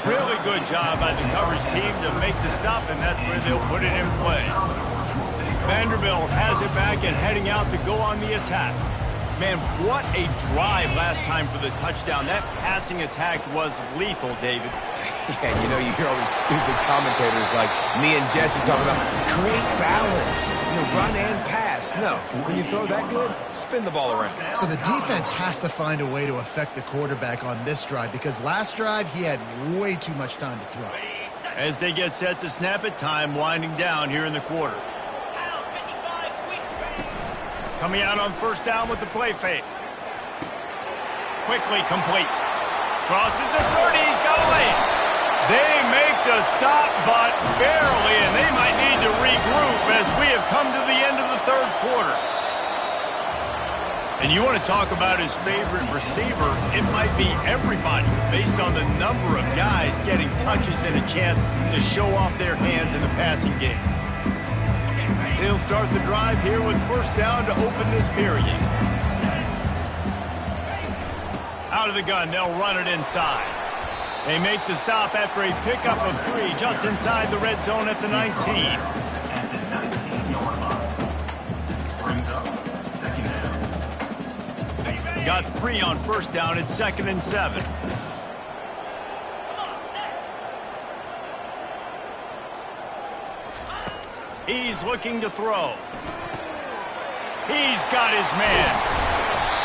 Really good job by the coverage team to make the stop, and that's where they'll put it in play. Vanderbilt has it back and heading out to go on the attack. Man, what a drive last time for the touchdown. That passing attack was lethal, David. Yeah, you know, you hear all these stupid commentators like me and Jesse talking about create balance, run and pass. No, when you throw that good, spin the ball around. So the defense has to find a way to affect the quarterback on this drive because last drive he had way too much time to throw. As they get set to snap it, time winding down here in the quarter. Coming out on 1st down with the play fake. Quickly complete. Crosses the 30, he's got a lane. They make the stop, but barely, and they might need to regroup as we have come to the end of the 3rd quarter. And you want to talk about his favorite receiver, it might be everybody based on the number of guys getting touches and a chance to show off their hands in the passing game. They'll start the drive here with 1st down to open this period. Out of the gun, they'll run it inside. They make the stop after a pickup of 3 just inside the red zone at the 19. Got 3 on 1st down at 2nd and 7. He's looking to throw. He's got his man.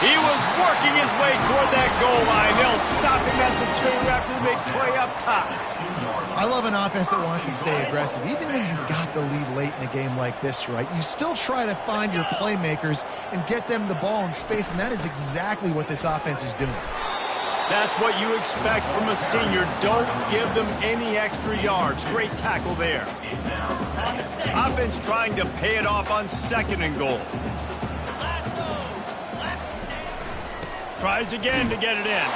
He was working his way toward that goal line. They'll stop him at the 2 after the big play up top. I love an offense that wants to stay aggressive. Even when you've got the lead late in a game like this, right, you still try to find your playmakers and get them the ball in space, and that is exactly what this offense is doing. That's what you expect from a senior. Don't give them any extra yards. Great tackle there. Offense trying to pay it off on 2nd and goal. Tries again to get it in.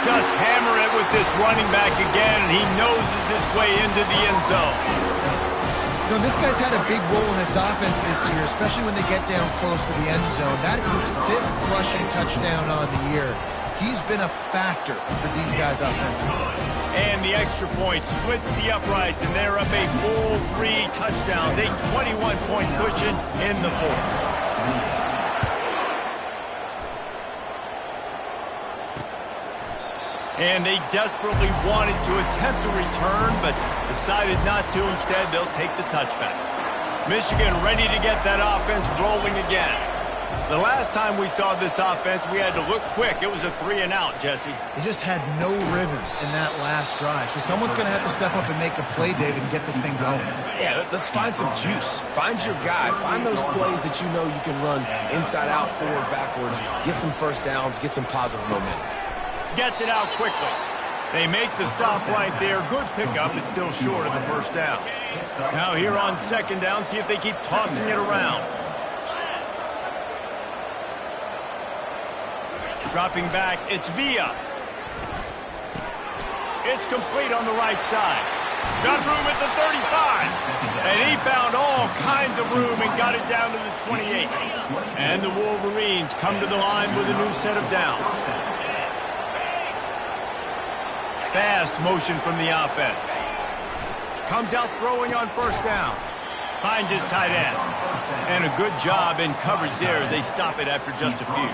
Just hammer it with this running back again, and he noses his way into the end zone. This guy's had a big role in this offense this year, especially when they get down close to the end zone. That's his 5th rushing touchdown on the year. He's been a factor for these guys offensively. And the extra point splits the uprights, and they're up a full 3 touchdowns, a 21-point cushion in the 4th. And they desperately wanted to attempt a return, but decided not to. Instead, they'll take the touchback. Michigan ready to get that offense rolling again. The last time we saw this offense, we had to look quick. It was a 3-and-out, Jesse. They just had no rhythm in that last drive. So someone's going to have to step up and make a play, David, and get this thing going. Yeah, let's find some juice. Find your guy. Find those plays that you know you can run inside out, forward, backwards. Get some first downs. Get some positive momentum. Gets it out quickly. They make the stop right there. Good pickup. It's still short of the first down. Now here on second down, see if they keep tossing it around. Dropping back, it's Villa. It's complete on the right side. Got room at the 35. And he found all kinds of room and got it down to the 28. And the Wolverines come to the line with a new set of downs. Fast motion from the offense. Comes out throwing on first down. Finds his tight end. And a good job in coverage there as they stop it after just a few.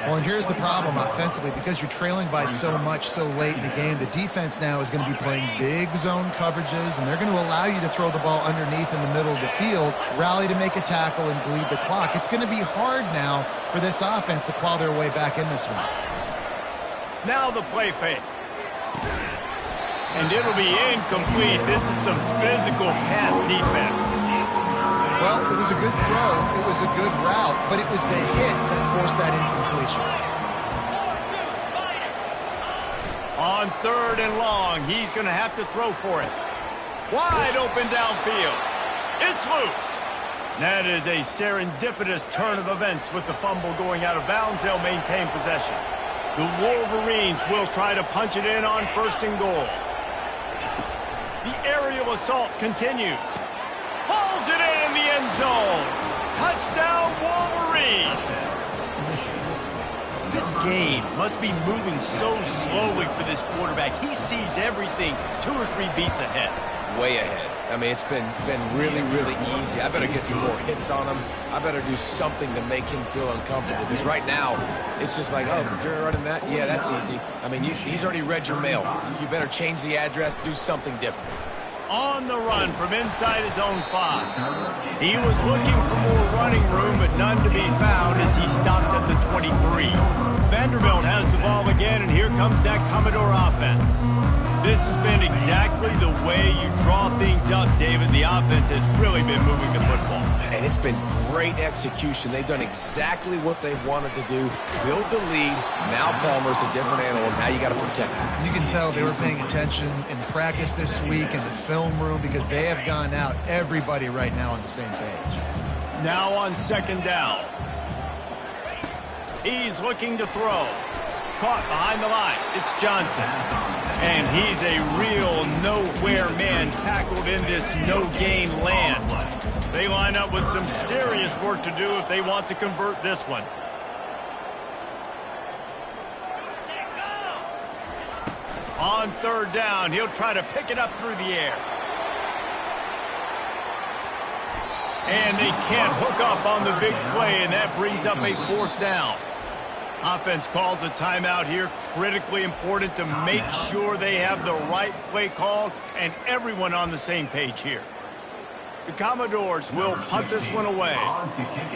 Well, and here's the problem offensively. Because you're trailing by so much so late in the game, the defense now is going to be playing big zone coverages, and they're going to allow you to throw the ball underneath in the middle of the field, rally to make a tackle, and bleed the clock. It's going to be hard now for this offense to claw their way back in this one. Now the play fake. And it'll be incomplete. This is some physical pass defense. Well, it was a good throw, it was a good route, but it was the hit that forced that incompletion. On third and long, he's going to have to throw for it. Wide open downfield. It's loose. That is a serendipitous turn of events with the fumble going out of bounds. They'll maintain possession. The Wolverines will try to punch it in on first and goal. The aerial assault continues. Pulls it in the end zone. Touchdown, Wolverines. This game must be moving so slowly for this quarterback. He sees everything 2 or 3 beats ahead. Way ahead. I mean, it's been really, really easy. I better get some more hits on him. I better do something to make him feel uncomfortable. Because right now, it's just like, oh, you're running that? Yeah, that's easy. I mean, he's already read your mail. You better change the address, do something different. On the run from inside his own 5. He was looking for more running room, but none to be found as he stopped at the 23. Vanderbilt has the ball again, and here comes that Commodore offense. This has been exactly the way you draw things up, David. The offense has really been moving the football. And it's been great execution. They've done exactly what they've wanted to do. Build the lead. Now Palmer's a different animal. Now you got to protect him. You can tell they were paying attention in practice this week in the film room because they have gone out, everybody right now on the same page. Now on second down. He's looking to throw. Caught behind the line. It's Johnson. And he's a real nowhere man tackled in this no-gain land. They line up with some serious work to do if they want to convert this one. On third down, he'll try to pick it up through the air. And they can't hook up on the big play, and that brings up a fourth down. Offense calls a timeout here. Critically important to make sure they have the right play called and everyone on the same page here. The Commodores will punt this one away.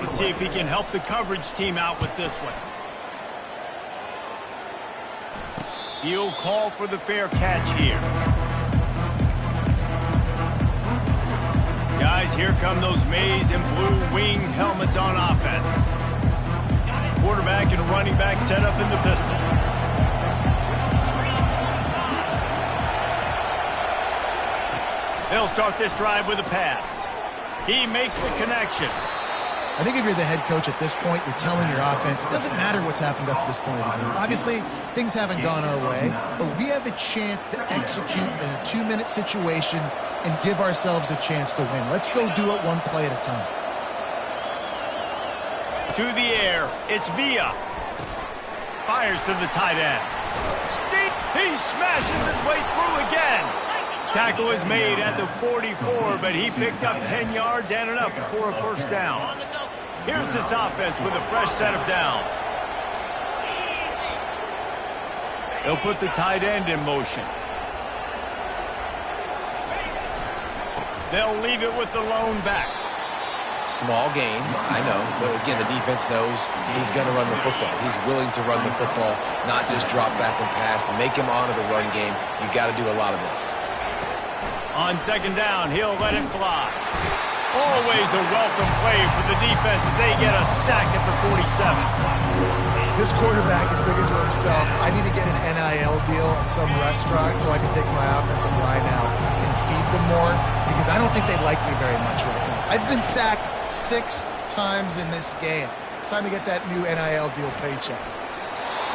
Let's see if he can help the coverage team out with this one. He'll call for the fair catch here. Guys, here come those maize and blue winged helmets on offense. Quarterback and running back set up in the pistol. They'll start this drive with a pass. He makes the connection. I think if you're the head coach at this point, you're telling your offense, it doesn't matter what's happened up to this point of the game. Obviously, things haven't gone our way, but we have a chance to execute in a 2-minute situation and give ourselves a chance to win. Let's go do it one play at a time. To the air, it's Villa. Fires to the tight end. He smashes his way through again. Tackle is made at the 44, but he picked up 10 yards and enough for a first down. Here's this offense with a fresh set of downs. They'll put the tight end in motion. They'll leave it with the lone back. Small game, I know, but again, the defense knows he's going to run the football. He's willing to run the football, not just drop back and pass, make him honor the run game. You got to do a lot of this. On second down, he'll let it fly. Always a welcome play for the defense as they get a sack at the 47. This quarterback is thinking to himself, I need to get an NIL deal at some restaurant so I can take my offensive line out and feed them more, because I don't think they like me very much right now. I've been sacked 6 times in this game. It's time to get that new NIL deal paycheck.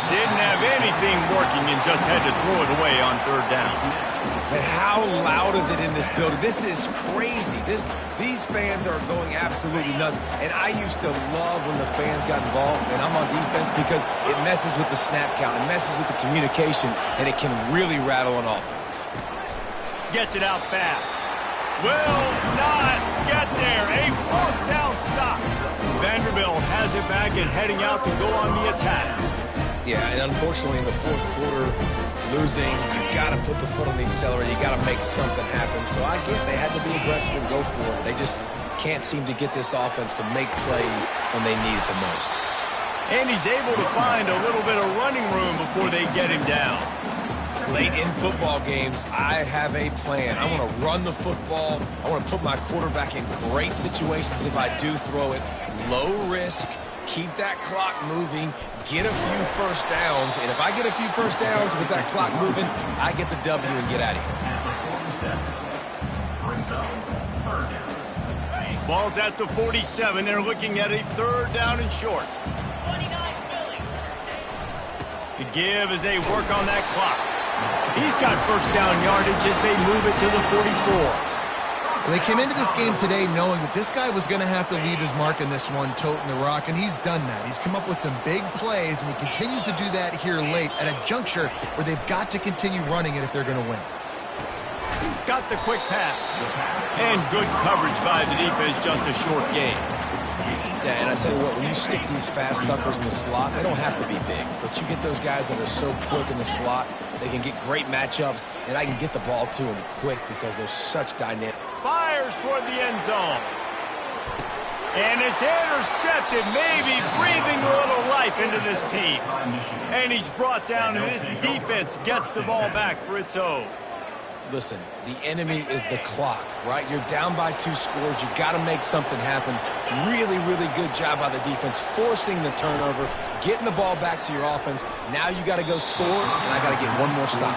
Didn't have anything working and just had to throw it away on third down. And how loud is it in this building? This is crazy. These fans are going absolutely nuts. And I used to love when the fans got involved, and I'm on defense, because it messes with the snap count, it messes with the communication, and it can really rattle an offense. Gets it out fast. Will not get there. A 4th down stop. Vanderbilt has it back and heading out to go on the attack. Yeah, and unfortunately in the 4th quarter, losing, you got to put the foot on the accelerator. You got to make something happen. So I get they had to be aggressive and go for it. They just can't seem to get this offense to make plays when they need it the most. And he's able to find a little bit of running room before they get him down. Late in football games, I have a plan. I want to run the football. I want to put my quarterback in great situations if I do throw it. Low risk, keep that clock moving, get a few first downs. And if I get a few first downs with that clock moving, I get the W and get out of here. Ball's at the 47. They're looking at a 3rd down and short. The give as they work on that clock. He's got first down yardage as they move it to the 44. Well, they came into this game today knowing that this guy was going to have to leave his mark in this one, toting the rock, and he's done that. He's come up with some big plays, and he continues to do that here late at a juncture where they've got to continue running it if they're going to win. Got the quick pass. And good coverage by the defense, just a short gain. Yeah, and I tell you what, when you stick these fast suckers in the slot, they don't have to be big, but you get those guys that are so quick in the slot, they can get great matchups, and I can get the ball to them quick because they're such dynamic. Fires toward the end zone. And it's intercepted, maybe breathing a little life into this team. And he's brought down, and this defense gets the ball back for its own. Listen, the enemy is the clock, right? You're down by 2 scores. You got to make something happen. Really, really good job by the defense, forcing the turnover, getting the ball back to your offense. Now you got to go score, and I got to get one more stop.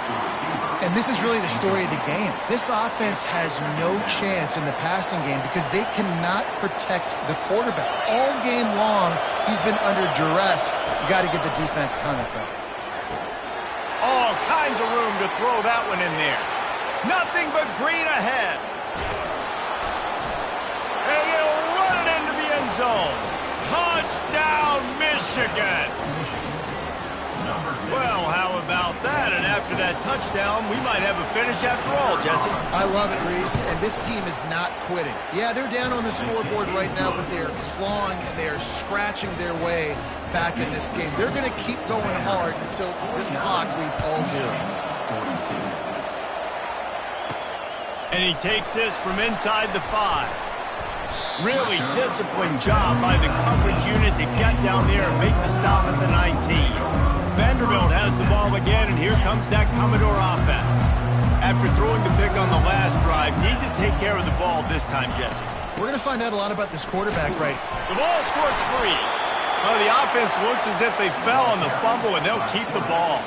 And this is really the story of the game. This offense has no chance in the passing game because they cannot protect the quarterback. All game long, he's been under duress. You got to give the defense time of credit. All kinds of room to throw that one in there. Nothing but green ahead. And he'll run it into the end zone. Touchdown, Michigan. Well, how about that? And after that touchdown, we might have a finish after all, Jesse. I love it, Reese, and this team is not quitting. Yeah, they're down on the scoreboard right now, but they are clawing and they are scratching their way back in this game. They're going to keep going hard until this clock reads all zeros. And he takes this from inside the 5. Really disciplined job by the coverage unit to get down there and make the stop at the 19. Vanderbilt has the ball again, and here comes that Commodore offense. After throwing the pick on the last drive, need to take care of the ball this time, Jesse. We're going to find out a lot about this quarterback, right? The ball scores free. Well, the offense looks as if they fell on the fumble, and they'll keep the ball.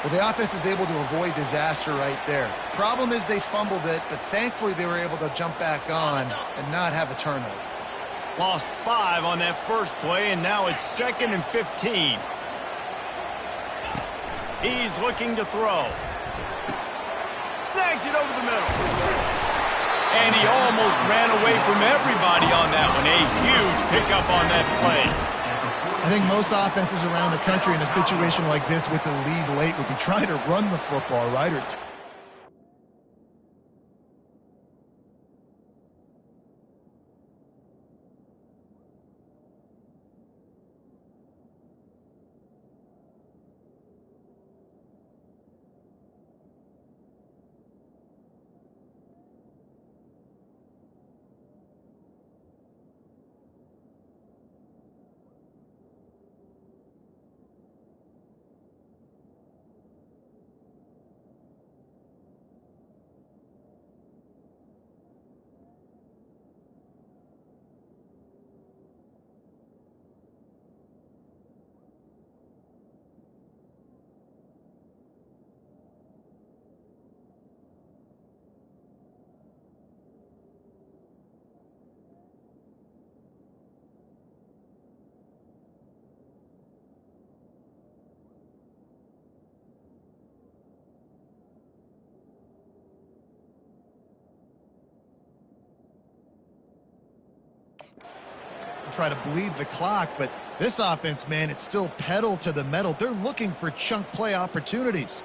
Well, the offense is able to avoid disaster right there. Problem is they fumbled it, but thankfully they were able to jump back on and not have a turnover. Lost 5 on that first play, and now it's 2nd and 15. He's looking to throw. Snags it over the middle. And he almost ran away from everybody on that one. A huge pickup on that play. I think most offenses around the country in a situation like this with the lead late would be trying to run the football, right? Or and try to bleed the clock, but this offense, man, it's still pedal to the metal. They're looking for chunk play opportunities.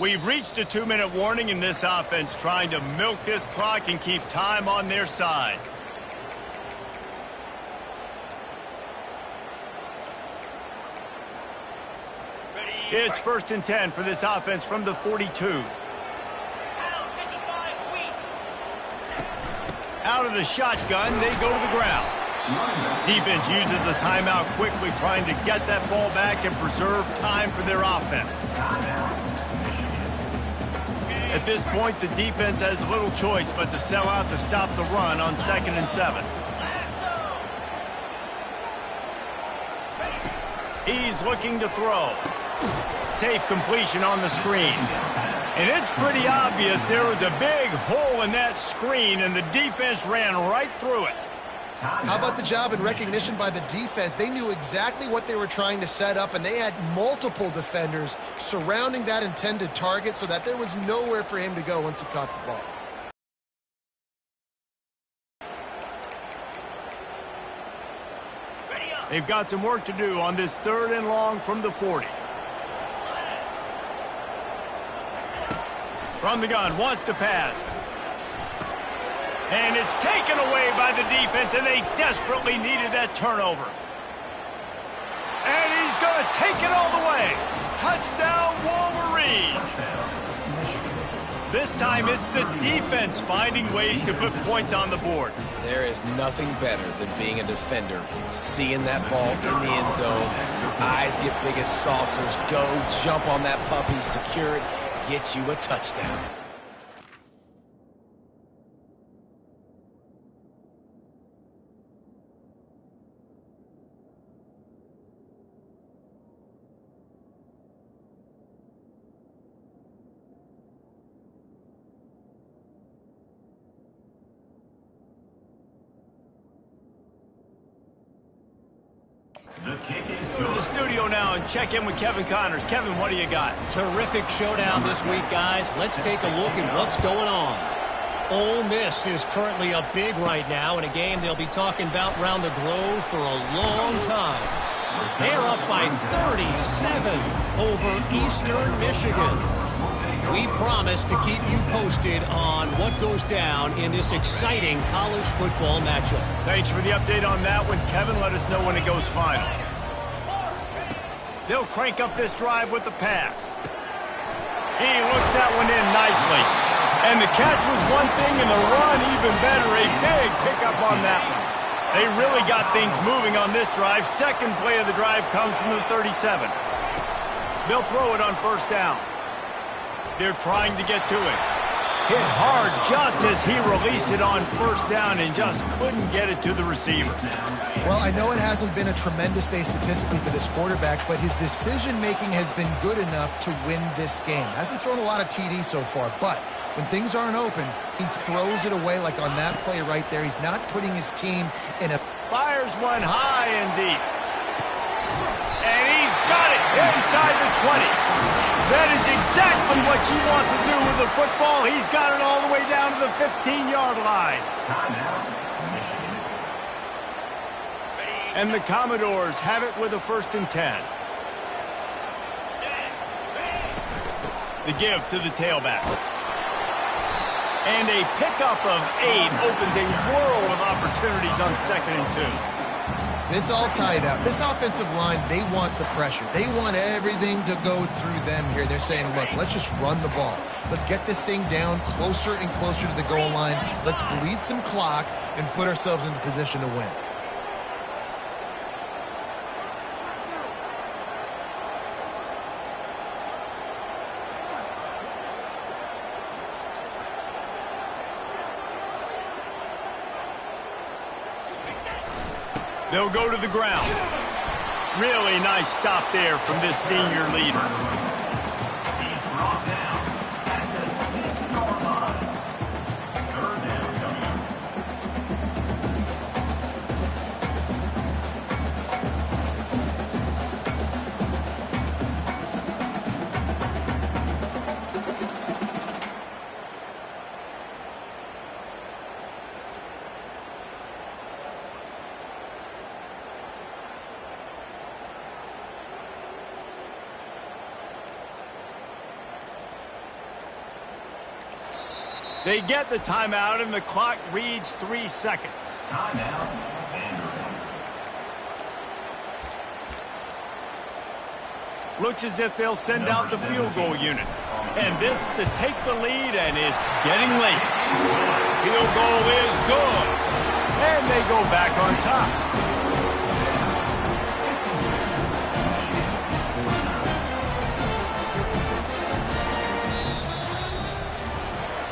We've reached a 2-minute warning in this offense, trying to milk this clock and keep time on their side. It's 1st and 10 for this offense from the 42. Out of the shotgun, they go to the ground. Defense uses a timeout quickly, trying to get that ball back and preserve time for their offense. At this point, the defense has little choice but to sell out to stop the run on 2nd and 7. He's looking to throw. Safe completion on the screen. And it's pretty obvious there was a big hole in that screen, and the defense ran right through it. How about the job and recognition by the defense? They knew exactly what they were trying to set up, and they had multiple defenders surrounding that intended target so that there was nowhere for him to go once he caught the ball. They've got some work to do on this 3rd and long from the 40. From the gun, wants to pass. And it's taken away by the defense, and they desperately needed that turnover. And he's going to take it all the way. Touchdown, Wolverines. This time it's the defense finding ways to put points on the board. There is nothing better than being a defender, seeing that ball in the end zone. Your eyes get big as saucers. Go, jump on that puppy, secure it, get you a touchdown. The kick is Go to the studio now and check in with Kevin Connors. Kevin, what do you got? Terrific showdown this week, guys. Let's take a look at what's going on. Ole Miss is currently up big right now in a game they'll be talking about round the Grove for a long time. They're up by 37 over Eastern Michigan. We promise to keep you posted on what goes down in this exciting college football matchup. Thanks for the update on that one, Kevin. Let us know when it goes final. They'll crank up this drive with the pass. He looks that one in nicely. And the catch was one thing, and the run even better. A big pickup on that one. They really got things moving on this drive. Second play of the drive comes from the 37. They'll throw it on 1st down. They're trying to get to it. Hit hard just as he released it on 1st down and just couldn't get it to the receiver. Well, I know it hasn't been a tremendous day statistically for this quarterback, but his decision-making has been good enough to win this game. Hasn't thrown a lot of TDs so far, but when things aren't open, he throws it away like on that play right there. He's not putting his team in a... Fires one high and deep. And he's got it inside the 20. That is exactly what you want to do with the football. He's got it all the way down to the 15-yard line. And the Commodores have it with a 1st and 10. The give to the tailback. And a pickup of 8 opens a world of opportunities on 2nd and 2. It's all tied up. This offensive line, they want the pressure. They want everything to go through them here. They're saying, look, let's just run the ball. Let's get this thing down closer and closer to the goal line. Let's bleed some clock and put ourselves in a position to win. They'll go to the ground. Really nice stop there from this senior leader. He's brought down at the 6-yard line. 3rd down coming up. They get the timeout, and the clock reads 3 seconds. Timeout, Vanderbilt. Looks as if they'll send out the field goal unit. And this to take the lead, and it's getting late. Field goal is good. And they go back on top.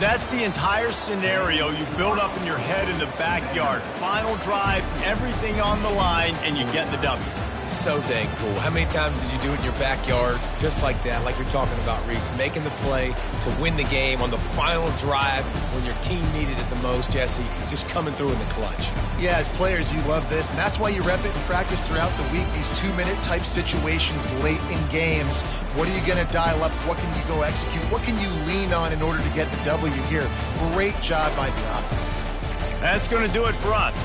That's the entire scenario you build up in your head in the backyard. Final drive, everything on the line, and you get the W. So dang cool. How many times did you do it in your backyard just like that, like you're talking about, Reese? Making the play to win the game on the final drive when your team needed it the most, Jesse, just coming through in the clutch. Yeah, as players, you love this, and that's why you rep it in practice throughout the week, these 2-minute type situations late in games. What are you going to dial up? What can you go execute? What can you lean on in order to get the W here? Great job by the offense. That's going to do it for us.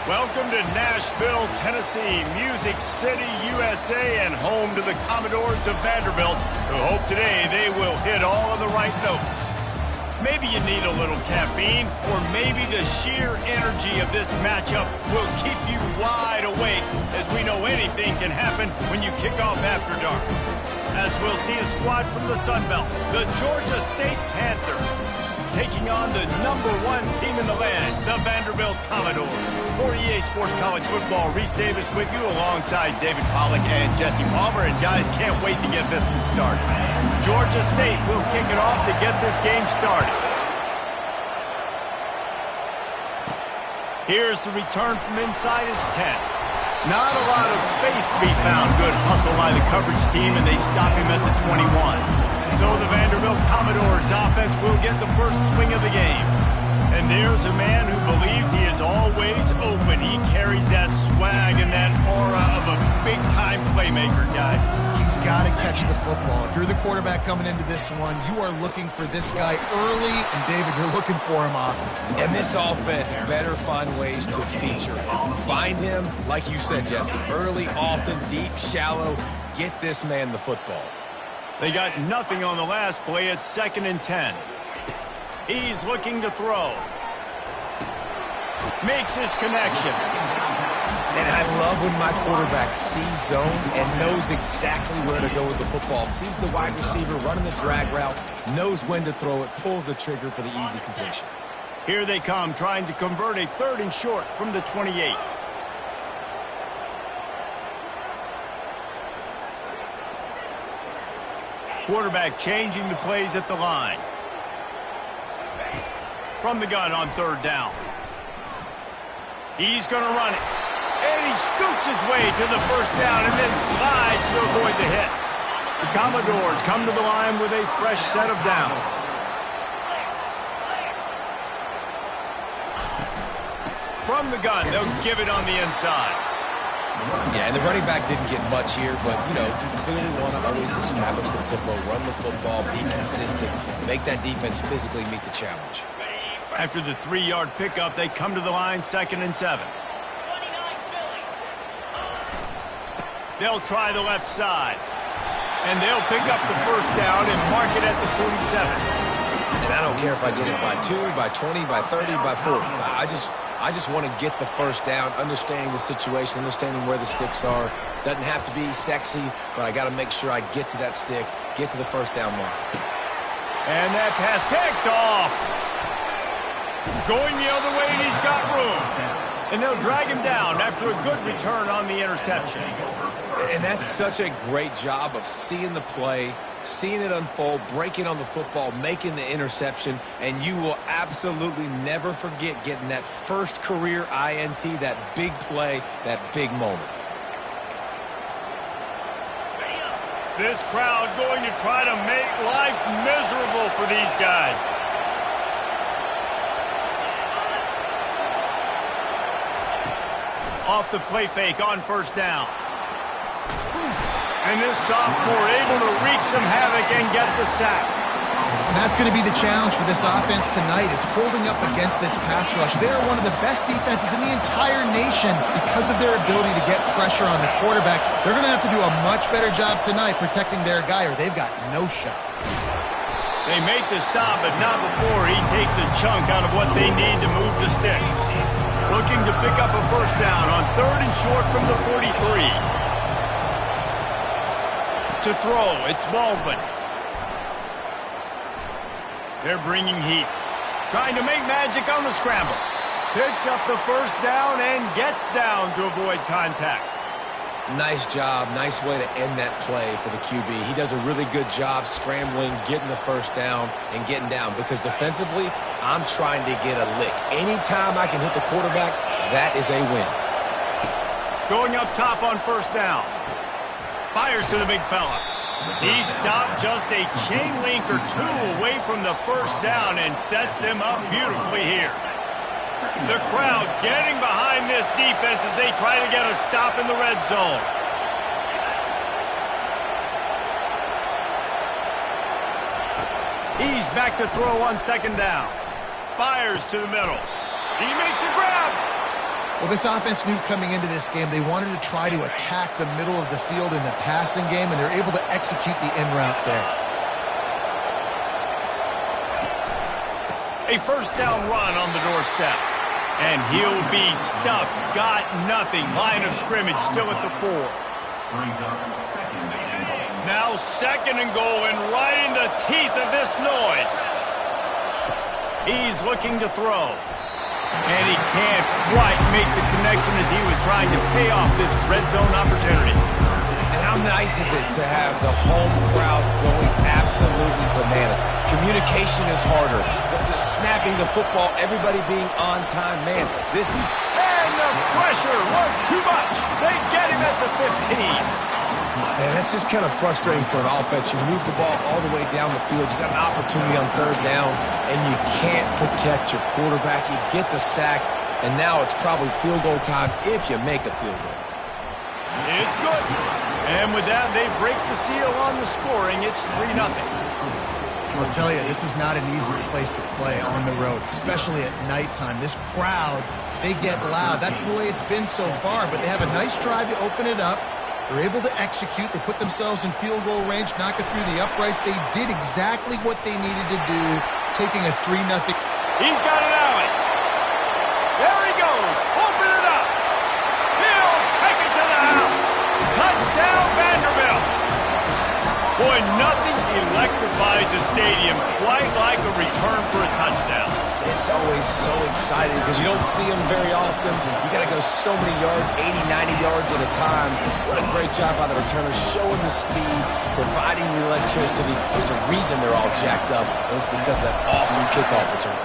Welcome to Nashville, Tennessee, Music City, USA, and home to the Commodores of Vanderbilt, who hope today they will hit all of the right notes. Maybe you need a little caffeine, or maybe the sheer energy of this matchup will keep you wide awake, as we know anything can happen when you kick off after dark. As we'll see a squad from the Sun Belt, the Georgia State Panthers, taking on the #1 team in the land, the Vanderbilt Commodores. For EA Sports College Football, Reese Davis with you alongside David Pollack and Jesse Palmer. And guys, can't wait to get this one started. Georgia State will kick it off to get this game started. Here's the return from inside his 10. Not a lot of space to be found. Good hustle by the coverage team, and they stop him at the 21. So the Vanderbilt Commodores offense will get the first swing of the game. And there's a man who believes he is always open. He carries that swag and that aura of a big-time playmaker, guys. He's got to catch the football. If you're the quarterback coming into this one, you are looking for this guy early, and David, you're looking for him often. And this offense better find ways to feature him. Find him, like you said, Jesse, early, often, deep, shallow. Get this man the football. They got nothing on the last play. It's 2nd and 10. He's looking to throw. Makes his connection. And I love when my quarterback sees zone and knows exactly where to go with the football. Sees the wide receiver running the drag route, knows when to throw it, pulls the trigger for the easy completion. Here they come, trying to convert a 3rd and short from the 28. Quarterback changing the plays at the line. From the gun on 3rd down. He's going to run it. And he scoots his way to the 1st down and then slides to avoid the hit. The Commodores come to the line with a fresh set of downs. From the gun, they'll give it on the inside. Yeah, and the running back didn't get much here, but, you know, you clearly want to always establish the tempo, run the football, be consistent, make that defense physically meet the challenge. After the 3-yard pickup, they come to the line, 2nd and 7. They'll try the left side. And they'll pick up the 1st down and mark it at the 47. And I don't care if I get it by 2, by 20, by 30, by 40. I just want to get the 1st down, understanding the situation, understanding where the sticks are. Doesn't have to be sexy, but I got to make sure I get to that stick, get to the 1st down mark. And that pass picked off. Going the other way, and he's got room. And they'll drag him down after a good return on the interception. And that's such a great job of seeing the play, seeing it unfold, breaking on the football, making the interception, and you will absolutely never forget getting that first career INT, that big play, that big moment. This crowd going to try to make life miserable for these guys. Off the play fake on 1st down. And this sophomore able to wreak some havoc and get the sack. And that's going to be the challenge for this offense tonight, is holding up against this pass rush. They are one of the best defenses in the entire nation because of their ability to get pressure on the quarterback. They're going to have to do a much better job tonight protecting their guy, or they've got no shot. They make the stop, but not before he takes a chunk out of what they need to move the sticks. Looking to pick up a 1st down on 3rd and short from the 43. To throw, it's Baldwin. They're bringing heat. Trying to make magic on the scramble. Picks up the 1st down and gets down to avoid contact. Nice job. Nice way to end that play for the QB. He does a really good job scrambling, getting the 1st down, and getting down. Because defensively, I'm trying to get a lick. Anytime I can hit the quarterback, that is a win. Going up top on 1st down. Fires to the big fella. He stopped just a chain link or 2 away from the 1st down and sets them up beautifully here. The crowd getting behind this defense as they try to get a stop in the red zone. He's back to throw on 2nd down. Fires to the middle. He makes a grab. Well, this offense knew coming into this game they wanted to try to attack the middle of the field in the passing game, and they're able to execute the in route there. A first down run on the doorstep. And he'll be stuffed. Got nothing. Line of scrimmage still at the 4. Now second and goal, and right in the teeth of this noise. He's looking to throw. And he can't quite make the connection as he was trying to pay off this red zone opportunity. And how nice is it to have the home crowd going absolutely bananas? Communication is harder. The snapping the football, everybody being on time. Man, this... And the pressure was too much. They get him at the 15. Man, that's just kind of frustrating for an offense. You move the ball all the way down the field. You got an opportunity on third down, and you can't protect your quarterback. You get the sack, and now it's probably field goal time if you make a field goal. It's good. And with that, they break the seal on the scoring. It's 3-0. I'll tell you, this is not an easy place to play on the road, especially at nighttime. This crowd, they get loud. That's the way it's been so far, but they have a nice drive to open it up. They're able to execute. They put themselves in field goal range, knock it through the uprights. They did exactly what they needed to do, taking a 3-0. He's got an alley. There he goes. Open it up. He'll take it to the house. Touchdown, Vanderbilt. Boy, nothing electrifies a stadium quite like a return for a touchdown. It's always so exciting because you don't see them very often. You got to go so many yards, 80, 90 yards at a time. What a great job by the returners, showing the speed, providing the electricity. There's a reason they're all jacked up, and it's because of that awesome kickoff return.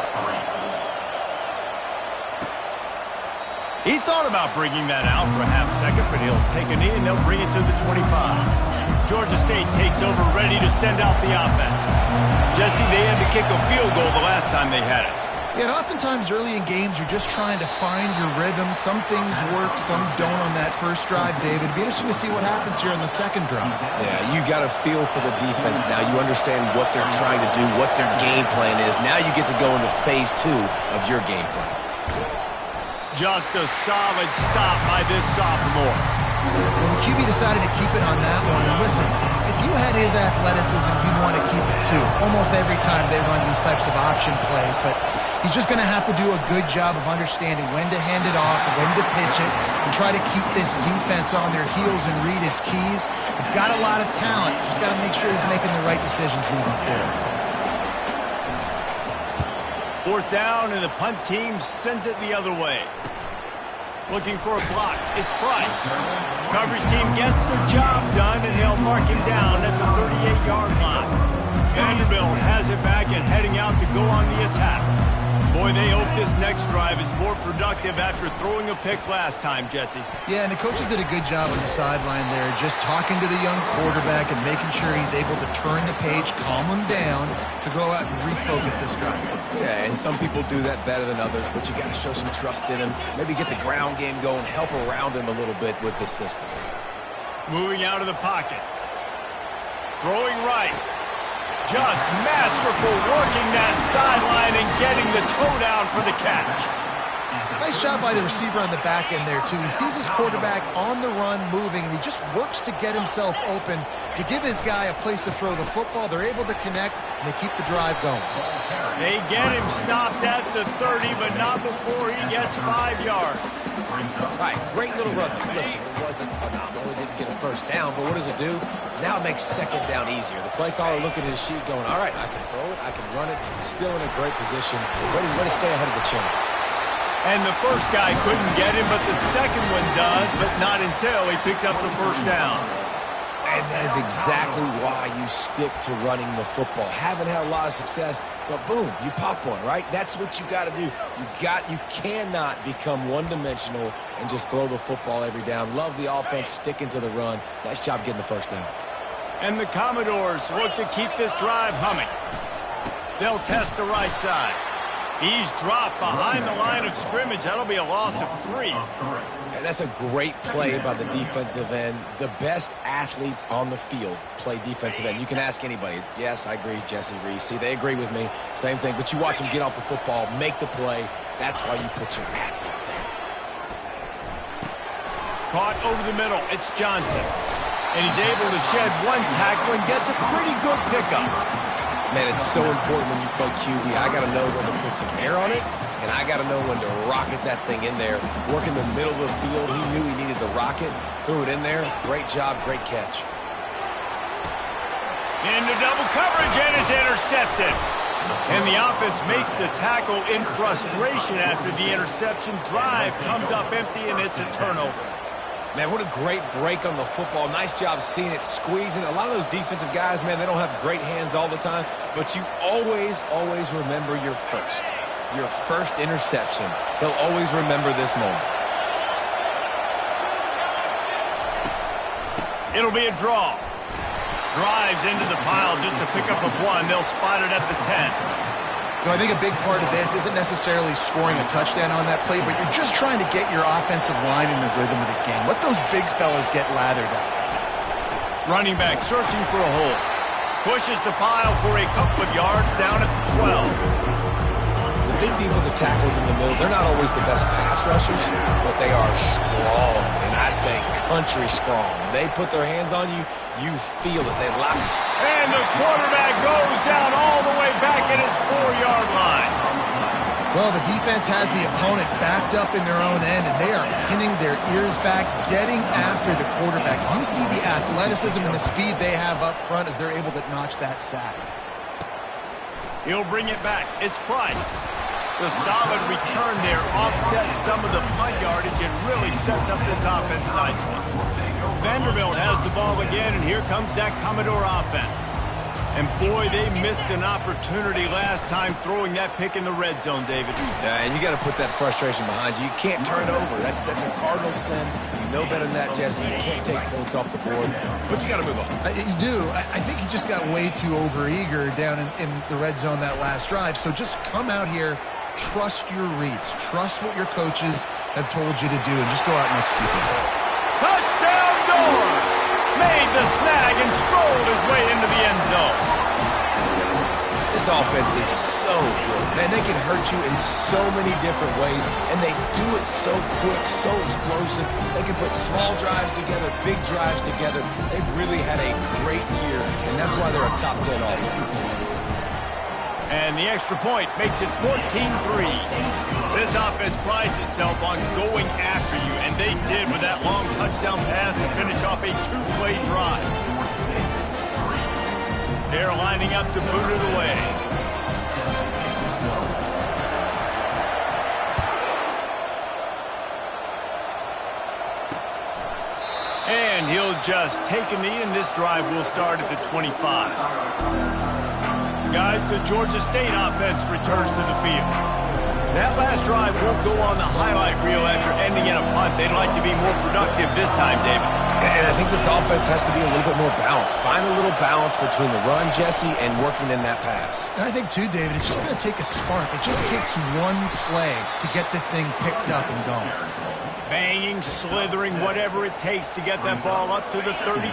He thought about bringing that out for a half second, but he'll take a knee and they'll bring it to the 25. Georgia State takes over, ready to send out the offense. Jesse, they had to kick a field goal the last time they had it. Yeah, and oftentimes early in games, you're just trying to find your rhythm. Some things work, some don't on that first drive, David. It'd be interesting to see what happens here in the second drive. Yeah, you got to feel for the defense now. You understand what they're trying to do, what their game plan is. Now you get to go into phase 2 of your game plan. Just a solid stop by this sophomore. Well, the QB decided to keep it on that one. And listen, if you had his athleticism, you'd want to keep it too. Almost every time they run these types of option plays. But he's just going to have to do a good job of understanding when to hand it off, when to pitch it, and try to keep this defense on their heels and read his keys. He's got a lot of talent. Just got to make sure he's making the right decisions moving forward. Fourth down, and the punt team sends it the other way. Looking for a block. It's Price. Coverage team gets the job done, and they'll mark him down at the 38-yard line. Vanderbilt has it back and heading out to go on the attack. Boy, they hope this next drive is more productive after throwing a pick last time, Jesse. Yeah, and the coaches did a good job on the sideline there, just talking to the young quarterback and making sure he's able to turn the page, calm him down, to go out and refocus this drive. Yeah, and some people do that better than others, but you got to show some trust in him. Maybe get the ground game going, help around him a little bit with this system. Moving out of the pocket. Throwing right. Just masterful working that sideline and getting the toe down for the catch. Nice job by the receiver on the back end there, too. He sees his quarterback on the run moving, and he just works to get himself open to give his guy a place to throw the football. They're able to connect, and they keep the drive going. They get him stopped at the 30, but not before he gets 5 yards. All right, great little run. Listen, it wasn't phenomenal. It didn't get a first down, but what does it do? Now it makes second down easier. The play caller looking at his sheet going, all right, I can throw it, I can run it. Still in a great position, ready to stay ahead of the chains. And the first guy couldn't get him, but the second one does, but not until he picks up the first down. And that is exactly why you stick to running the football. Haven't had a lot of success, but boom, you pop one, right? That's what you got to do. You cannot become one-dimensional and just throw the football every down. Love the offense, sticking to the run. Nice job getting the first down. And the Commodores look to keep this drive humming. They'll test the right side. He's dropped behind the line of scrimmage. That'll be a loss of 3. And that's a great play by the defensive end. The best athletes on the field play defensive end. You can ask anybody. Yes, I agree, Jesse Reese. See, they agree with me. Same thing. But you watch them get off the football, make the play. That's why you put your athletes there. Caught over the middle. It's Johnson. And he's able to shed one tackle and gets a pretty good pickup. Man, it's so important when you play QB. I got to know when to put some air on it, and I got to know when to rocket that thing in there. Work in the middle of the field. He knew he needed the rocket. Threw it in there. Great job, great catch. Into double coverage, and it's intercepted. And the offense makes the tackle in frustration after the interception. Drive comes up empty, and it's a turnover. Man, what a great break on the football. Nice job seeing it, squeezing. A lot of those defensive guys, man, they don't have great hands all the time, but you always, always remember your first interception. They'll always remember this moment. It'll be a draw. Drives into the pile just to pick up a one. They'll spot it at the 10. I think a big part of this isn't necessarily scoring a touchdown on that play, but you're just trying to get your offensive line in the rhythm of the game. Let those big fellas get lathered up. Running back searching for a hole. Pushes the pile for a couple of yards down at the 12. The big defensive tackles in the middle, they're not always the best pass rushers, but they are strong, and I say country strong. When they put their hands on you, you feel it. They lock it. And the quarterback goes down all the way back at his 4-yard line. Well, the defense has the opponent backed up in their own end, and they are pinning their ears back, getting after the quarterback. You see the athleticism and the speed they have up front as they're able to notch that sack. He'll bring it back. It's Price. The solid return there offsets some of the punt yardage and really sets up this offense nicely. Vanderbilt has the ball again, and here comes that Commodore offense. And boy, they missed an opportunity last time throwing that pick in the red zone, David. Yeah, and you got to put that frustration behind you. You can't turn over. That's a cardinal sin. You know better than that, Jesse. You can't take points off the board, but you got to move on. You do. I think he just got way too overeager down in the red zone that last drive. So just come out here, trust your reads, trust what your coaches have told you to do, and just go out and execute them. Touchdown Doors! Made the snag and strolled his way into the end zone. This offense is so good. Man, they can hurt you in so many different ways, and they do it so quick, so explosive. They can put small drives together, big drives together. They've really had a great year, and that's why they're a top 10 offense. And the extra point makes it 14-3. This offense prides itself on going after you, and they did with that long touchdown pass to finish off a 2-play drive. They're lining up to boot it away. And he'll just take a knee, and this drive will start at the 25. Guys, the Georgia State offense returns to the field. That last drive won't go on the highlight reel after ending in a punt. They'd like to be more productive this time, David. And I think this offense has to be a little bit more balanced. Find a little balance between the run, Jesse, and working in that pass. And I think, too, David, it's just going to take a spark. It just takes one play to get this thing picked up and going. Banging, slithering, whatever it takes to get that ball up to the 32.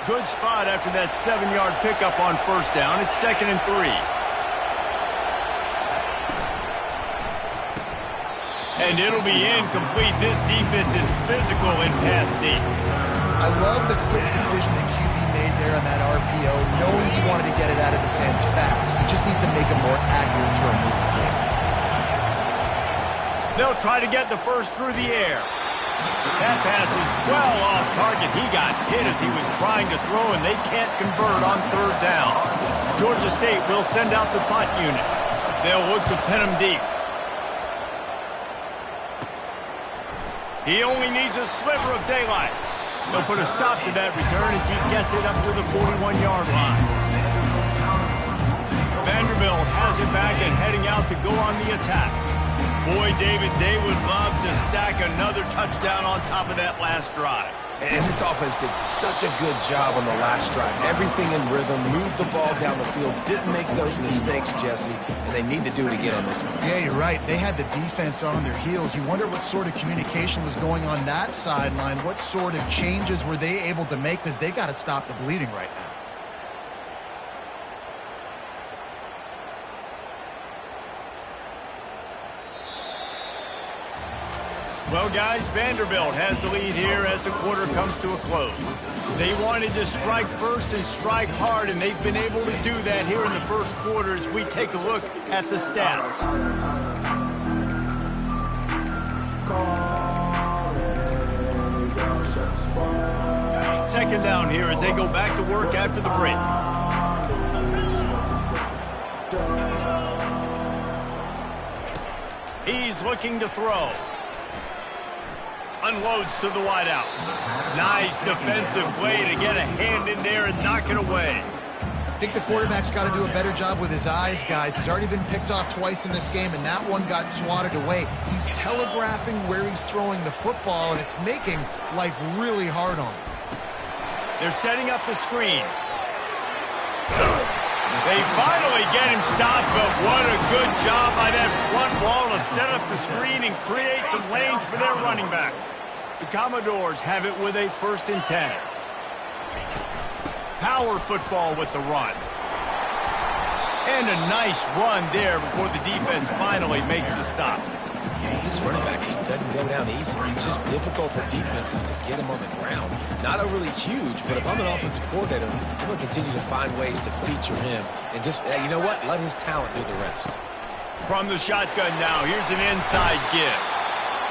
Good spot after that 7-yard pickup on first down. It's 2nd and 3. And it'll be incomplete. This defense is physical in pass deep. I love the quick decision that QB made there on that RPO, knowing he wanted to get it out of his hands fast. He just needs to make a more accurate throw moving forward. They'll try to get the first through the air. That pass is well off target. He got hit as he was trying to throw, and they can't convert on third down. Georgia State will send out the punt unit. They'll look to pin him deep. He only needs a sliver of daylight. They'll put a stop to that return as he gets it up to the 41-yard line. Vanderbilt has it back and heading out to go on the attack. Boy, David, they would love to stack another touchdown on top of that last drive. And this offense did such a good job on the last drive. Everything in rhythm, moved the ball down the field, didn't make those mistakes, Jesse, and they need to do it again on this one. Yeah, you're right. They had the defense on their heels. You wonder what sort of communication was going on that sideline. What sort of changes were they able to make, because they got to stop the bleeding right now. Well, guys, Vanderbilt has the lead here as the quarter comes to a close. They wanted to strike first and strike hard, and they've been able to do that here in the first quarter as we take a look at the stats. Second down here as they go back to work after the break. He's looking to throw. Unloads to the wideout. Nice defensive play to get a hand in there and knock it away. I think the quarterback's got to do a better job with his eyes, guys. He's already been picked off twice in this game, and that one got swatted away. He's telegraphing where he's throwing the football, and it's making life really hard on him. They're setting up the screen. They finally get him stopped, but what a good job by that front wall to set up the screen and create some lanes for their running back. The Commodores have it with a 1st and 10. Power football with the run. And a nice run there before the defense finally makes the stop. This running back just doesn't go down easy. It's just difficult for defenses to get him on the ground. Not overly huge, but if I'm an offensive coordinator, I'm going to continue to find ways to feature him. And just, you know what? Let his talent do the rest. From the shotgun now, here's an inside give.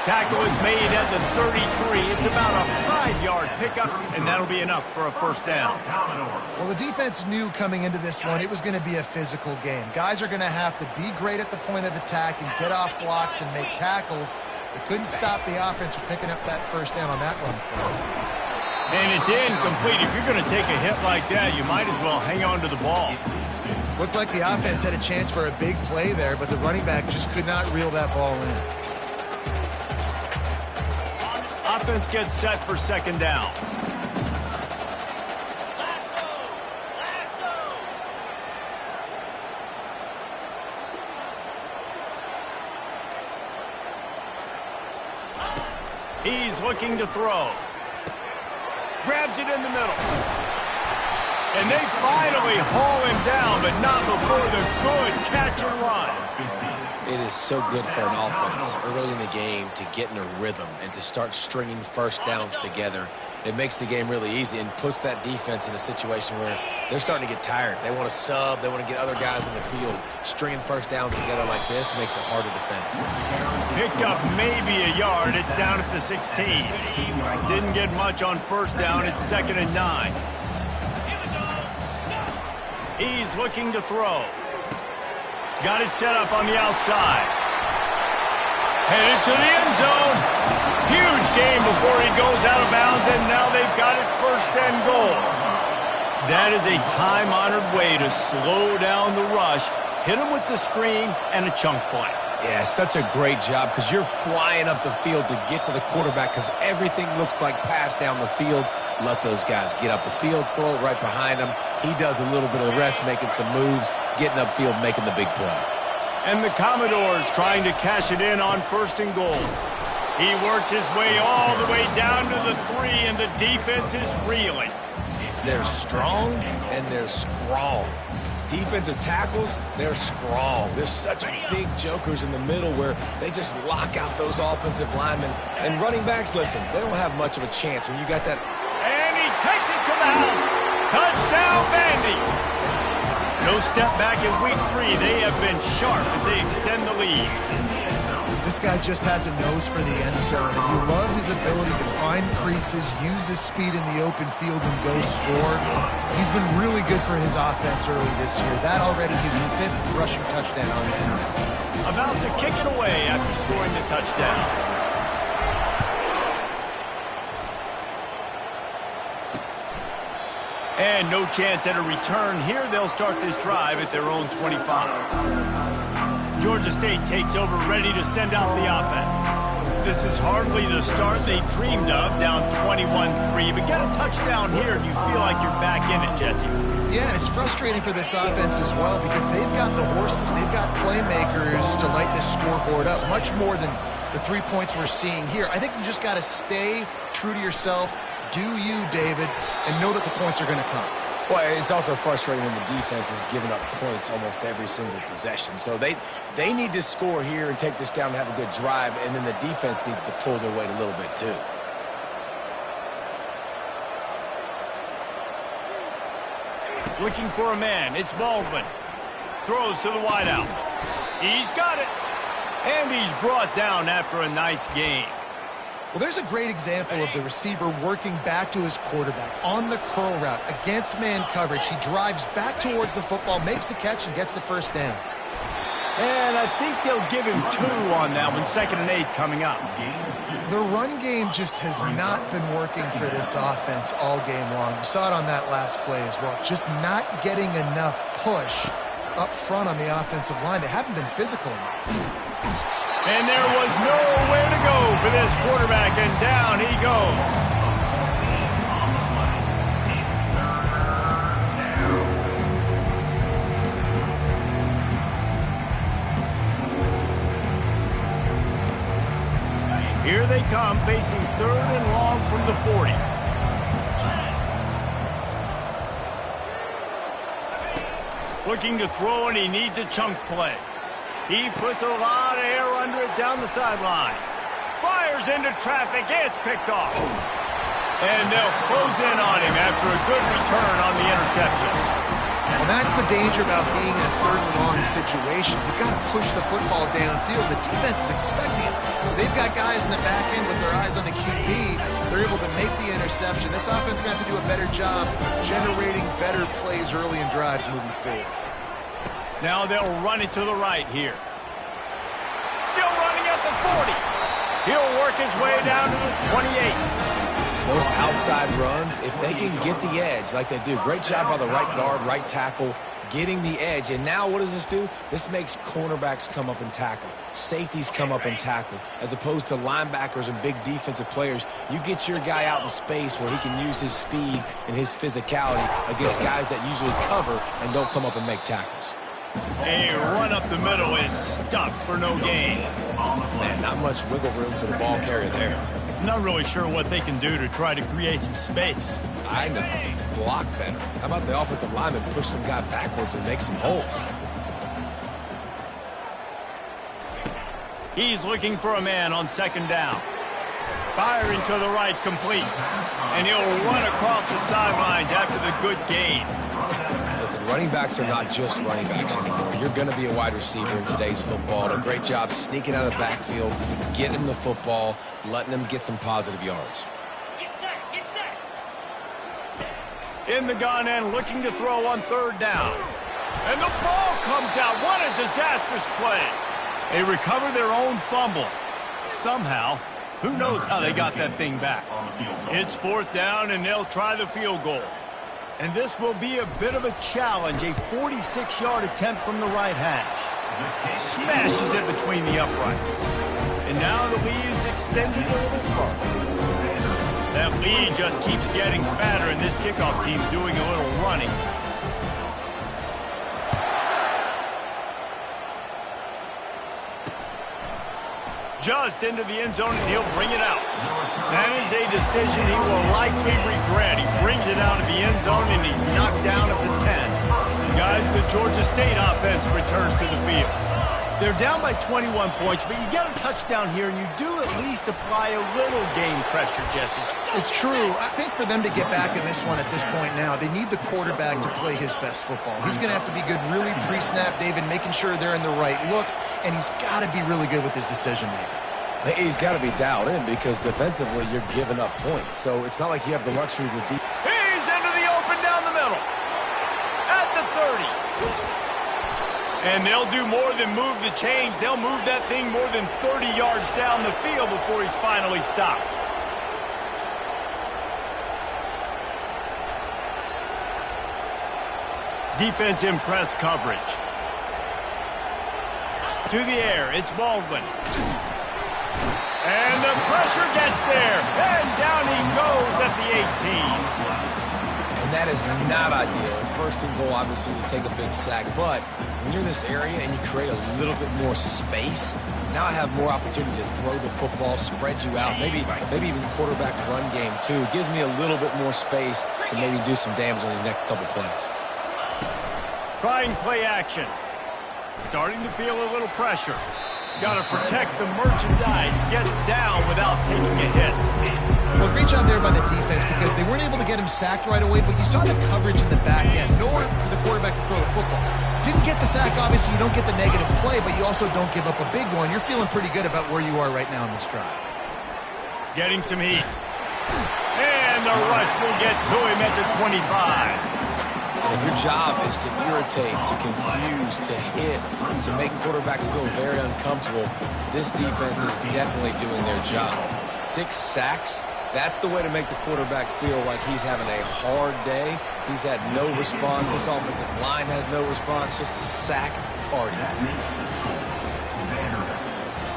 Tackle is made at the 33. It's about a 5-yard pickup, and that'll be enough for a 1st down. Well, the defense knew coming into this one it was going to be a physical game. Guys are going to have to be great at the point of attack and get off blocks and make tackles. They couldn't stop the offense from picking up that 1st down on that run play. And it's incomplete. If you're going to take a hit like that, you might as well hang on to the ball. Looked like the offense had a chance for a big play there, but the running back just could not reel that ball in. Offense gets set for 2nd down. He's looking to throw. Grabs it in the middle. And they finally haul him down, but not before the good catch and run. It is so good for an offense early in the game to get in a rhythm and to start stringing 1st downs together. It makes the game really easy and puts that defense in a situation where they're starting to get tired. They want to sub. They want to get other guys in the field. Stringing 1st downs together like this makes it hard to defend. Picked up maybe a yard. It's down at the 16. Didn't get much on 1st down. It's 2nd and 9. He's looking to throw. Got it set up on the outside. Headed to the end zone. Huge game before he goes out of bounds, and now they've got it 1st and goal. That is a time-honored way to slow down the rush, hit him with the screen, and a chunk play. Yeah, such a great job because you're flying up the field to get to the quarterback because everything looks like pass down the field. Let those guys get up the field, throw it right behind him. He does a little bit of the rest, making some moves, getting upfield, making the big play. And the Commodores trying to cash it in on 1st and goal. He works his way all the way down to the 3, and the defense is reeling. They're strong, and they're strong. Defensive tackles, they're strong. There's such big jokers in the middle where they just lock out those offensive linemen. And running backs, listen, they don't have much of a chance when you got that. And he takes it to the house. Touchdown, Vandy. No step back in week 3. They have been sharp as they extend the lead. This guy just has a nose for the end zone, and you love his ability to find creases, use his speed in the open field, and go score. He's been really good for his offense early this year. That already his 5th rushing touchdown on the season. About to kick it away after scoring the touchdown. And no chance at a return here. They'll start this drive at their own 25. Georgia State takes over, ready to send out the offense. This is hardly the start they dreamed of, down 21-3. But get a touchdown here and you feel like you're back in it, Jesse. Yeah, and it's frustrating for this offense as well because they've got the horses. They've got playmakers to light this scoreboard up, much more than the 3 points we're seeing here. I think you just got to stay true to yourself. Do you, David, and know that the points are going to come. Well, it's also frustrating when the defense is giving up points almost every single possession. So they need to score here and take this down and have a good drive, and then the defense needs to pull their weight a little bit too. Looking for a man. It's Baldwin. Throws to the wideout. He's got it. And he's brought down after a nice gain. Well, there's a great example of the receiver working back to his quarterback on the curl route against man coverage. He drives back towards the football, makes the catch, and gets the first down. And I think they'll give him 2 on that one. 2nd and 8 coming up. The run game just has not been working for this offense all game long. You saw it on that last play as well. Just not getting enough push up front on the offensive line. They haven't been physical enough. And there was nowhere to go for this quarterback, and down he goes. Here they come, facing 3rd and long from the 40. Looking to throw, and he needs a chunk play. He puts a lot of air under it down the sideline. Fires into traffic. It's picked off. And they'll close in on him after a good return on the interception. And that's the danger about being in a 3rd and long situation. You've got to push the football downfield. The defense is expecting it. So they've got guys in the back end with their eyes on the QB. They're able to make the interception. This offense is going to have to do a better job generating better plays early in drives moving forward. Now they'll run it to the right here. Still running at the 40. He'll work his way down to the 28. Those outside runs, if they can get the edge like they do, great job by the right guard, right tackle, getting the edge. And now what does this do? This makes cornerbacks come up and tackle. Safeties come up and tackle. As opposed to linebackers and big defensive players, you get your guy out in space where he can use his speed and his physicality against guys that usually cover and don't come up and make tackles. A run up the middle is stuck for no gain. Man, not much wiggle room for the ball carrier there. Not really sure what they can do to try to create some space. I know. Block better. How about the offensive lineman push some guy backwards and make some holes? He's looking for a man on 2nd down. Firing to the right, complete. And he'll run across the sidelines after the good gain. Listen, running backs are not just running backs anymore. You're going to be a wide receiver in today's football. A great job sneaking out of the backfield, getting the football, letting them get some positive yards. Get set, get set. In the gun and looking to throw on 3rd down. And the ball comes out. What a disastrous play. They recover their own fumble. Somehow, who knows how they got that thing back. It's 4th down, and they'll try the field goal. And this will be a bit of a challenge, a 46-yard attempt from the right hash. Smashes it between the uprights. And now the lead is extended a little further. That lead just keeps getting fatter, and this kickoff team doing a little running. Just into the end zone, and he'll bring it out. That is a decision he will likely regret. He brings it out of the end zone, and he's knocked down at the 10. Guys, the Georgia State offense returns to the field. They're down by 21 points, but you get a touchdown here, and you do at least apply a little game pressure, Jesse. It's true. I think for them to get back in this one at this point now, they need the quarterback to play his best football. He's going to have to be good really pre-snap, David, making sure they're in the right looks, and he's got to be really good with his decision-making. He's got to be dialed in because defensively you're giving up points. So it's not like you have the luxury of your deep. He's into the open down the middle. At the 30. And they'll do more than move the chains. They'll move that thing more than 30 yards down the field before he's finally stopped. Defense in press coverage. To the air, it's Baldwin. And the pressure gets there. And down he goes at the 18. And And that is not ideal. First and goal, obviously, to take a big sack. But when you're in this area and you create a little bit more space, now I have more opportunity to throw the football, spread you out, maybe even quarterback run game, too. It gives me a little bit more space to maybe do some damage on these next couple plays. Trying play action. Starting to feel a little pressure. Got to protect the merchandise. Gets down without taking a hit. Well, great job there by the defense because they weren't able to get him sacked right away, but you saw the coverage in the back end. Nowhere for the quarterback to throw the football. Didn't get the sack, obviously. You don't get the negative play, but you also don't give up a big one. You're feeling pretty good about where you are right now in this drive. Getting some heat. And the rush will get to him at the 25. And if your job is to irritate, to confuse, to hit, to make quarterbacks feel very uncomfortable, this defense is definitely doing their job. 6 sacks, that's the way to make the quarterback feel like he's having a hard day. He's had no response. This offensive line has no response, just a sack party.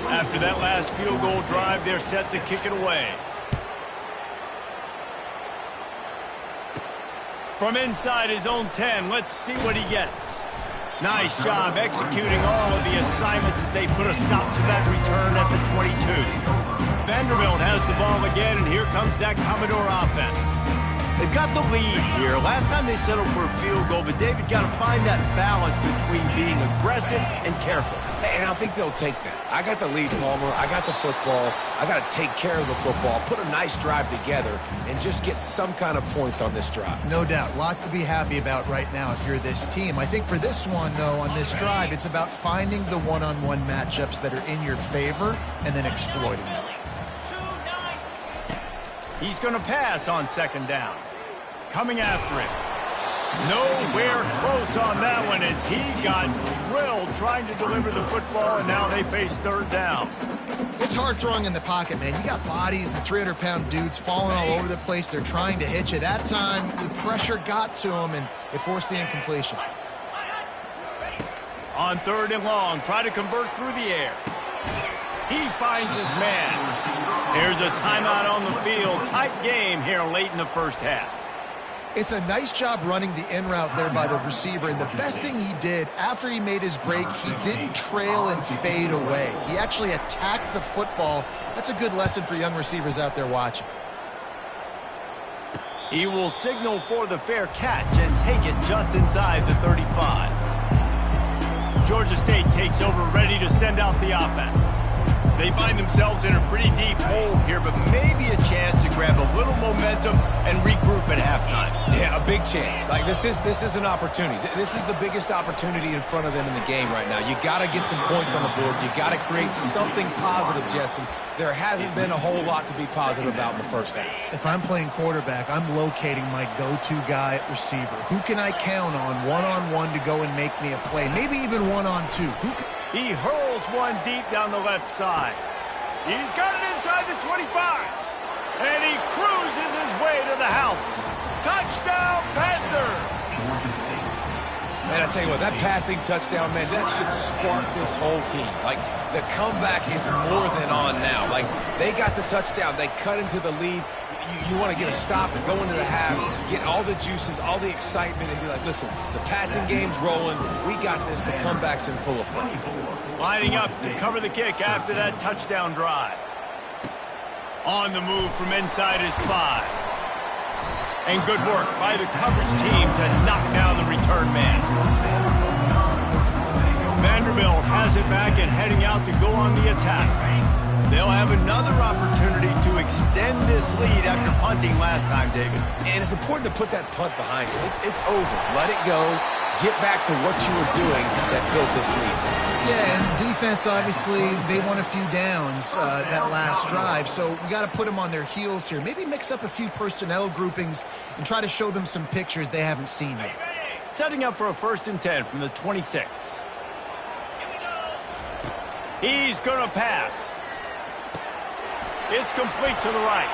After that last field goal drive, they're set to kick it away. From inside his own 10, let's see what he gets. Nice job executing all of the assignments as they put a stop to that return at the 22. Vanderbilt has the ball again, and here comes that Commodore offense. They've got the lead here. Last time they settled for a field goal, but David got to find that balance between being aggressive and careful. And I think they'll take that. I got the lead, Palmer. I got the football. I got to take care of the football, put a nice drive together, and just get some kind of points on this drive. No doubt. Lots to be happy about right now if you're this team. I think for this one, though, on this drive, it's about finding the one-on-one matchups that are in your favor and then exploiting them. He's going to pass on second down. Coming after it. Nowhere close on that one as he got drilled trying to deliver the football, and now they face third down. It's hard throwing in the pocket, man. You got bodies and 300-pound dudes falling all over the place. They're trying to hit you. That time, the pressure got to him, and it forced the incompletion. On third and long, try to convert through the air. He finds his man. Here's a timeout on the field. Tight game here late in the first half. It's a nice job running the in route there by the receiver, and the best thing he did after he made his break, he didn't trail and fade away. He actually attacked the football. That's a good lesson for young receivers out there watching. He will signal for the fair catch and take it just inside the 35. Georgia State takes over, ready to send out the offense. They find themselves in a pretty deep hole here, but maybe a chance to grab a little momentum and regroup at halftime. Yeah, a big chance. Like this is an opportunity. This is the biggest opportunity in front of them in the game right now. You got to get some points on the board. You got to create something positive, Jesse. There hasn't been a whole lot to be positive about in the first half. If I'm playing quarterback, I'm locating my go-to guy at receiver. Who can I count on one-on-one to go and make me a play? Maybe even one-on-two. He hurls one deep down the left side. He's got it inside the 25. And he cruises his way to the house. Touchdown, Panthers! Man, I tell you what, that passing touchdown, man, that should spark this whole team. Like, the comeback is more than on now. Like, they got the touchdown. They cut into the lead. You want to get a stop and go into the half, get all the juices, all the excitement, and be like, listen, the passing game's rolling. We got this. The comeback's in full effect. Lining up to cover the kick after that touchdown drive. On the move from inside his 5. And good work by the coverage team to knock down the return man. Vanderbilt has it back and heading out to go on the attack. They'll have another opportunity to extend this lead after punting last time, David. And it's important to put that punt behind you. It's over. Let it go. Get back to what you were doing that built this lead. Yeah, and defense, obviously, they won a few downs that last drive, so we got to put them on their heels here. Maybe mix up a few personnel groupings and try to show them some pictures they haven't seen yet. Setting up for a 1st and 10 from the 26. He's going to pass. It's complete to the right.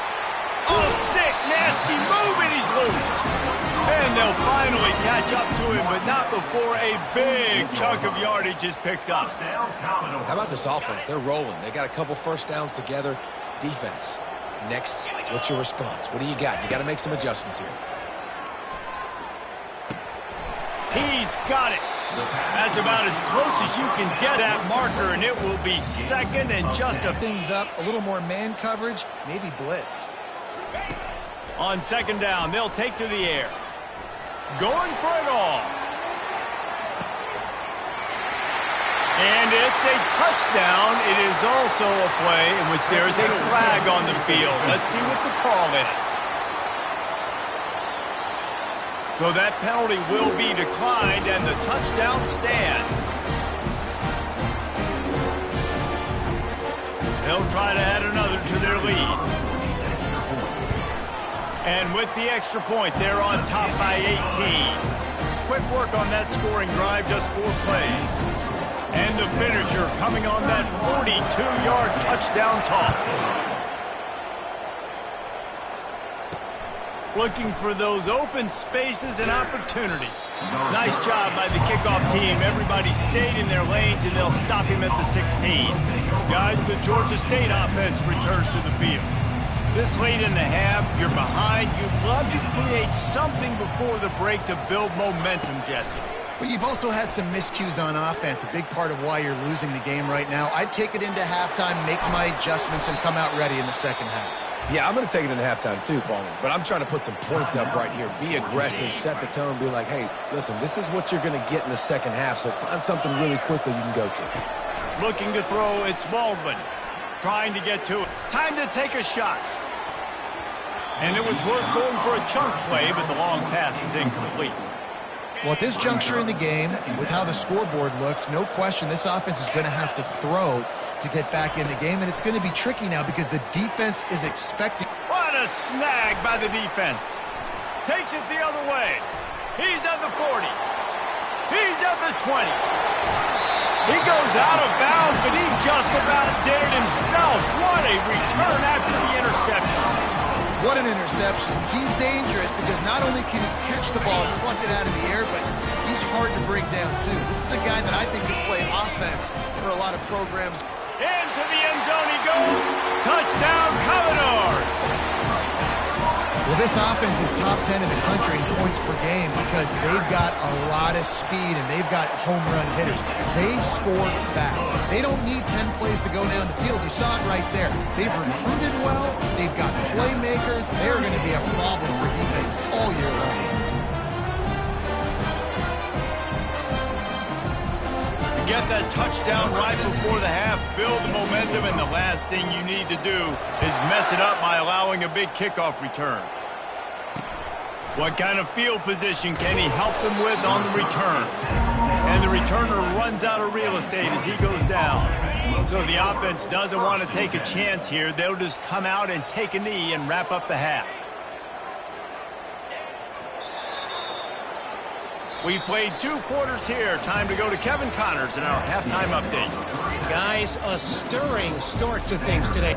Oh, sick, nasty move, and he's loose. And they'll finally catch up to him, but not before a big chunk of yardage is picked up. How about this offense? They're rolling. They got a couple first downs together. Defense. Next, what's your response? What do you got? You got to make some adjustments here. He's got it. That's about as close as you can get that marker, and it will be second and just a... Things up, a little more man coverage, maybe blitz. On second down, they'll take to the air. Going for it all. And it's a touchdown. It is also a play in which there is a flag on the field. Let's see what the call is. So that penalty will be declined, and the touchdown stands. They'll try to add another to their lead. And with the extra point, they're on top by 18. Quick work on that scoring drive, just 4 plays. And the finisher coming on that 42-yard touchdown toss. Looking for those open spaces and opportunity. Nice job by the kickoff team. Everybody stayed in their lanes, and they'll stop him at the 16. Guys, the Georgia State offense returns to the field. This late in the half, you're behind. You'd love to create something before the break to build momentum, Jesse. But you've also had some miscues on offense, a big part of why you're losing the game right now. I'd take it into halftime, make my adjustments, and come out ready in the second half. Yeah, I'm going to take it into halftime too, Paul. But I'm trying to put some points up right here. Be aggressive, set the tone, be like, hey, listen, this is what you're going to get in the second half, so find something really quickly you can go to. Looking to throw, it's Baldwin. Trying to get to it. Time to take a shot. And it was worth going for a chunk play, but the long pass is incomplete. Well, at this juncture in the game, with how the scoreboard looks, no question this offense is going to have to throw to get back in the game, and it's going to be tricky now because the defense is expecting. What a snag by the defense. Takes it the other way. He's at the 40. He's at the 20. He goes out of bounds, but he just about did it himself. What a return after the interception. What an interception. He's dangerous because not only can he catch the ball and pluck it out of the air, but he's hard to bring down, too. This is a guy that I think can play offense for a lot of programs. Into the end zone he goes. Touchdown, Commodores. Well, this offense is top 10 in the country in points per game because they've got a lot of speed and they've got home run hitters. They score fast. They don't need 10 plays to go down the field. You saw it right there. They've recruited well. They've got playmakers. They're going to be a problem for defense all year long. Get that touchdown right before the half, build the momentum, and the last thing you need to do is mess it up by allowing a big kickoff return. What kind of field position can he help them with on the return? And the returner runs out of real estate as he goes down. So the offense doesn't want to take a chance here. They'll just come out and take a knee and wrap up the half. We've played 2 quarters here. Time to go to Kevin Connors in our halftime update. Guys, a stirring start to things today.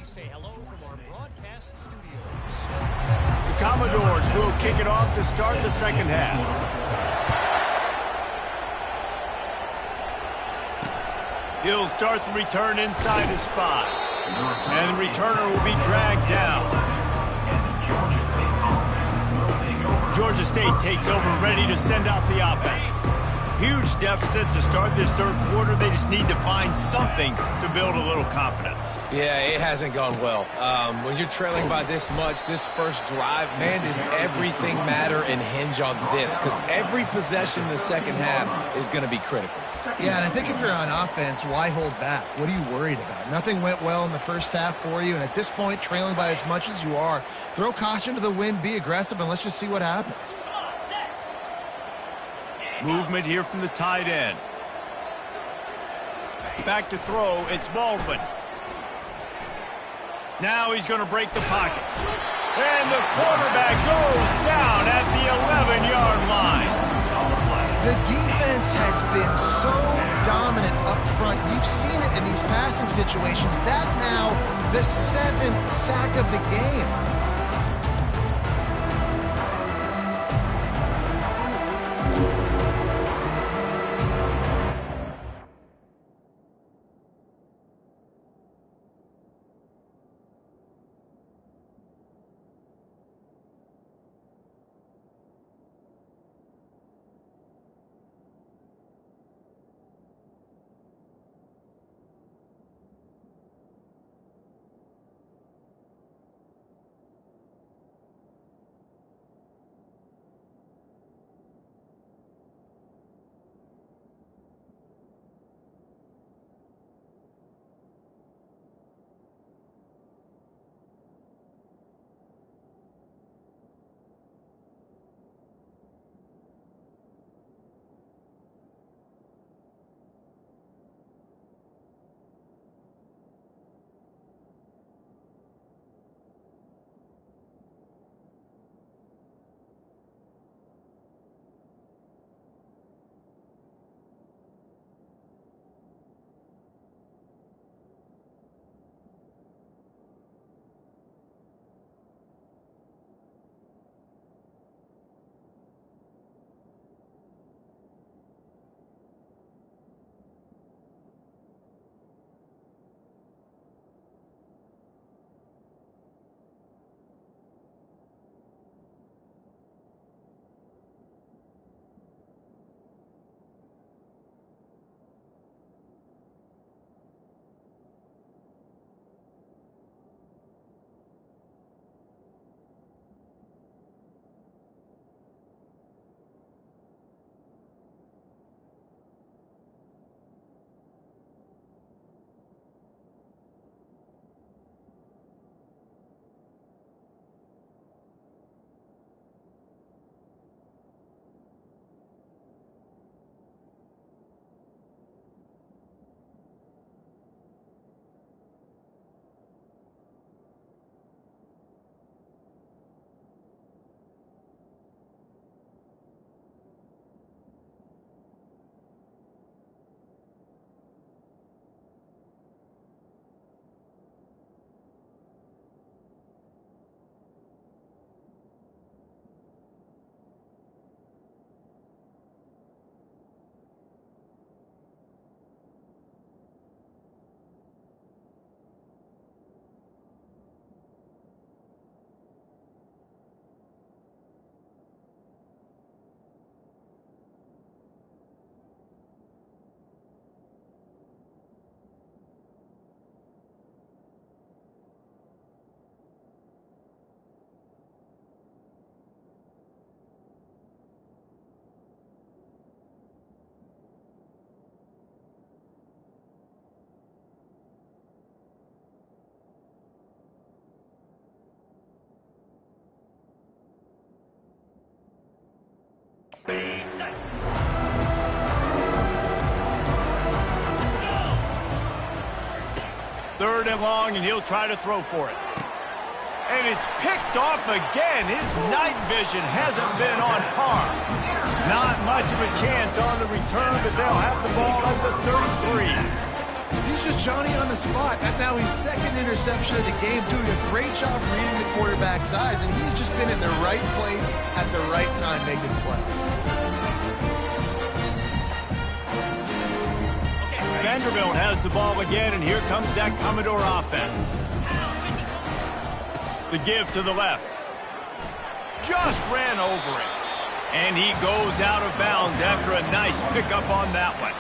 say hello from our broadcast studios. The Commodores will kick it off to start the second half. He'll start the return inside his spot. And the returner will be dragged down. Georgia State takes over, ready to send out the offense. Huge deficit to start this third quarter. They just need to find something to build a little confidence. Yeah, it hasn't gone well. When you're trailing by this much, this first drive, man, does everything matter and hinge on this? Because every possession in the second half is going to be critical. Yeah, and I think if you're on offense, why hold back? What are you worried about? Nothing went well in the first half for you, and at this point, trailing by as much as you are, throw caution to the wind, be aggressive, and let's just see what happens. Movement here from the tight end. Back to throw, it's Baldwin. Now he's going to break the pocket. And the quarterback goes down at the 11-yard line. The defense has been so dominant up front. You've seen it in these passing situations. That now the 7th sack of the game. Third and long, and he'll try to throw for it. And it's picked off again. His night vision hasn't been on par. Not much of a chance on the return, but they'll have the ball at the 33. You was just Johnny on the spot. And now his second interception of the game, doing a great job reading the quarterback's eyes, and he's just been in the right place at the right time making plays. Vanderbilt has the ball again, and here comes that Commodore offense. The give to the left. Just ran over it. And he goes out of bounds after a nice pickup on that one.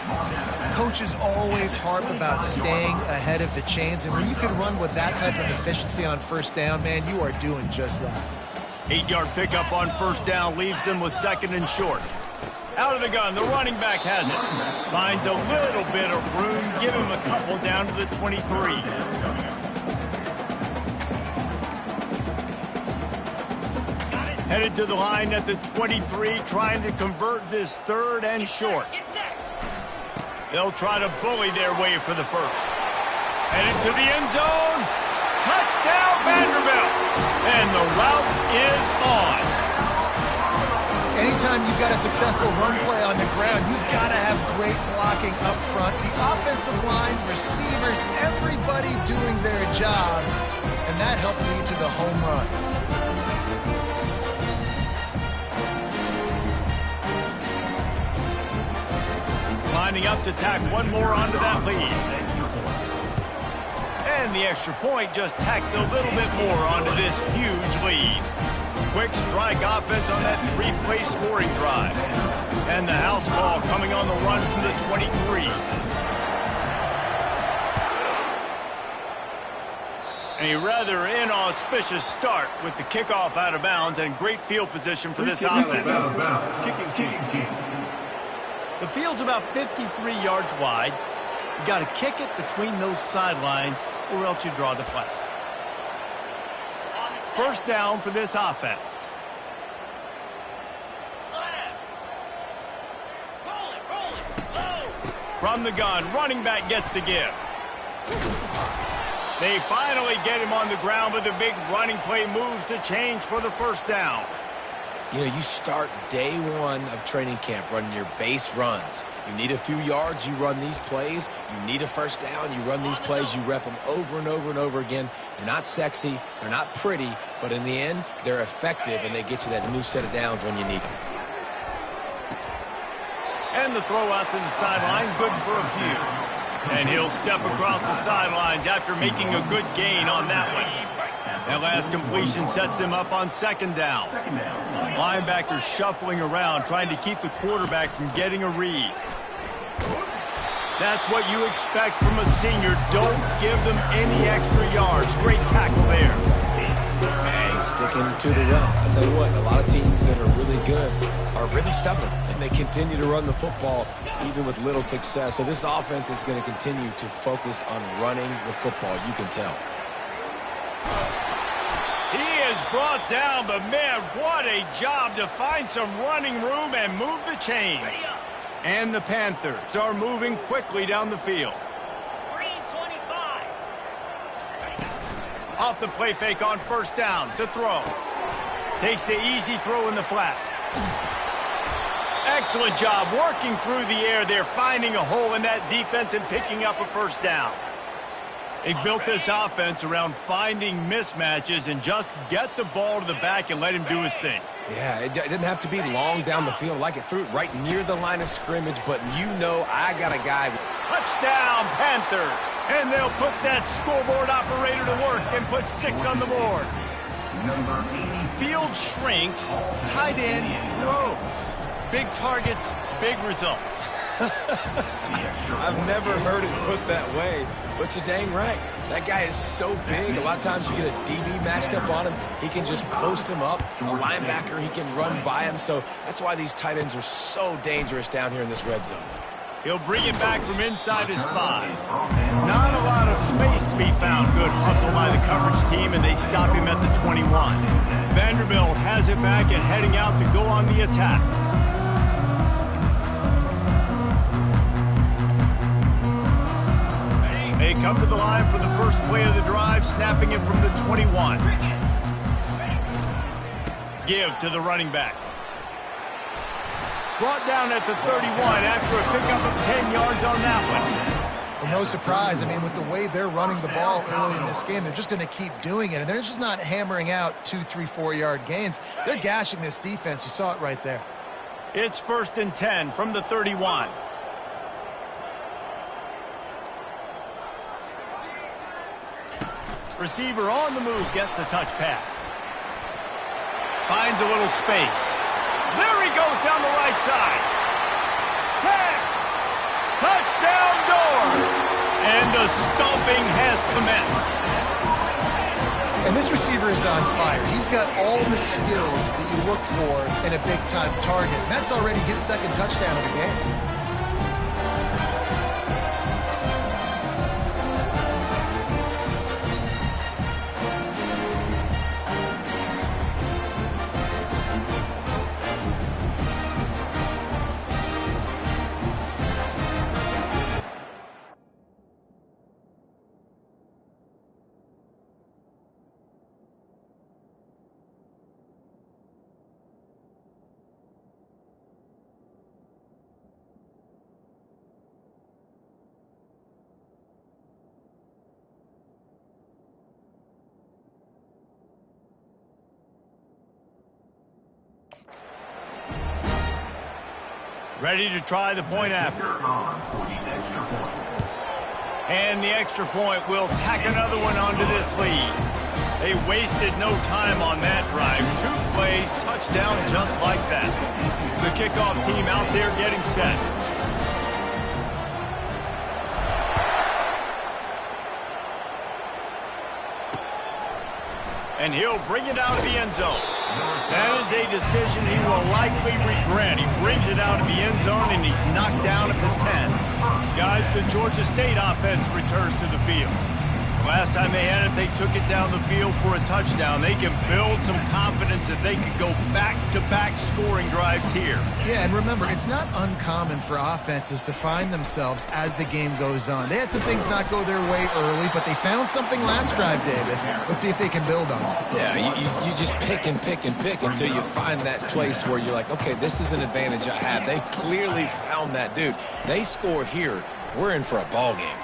Coaches always harp about staying ahead of the chains, and when you can run with that type of efficiency on first down, man, you are doing just that. 8-yard pickup on first down leaves them with second and short. Out of the gun, the running back has it. Finds a little bit of room, give him a couple down to the 23. Headed to the line at the 23, trying to convert this third and short. They'll try to bully their way for the first. Headed to the end zone. Touchdown, Vanderbilt. And the route is on. Anytime you've got a successful run play on the ground, you've got to have great blocking up front. The offensive line, receivers, everybody doing their job. And that helped lead to the home run. Lining up to tack one more onto that lead. And the extra point just tacks a little bit more onto this huge lead. Quick strike offense on that three-play scoring drive. And the house call coming on the run from the 23. A rather inauspicious start with the kickoff out of bounds and great field position for this offense. Kicking team. The field's about 53 yards wide. You got to kick it between those sidelines or else you draw the flag. First down for this offense. From the gun, running back gets to give. They finally get him on the ground, but the big running play moves the change for the first down. You know, you start day one of training camp running your base runs. You need a few yards, you run these plays. You need a first down, you run these plays. You rep them over and over and over again. They're not sexy, they're not pretty, but in the end, they're effective, and they get you that new set of downs when you need them. And the throw out to the sideline, good for a few. And he'll step across the sidelines after making a good gain on that one. That last completion sets him up on second down. Linebackers shuffling around, trying to keep the quarterback from getting a read. That's what you expect from a senior. Don't give them any extra yards. Great tackle there. And sticking to the run. I'll tell you what, a lot of teams that are really good are really stubborn, and they continue to run the football even with little success. So this offense is going to continue to focus on running the football. You can tell. He is brought down, but man, what a job to find some running room and move the chains. And the Panthers are moving quickly down the field. Off the play fake on first down to throw. Takes the easy throw in the flat. Excellent job working through the air there, finding a hole in that defense and picking up a first down. They built this offense around finding mismatches and just get the ball to the back and let him do his thing. Yeah, it didn't have to be long down the field. Like it threw it right near the line of scrimmage, but you know I got a guy. Touchdown, Panthers. And they'll put that scoreboard operator to work and put 6 on the board. Field shrinks, tight end grows. Big targets, big results. I've never heard it put that way, but you're dang right. That guy is so big. A lot of times you get a DB matched up on him. He can just post him up. A linebacker, he can run by him. So that's why these tight ends are so dangerous down here in this red zone. He'll bring it back from inside his 5. Not a lot of space to be found. Good hustle by the coverage team, and they stop him at the 21. Vanderbilt has it back and heading out to go on the attack. They come to the line for the first play of the drive, snapping it from the 21. Give to the running back. Brought down at the 31 after a pickup of 10 yards on that one. Well, no surprise. I mean, with the way they're running the ball early in this game, they're just going to keep doing it. And they're just not hammering out 2, 3, 4-yard gains. They're gashing this defense. You saw it right there. It's 1st and 10 from the 31. Receiver on the move gets the touch pass. Finds a little space. There he goes down the right side. 10. Touchdown Doors. And the stomping has commenced. And this receiver is on fire. He's got all the skills that you look for in a big-time target. And that's already his 2nd touchdown of the game. Ready to try the point after. And the extra point will tack another one onto this lead. They wasted no time on that drive. 2 plays, touchdown just like that. The kickoff team out there getting set. And he'll bring it out of the end zone. That is a decision he will likely regret. He brings it out of the end zone, and he's knocked down at the 10. Guys, the Georgia State offense returns to the field. Last time they had it, they took it down the field for a touchdown. They can build some confidence that they could go back-to-back scoring drives here. Yeah, and remember, it's not uncommon for offenses to find themselves as the game goes on. They had some things not go their way early, but they found something last drive, David. Let's see if they can build on it. Yeah, you just pick and pick and pick until you find that place where you're like, okay, this is an advantage I have. They clearly found that dude. They score here. We're in for a ball game.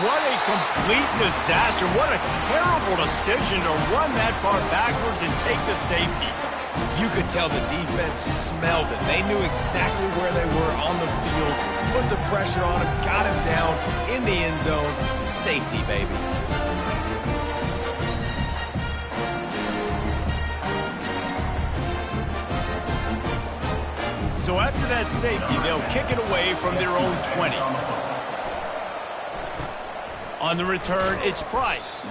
What a complete disaster. What a terrible decision to run that far backwards and take the safety. You could tell the defense smelled it. They knew exactly where they were on the field, put the pressure on him, got him down in the end zone. Safety, baby. So after that safety, they'll kick it away from their own 20. On the return, it's Price.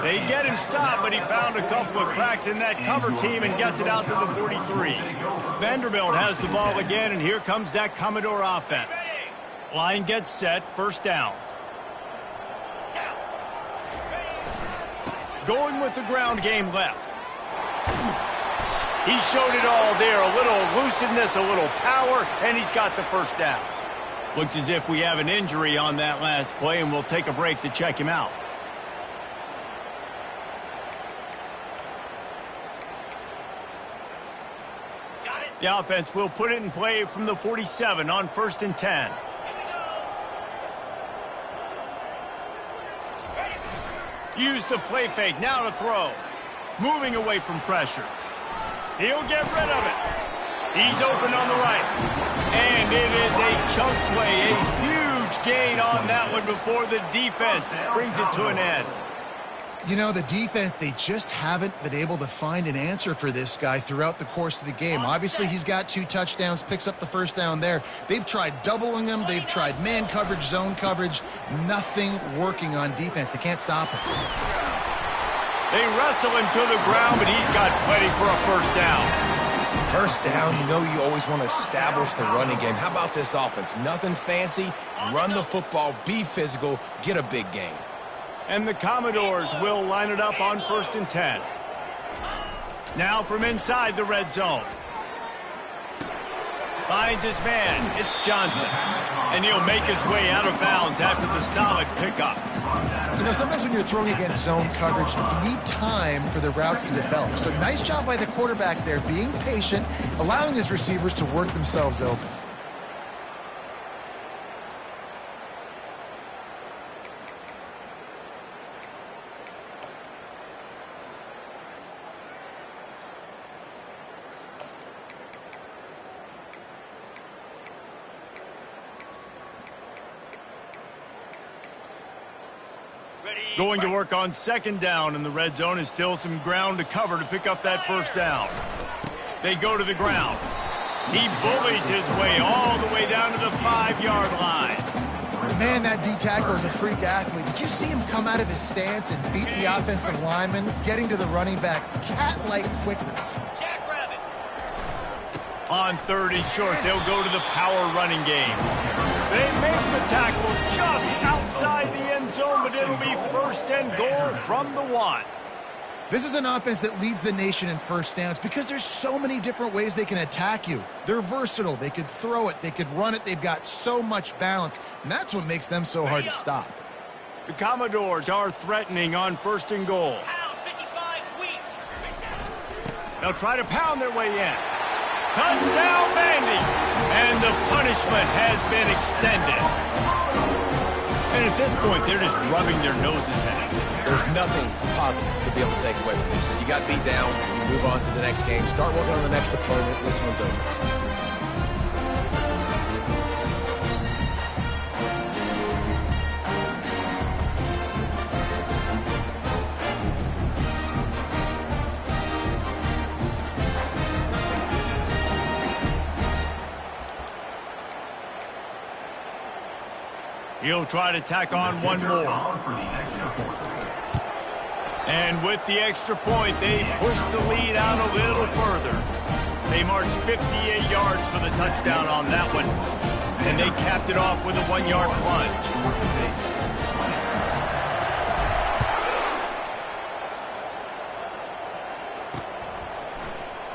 They get him stopped, but he found a couple of cracks in that cover team and gets it out to the 43. Vanderbilt has the ball again, and here comes that Commodore offense. Line gets set, 1st down. Going with the ground game left. He showed it all there, a little elusiveness, a little power, and he's got the 1st down. Looks as if we have an injury on that last play, and we'll take a break to check him out. The offense will put it in play from the 47 on 1st and 10. Use the play fake, now to throw. Moving away from pressure. He'll get rid of it. He's open on the right. And it is a chunk play, a huge gain on that one before the defense brings it to an end. You know, the defense, they just haven't been able to find an answer for this guy throughout the course of the game. Obviously, he's got 2 touchdowns, picks up the 1st down there. They've tried doubling him. They've tried man coverage, zone coverage. Nothing working on defense. They can't stop him. They wrestle him to the ground, but he's got plenty for a 1st down. 1st down, you know you always want to establish the running game. How about this offense? Nothing fancy. Run the football, be physical, get a big gain. And the Commodores will line it up on 1st and 10. Now from inside the red zone. Finds his man. It's Johnson. And he'll make his way out of bounds after the solid pickup. You know, sometimes when you're throwing against zone coverage, you need time for the routes to develop. So nice job by the quarterback there, being patient, allowing his receivers to work themselves open. Going to work on second down in the red zone is still some ground to cover to pick up that first down. They go to the ground. He bullies his way all the way down to the 5-yard line. Man, that D tackle is a freak athlete. Did you see him come out of his stance and beat the offensive lineman, getting to the running back? Cat-like quickness. On 3rd and short, they'll go to the power running game. They make the tackle just outside the end zone, but it'll be 1st and goal from the 1. This is an offense that leads the nation in first downs because there's so many different ways they can attack you. They're versatile. They could throw it. They could run it. They've got so much balance, and that's what makes them so hard to stop. The Commodores are threatening on 1st and goal. They'll try to pound their way in. Touchdown, Vandy! And the punishment has been extended. And at this point, they're just rubbing their noses in it. There's nothing positive to be able to take away from this. You got beat down, you move on to the next game, start working on the next opponent. This one's over. He'll try to tack on one more. And with the extra point, they push the lead out a little further. They marched 58 yards for the touchdown on that one. And they capped it off with a 1-yard plunge.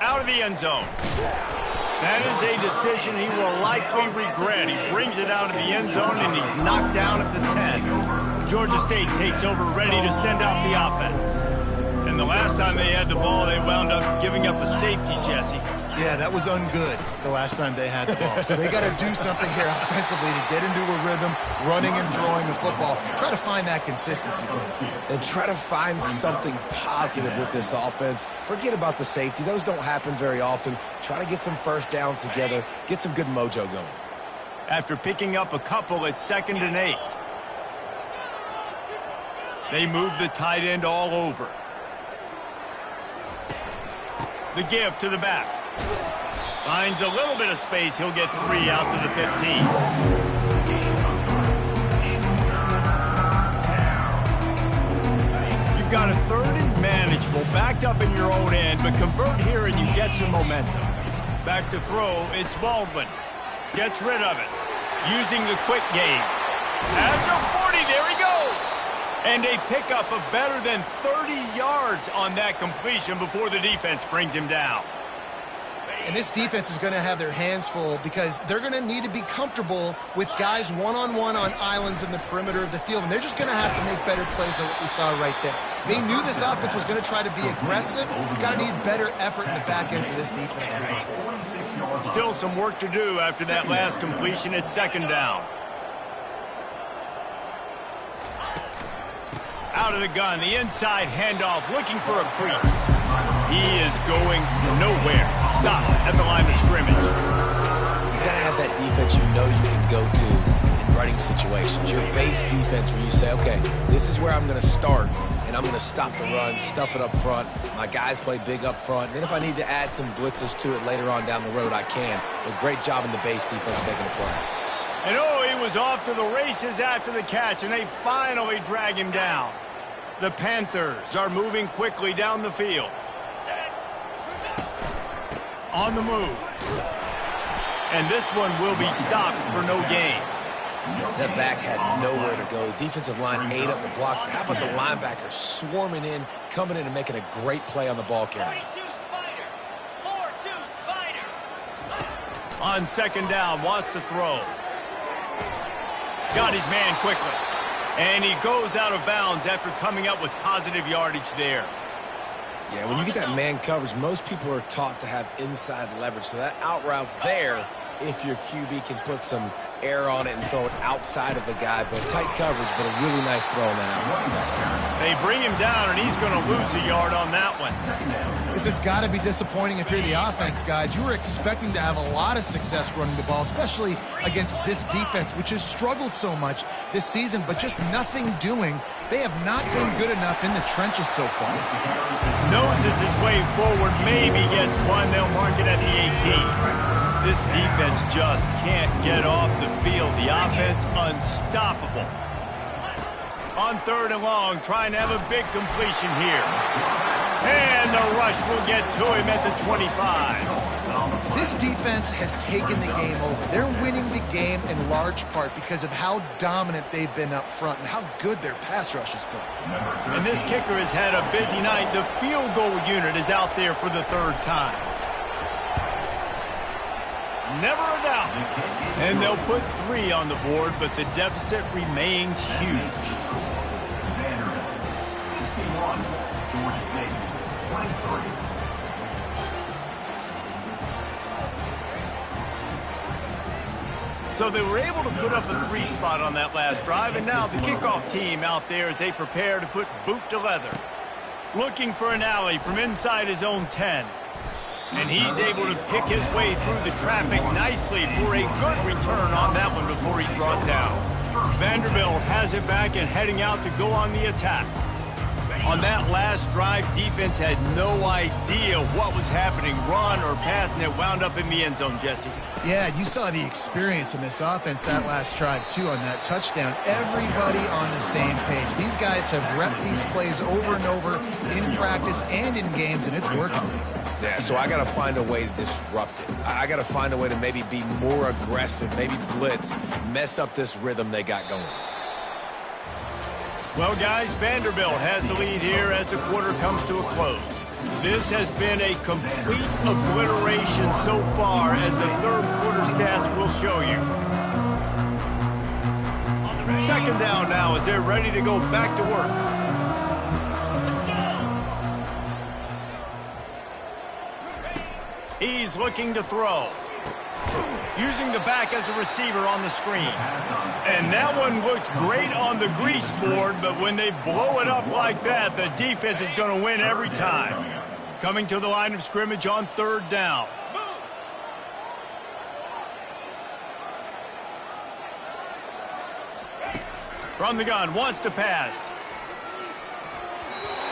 Out of the end zone. That is a decision he will likely regret. He brings it out of the end zone, and he's knocked down at the 10. Georgia State takes over, ready to send out the offense. And the last time they had the ball, they wound up giving up a safety, Jesse. Yeah, that was ungood the last time they had the ball. So they got to do something here offensively to get into a rhythm, running and throwing the football. Try to find that consistency. And try to find something positive with this offense. Forget about the safety. Those don't happen very often. Try to get some first downs together, get some good mojo going. After picking up a couple at 2nd and 8. They move the tight end all over. The give to the back. Finds a little bit of space. He'll get 3 out to the 15. You've got a 3rd and manageable, backed up in your own end, but convert here and you get some momentum. Back to throw, it's Baldwin. Gets rid of it. Using the quick game. At the 40, there he goes. And a pickup of better than 30 yards on that completion before the defense brings him down. And this defense is going to have their hands full because they're going to need to be comfortable with guys one-on-one on islands in the perimeter of the field. And they're just going to have to make better plays than what we saw right there. They knew this offense was going to try to be aggressive. Got to need better effort in the back end for this defense moving forward. Still some work to do after that last completion at 2nd down. Out of the gun, the inside handoff, looking for a crease. He is going nowhere. Stop at the line of scrimmage. You got to have that defense you know you can go to in running situations. Your base defense where you say, okay, this is where I'm going to start, and I'm going to stop the run, stuff it up front. My guys play big up front. And then if I need to add some blitzes to it later on down the road, I can. But great job in the base defense making a play. And oh, he was off to the races after the catch, and they finally drag him down. The Panthers are moving quickly down the field. On the move. And this one will be stopped for no gain. That back had nowhere to go. The defensive line ate up the blocks. How about the linebacker swarming in, coming in and making a great play on the ball carrier? On 2nd down, wants to throw. Got his man quickly. And he goes out of bounds after coming up with positive yardage there. Yeah, when you get that man coverage, most people are taught to have inside leverage. So that out route's there if your QB can put some air on it and throw it outside of the guy. But tight coverage, but a really nice throw on that out route. They bring him down, and he's going to lose a yard on that one. This has got to be disappointing if you're the offense, guys. You were expecting to have a lot of success running the ball, especially against this defense, which has struggled so much this season, but just nothing doing. They have not been good enough in the trenches so far. Noses his way forward, maybe gets one. They'll mark it at the 18. This defense just can't get off the field. The offense unstoppable. On 3rd and long, trying to have a big completion here. And the rush will get to him at the 25. This defense has taken the game over. They're winning the game in large part because of how dominant they've been up front and how good their pass rush has been. And this kicker has had a busy night. The field goal unit is out there for the 3rd time. Never a doubt. And they'll put 3 on the board, but the deficit remains huge. 61, Georgia State, 23. So they were able to put up a 3 spot on that last drive, and now the kickoff team out there as they prepare to put boot to leather. Looking for an alley from inside his own 10. And he's able to pick his way through the traffic nicely for a good return on that one before he's brought down. Vanderbilt has it back and heading out to go on the attack. On that last drive, defense had no idea what was happening, run or pass, and it wound up in the end zone, Jesse. Yeah, you saw the experience in this offense that last drive, too, on that touchdown. Everybody on the same page. These guys have repped these plays over and over in practice and in games, and it's working. Yeah, so I got to find a way to disrupt it. I got to find a way to maybe be more aggressive, maybe blitz, mess up this rhythm they got going. Well, guys, Vanderbilt has the lead here as the quarter comes to a close. This has been a complete obliteration so far, as the 3rd quarter stats will show you. 2nd down now as they're ready to go back to work. He's looking to throw. Using the back as a receiver on the screen. And that one looked great on the grease board, but when they blow it up like that, the defense is going to win every time. Coming to the line of scrimmage on 3rd down. From the gun, wants to pass.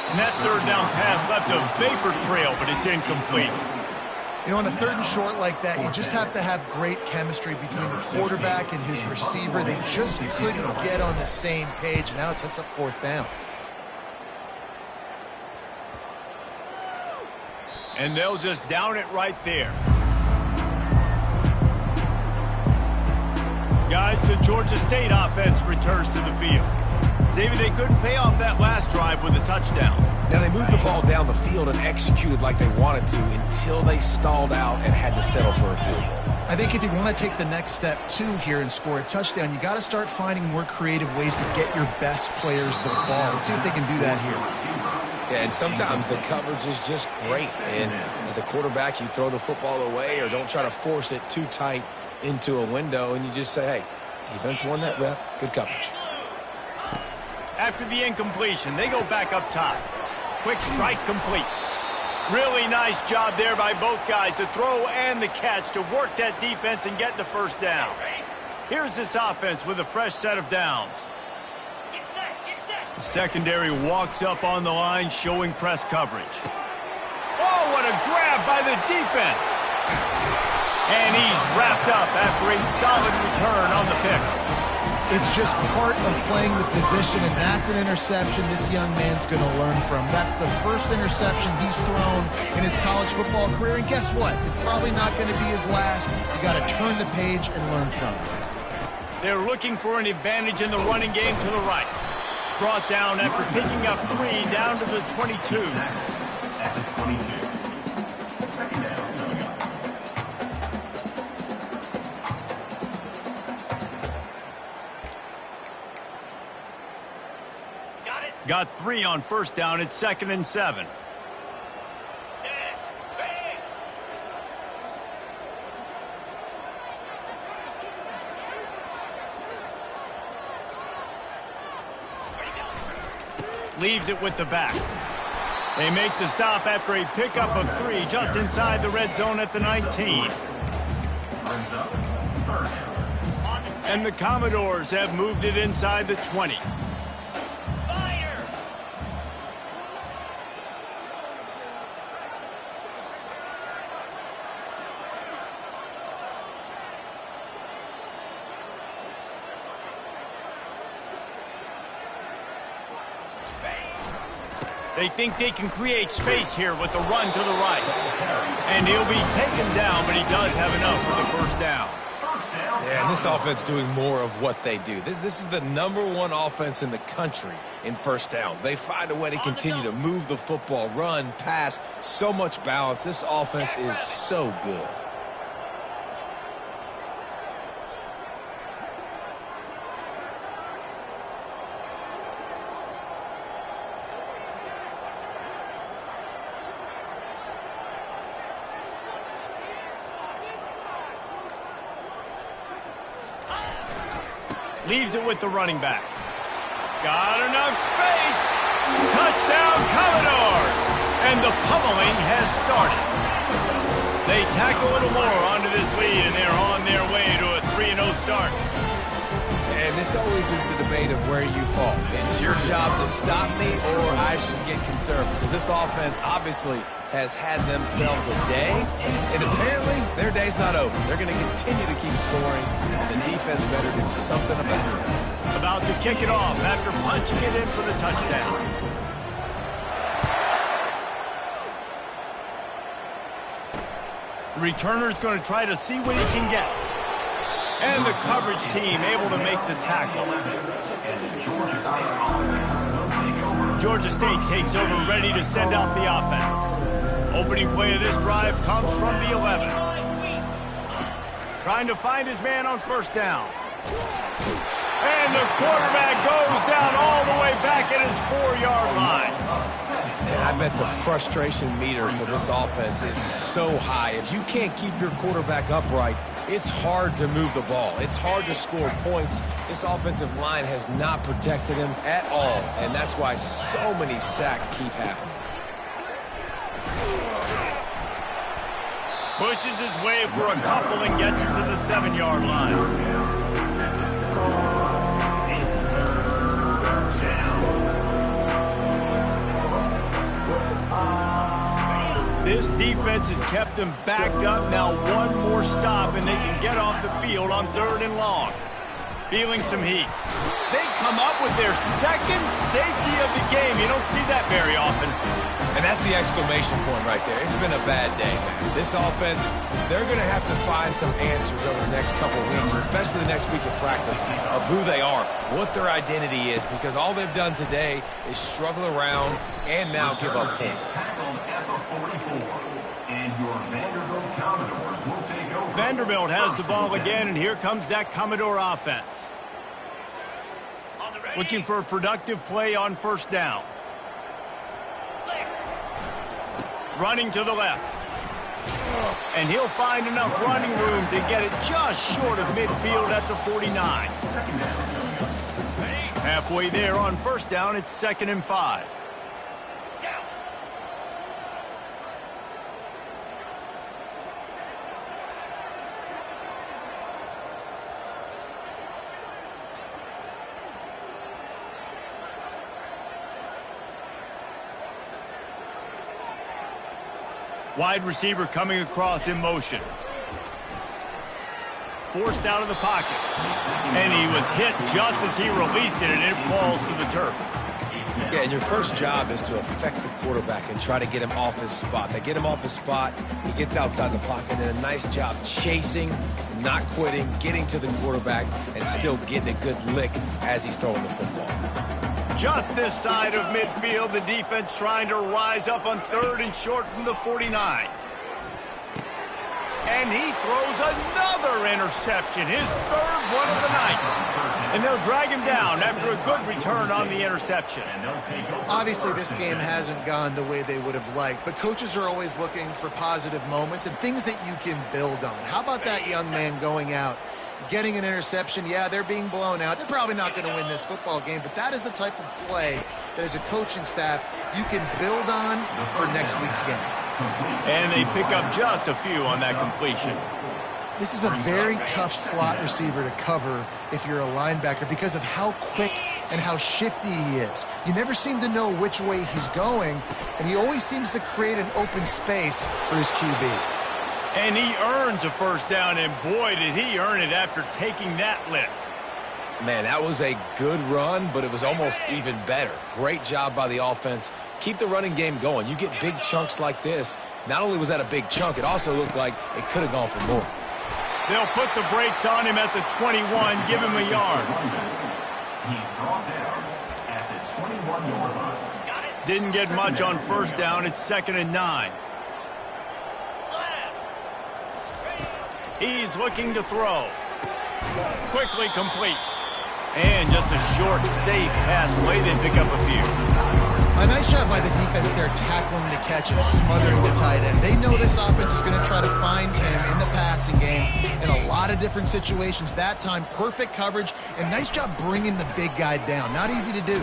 And that 3rd down pass left a vapor trail, but it's incomplete. You know, on a 3rd and short like that, you just have to have great chemistry between the quarterback and his receiver. They just couldn't get on the same page, and now it sets up 4th down. And they'll just down it right there. Guys, the Georgia State offense returns to the field. David, they couldn't pay off that last drive with a touchdown. Now, they moved the ball down the field and executed like they wanted to until they stalled out and had to settle for a field goal. I think if you want to take the next step, too, here and score a touchdown, you got to start finding more creative ways to get your best players the ball. Let's see if they can do that here. Yeah, and sometimes the coverage is just great. And as a quarterback, you throw the football away or don't try to force it too tight into a window, and you just say, hey, defense won that rep, good coverage. After the incompletion, they go back up top. Quick strike complete. Really nice job there by both guys to throw and the catch to work that defense and get the 1st down. Here's this offense with a fresh set of downs. The secondary walks up on the line, showing press coverage. Oh, what a grab by the defense. And he's wrapped up after a solid return on the pick. It's just part of playing the position, and that's an interception this young man's going to learn from. That's the first interception he's thrown in his college football career, and guess what? It's probably not going to be his last. You got to turn the page and learn from it. They're looking for an advantage in the running game to the right. Brought down after picking up 3 down to the 22. At the 22. 2nd down. Got 3 on 1st down. It's 2nd and 7. Leaves it with the back. They make the stop after a pickup of 3 just inside the red zone at the 19. And the Commodores have moved it inside the 20. They think they can create space here with the run to the right. And he'll be taken down, but he does have enough for the first down. Yeah, and this offense doing more of what they do. This is the #1 offense in the country in first downs. They find a way to continue to move the football, run, pass, so much balance. This offense is so good. Leaves it with the running back. Got enough space. Touchdown, Commodores. And the pummeling has started. They tack a little more onto this lead, and they're on their way to a 3-0 start. And this always is the debate of where you fall. It's your job to stop me, or I should get conservative. Because this offense obviously has had themselves a day, and apparently their day's not over. They're going to continue to keep scoring, and the defense better do something about it. About to kick it off after punching it in for the touchdown. The returner's going to try to see what he can get. And the coverage team able to make the tackle. Georgia State takes over, ready to send out the offense. Opening play of this drive comes from the 11. Trying to find his man on first down. And the quarterback goes down all the way back at his 4-yard line. And I bet the frustration meter for this offense is so high. If you can't keep your quarterback upright, it's hard to move the ball. It's hard to score points. This offensive line has not protected him at all, and that's why so many sacks keep happening. Pushes his way for a couple and gets it to the 7-yard line. This defense has kept them backed up. Now one more stop and they can get off the field on 3rd and long. Feeling some heat. They come up with their second safety of the game. You don't see that very often. And that's the exclamation point right there. It's been a bad day, man. This offense, they're going to have to find some answers over the next couple of weeks, especially the next week of practice, of who they are, what their identity is, because all they've done today is struggle around and now give up points. And your Vanderbilt Commodores will take over. Vanderbilt has the ball again, and here comes that Commodore offense. Looking for a productive play on first down. Running to the left. And he'll find enough running room to get it just short of midfield at the 49. Halfway there on first down, it's 2nd and 5. Wide receiver coming across in motion. Forced out of the pocket. And he was hit just as he released it, and it falls to the turf. Yeah, and your first job is to affect the quarterback and try to get him off his spot. They get him off his spot, he gets outside the pocket, and a nice job chasing, not quitting, getting to the quarterback, and still getting a good lick as he's throwing the football. Just this side of midfield, the defense trying to rise up on 3rd and short from the 49. And he throws another interception, his 3rd one of the night. And they'll drag him down after a good return on the interception. Obviously, this game hasn't gone the way they would have liked, but coaches are always looking for positive moments and things that you can build on. How about that young man going out, getting an interception? Yeah, they're being blown out. They're probably not going to win this football game, but that is the type of play that as a coaching staff you can build on for next week's game. And they pick up just a few on that completion. This is a very tough slot receiver to cover if you're a linebacker because of how quick and how shifty he is. You never seem to know which way he's going, and he always seems to create an open space for his QB. And he earns a first down, and boy, did he earn it after taking that lick. Man, that was a good run, but it was almost even better. Great job by the offense. Keep the running game going. You get big chunks like this. Not only was that a big chunk, it also looked like it could have gone for more. They'll put the brakes on him at the 21, give him a yard. He's brought down at the 21-yard line. Didn't get much on first down. It's 2nd and 9. He's looking to throw. Quickly complete. And just a short, safe pass play. They pick up a few. A nice job by the defense there tackling the catch and smothering the tight end. They know this offense is going to try to find him in the passing game in a lot of different situations. That time, perfect coverage, and nice job bringing the big guy down. Not easy to do.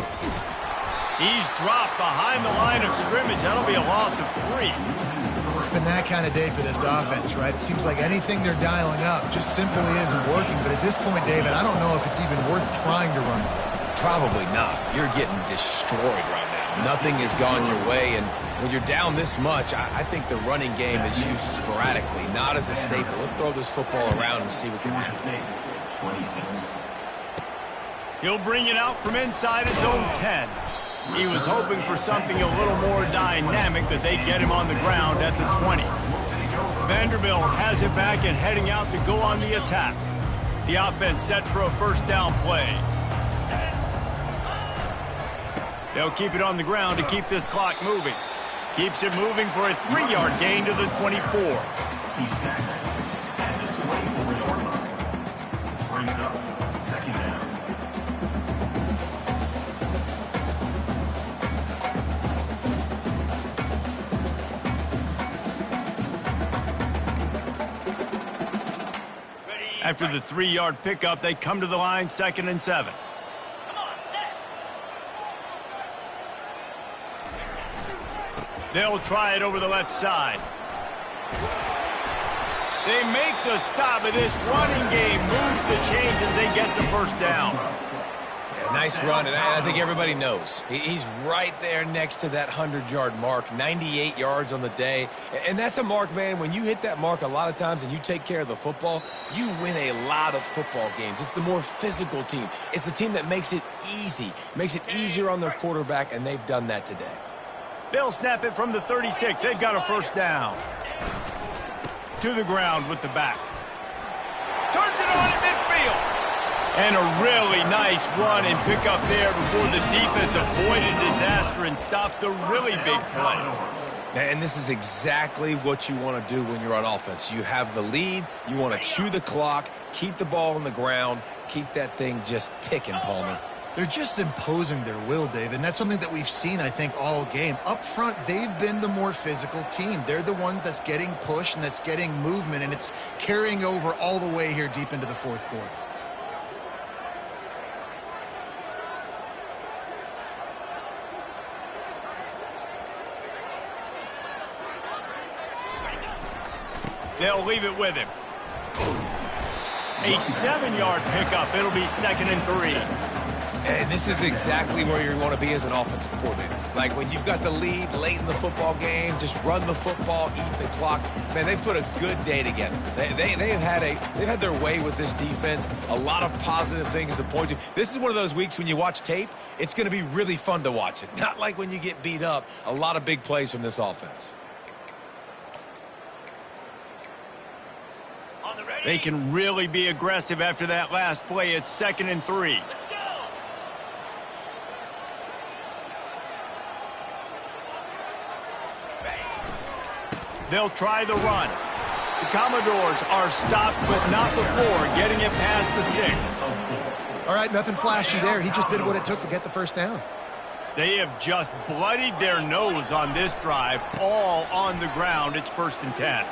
He's dropped behind the line of scrimmage. That'll be a loss of 3. It's been that kind of day for this offense, right? It seems like anything they're dialing up just simply isn't working. But at this point, David, I don't know if it's even worth trying to run. Probably not. You're getting destroyed right now. Nothing has gone your way, and when you're down this much, I think the running game is used sporadically, not as a staple. Let's throw this football around and see what can happen. He'll bring it out from inside his own 10. He was hoping for something a little more dynamic, but they get him on the ground at the 20. Vanderbilt has it back and heading out to go on the attack. The offense set for a first down play. They'll keep it on the ground to keep this clock moving. Keeps it moving for a 3-yard gain to the 24. He's tackled at the 24-yard line. Brings up 2nd down. After the 3-yard pickup, they come to the line, 2nd and 7. They'll try it over the left side. They make the stop, and this running game moves the chains as they get the first down. Yeah, nice run, and I think everybody knows. He's right there next to that 100-yard mark, 98 yards on the day. And that's a mark, man. When you hit that mark a lot of times and you take care of the football, you win a lot of football games. It's the more physical team. It's the team that makes it easy, makes it easier on their quarterback, and they've done that today. They'll snap it from the 36. They've got a first down. To the ground with the back. Turns it on in midfield. And a really nice run and pick up there before the defense avoided disaster and stopped the really big play. And this is exactly what you want to do when you're on offense. You have the lead. You want to chew the clock, keep the ball on the ground, keep that thing just ticking, Palmer. They're just imposing their will, Dave, and that's something that we've seen, I think, all game. Up front, they've been the more physical team. They're the ones that's getting pushed and that's getting movement, and it's carrying over all the way here deep into the fourth quarter. They'll leave it with him. A 7-yard pickup. It'll be 2nd and 3. And this is exactly where you want to be as an offensive coordinator. Like when you've got the lead late in the football game, just run the football, eat the clock. Man, they put a good day together. They've had their way with this defense. A lot of positive things to point to. This is one of those weeks when you watch tape, it's going to be really fun to watch it. Not like when you get beat up. A lot of big plays from this offense. They can really be aggressive after that last play. It's 2nd and 3. They'll try the run. The Commodores are stopped, but not before getting it past the sticks. All right, nothing flashy there. He just did what it took to get the first down. They have just bloodied their nose on this drive, all on the ground. It's 1st and 10.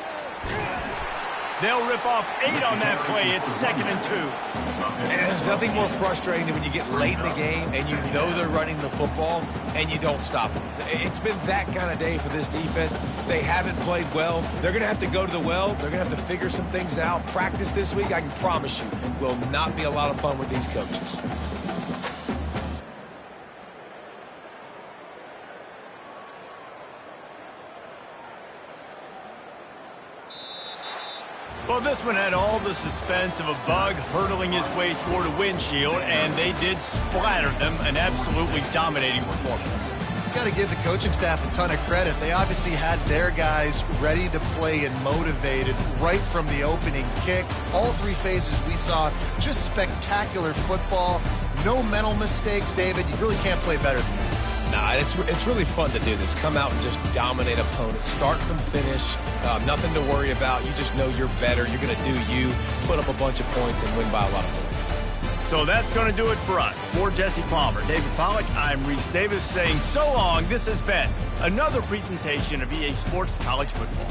They'll rip off 8 on that play. It's 2nd and 2. And there's nothing more frustrating than when you get late in the game and you know they're running the football and you don't stop them. It's been that kind of day for this defense. They haven't played well. They're going to have to go to the well. They're going to have to figure some things out. Practice this week, I can promise you, will not be a lot of fun with these coaches. Well, this one had all the suspense of a bug hurtling his way toward a windshield, and they did splatter them, an absolutely dominating performance. Got to give the coaching staff a ton of credit. They obviously had their guys ready to play and motivated right from the opening kick. All 3 phases we saw, just spectacular football. No mental mistakes, David. You really can't play better than that. Nah, it's really fun to do this. Come out and just dominate opponents. Start from finish. Nothing to worry about. You just know you're better. You're going to do you, put up a bunch of points, and win by a lot of points. So that's going to do it for us. For Jesse Palmer, David Pollack, I'm Reese Davis saying so long. This has been another presentation of EA Sports College Football.